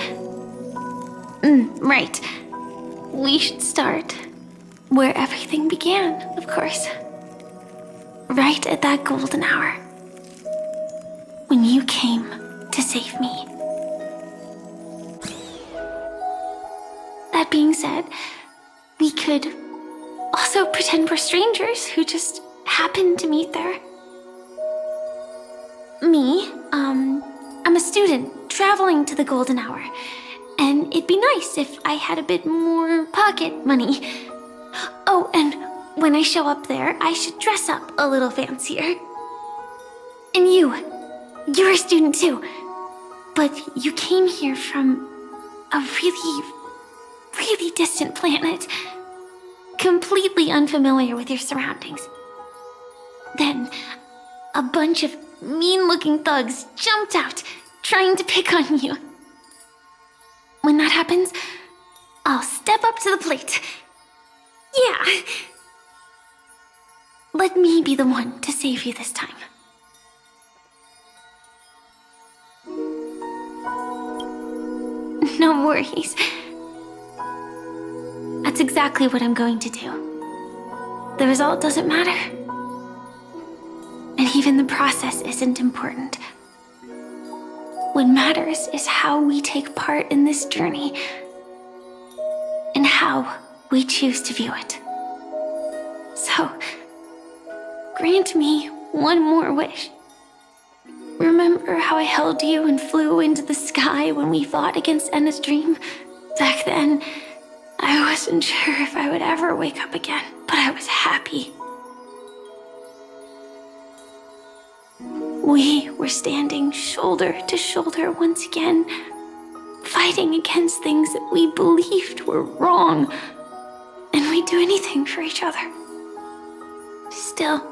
Right. We should start where everything began, of course. Right at that golden hour. When you came to save me. That being said, we could also pretend we're strangers who just happened to meet there. Me, I'm a student traveling to the golden hour, and it'd be nice if I had a bit more pocket money. Oh, and when I show up there, I should dress up a little fancier. And you're a student too, but you came here from a really distant planet, completely unfamiliar with your surroundings. Then, a bunch of mean-looking thugs jumped out, trying to pick on you. When that happens, I'll step up to the plate. Yeah. Let me be the one to save you this time. No worries. That's exactly what I'm going to do. The result doesn't matter. And even the process isn't important. What matters is how we take part in this journey and how we choose to view it. So, grant me one more wish. Remember how I held you and flew into the sky when we fought against Enna's dream? Back then, I wasn't sure if I would ever wake up again, but I was happy. We were standing shoulder to shoulder once again, fighting against things that we believed were wrong, and we'd do anything for each other. Still,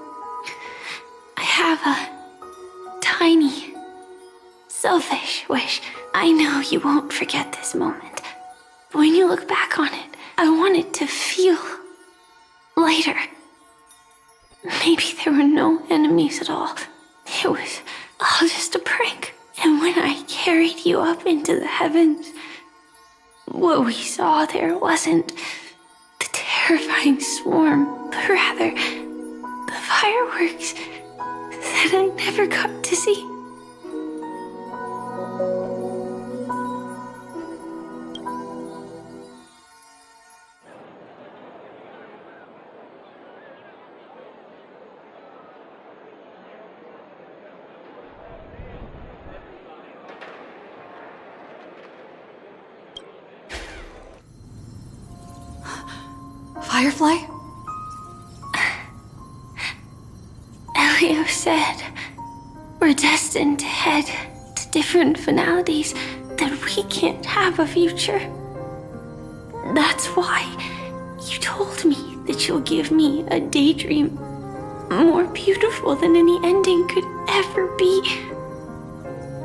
I have a tiny, selfish wish. I know you won't forget this moment, but when you look back on it, I want it to feel lighter. Maybe there were no enemies at all. It was all just a prank. And when I carried you up into the heavens, what we saw there wasn't the terrifying swarm, but rather the fireworks that I never got to see. Firefly? Elio said we're destined to head to different finalities, that we can't have a future. That's why you told me that you'll give me a daydream more beautiful than any ending could ever be.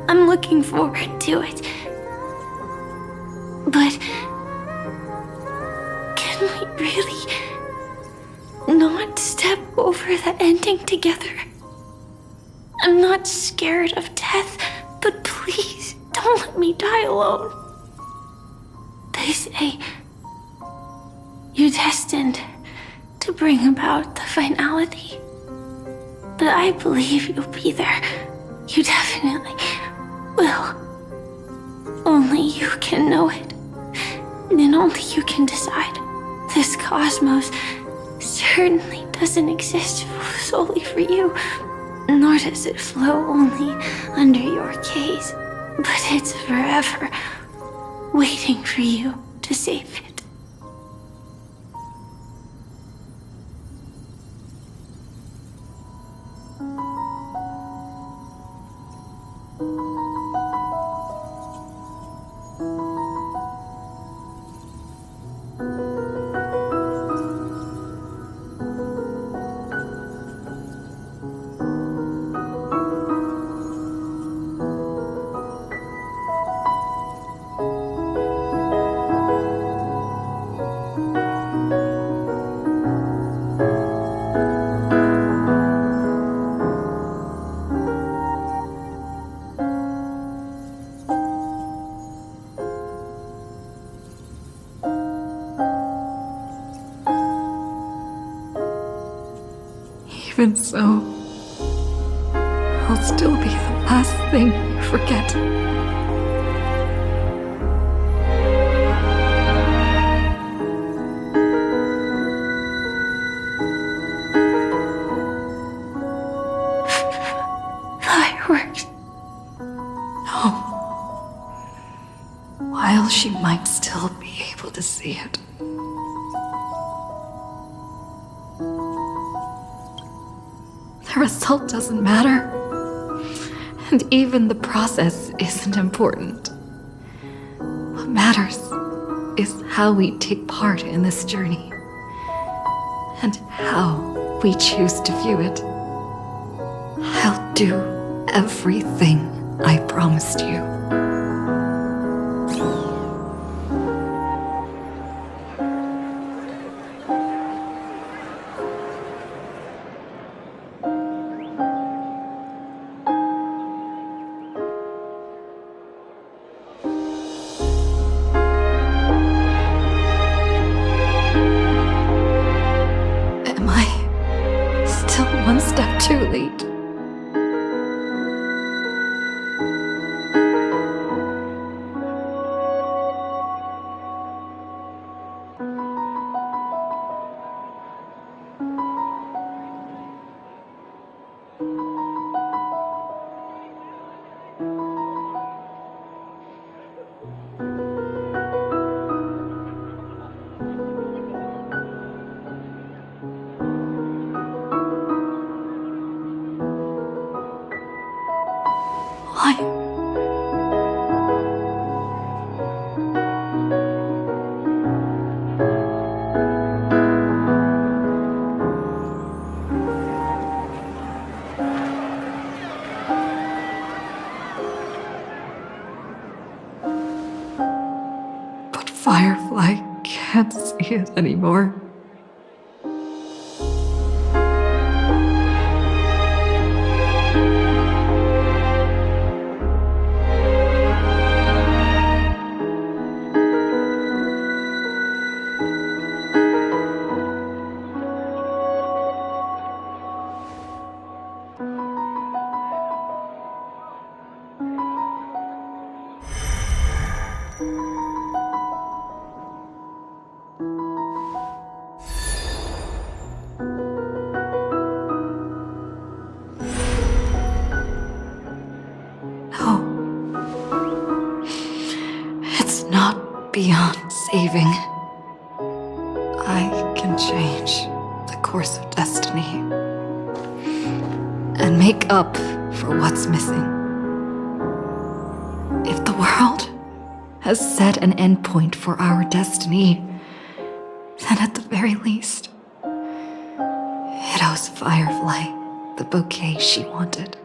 I'm looking forward to it. But can we really not step over the ending together? I'm not scared of death, but please don't let me die alone. They say you're destined to bring about the finality, but I believe you'll be there. You definitely will. Only you can know it, and only you can decide. This cosmos certainly doesn't exist solely for you, nor does it flow only under your gaze, but it's forever waiting for you to save it. Even so, I'll still be the last thing you forget. Fireworks. No. While she might still be able to see it. The result doesn't matter. And even the process isn't important. What matters is how we take part in this journey. And how we choose to view it. I'll do everything I promised you. Am I still one step too late? Why? But Firefly can't see it anymore. It's not beyond saving. I can change the course of destiny and make up for what's missing. If the world has set an endpoint for our destiny, then at the very least, it owes Firefly the bouquet she wanted.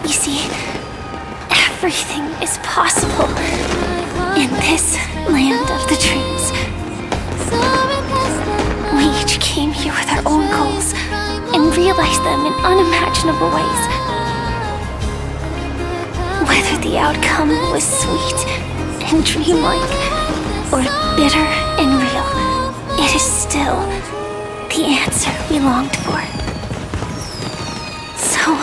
You see, everything is possible in this land of the dreams. We each came here with our own goals and realized them in unimaginable ways. Whether the outcome was sweet and dreamlike or bitter and real, it is still the answer we longed for. So,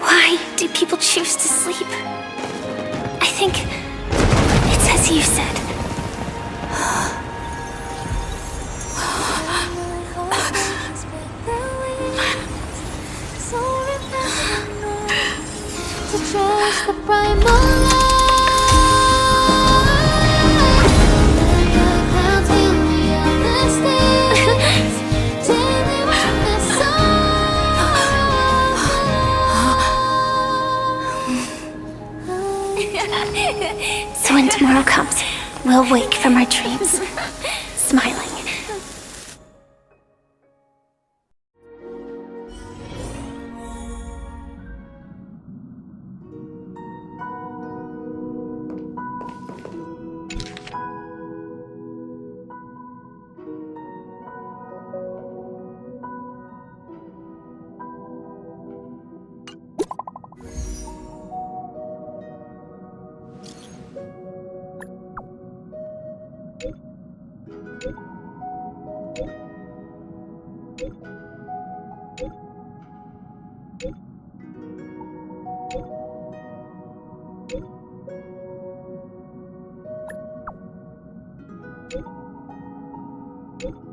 why do people choose to sleep? I think it's as you said. a primal clouds heal me of the stains. Take me with the sorrow. So when tomorrow comes, we'll wake from our dreams, smiling. You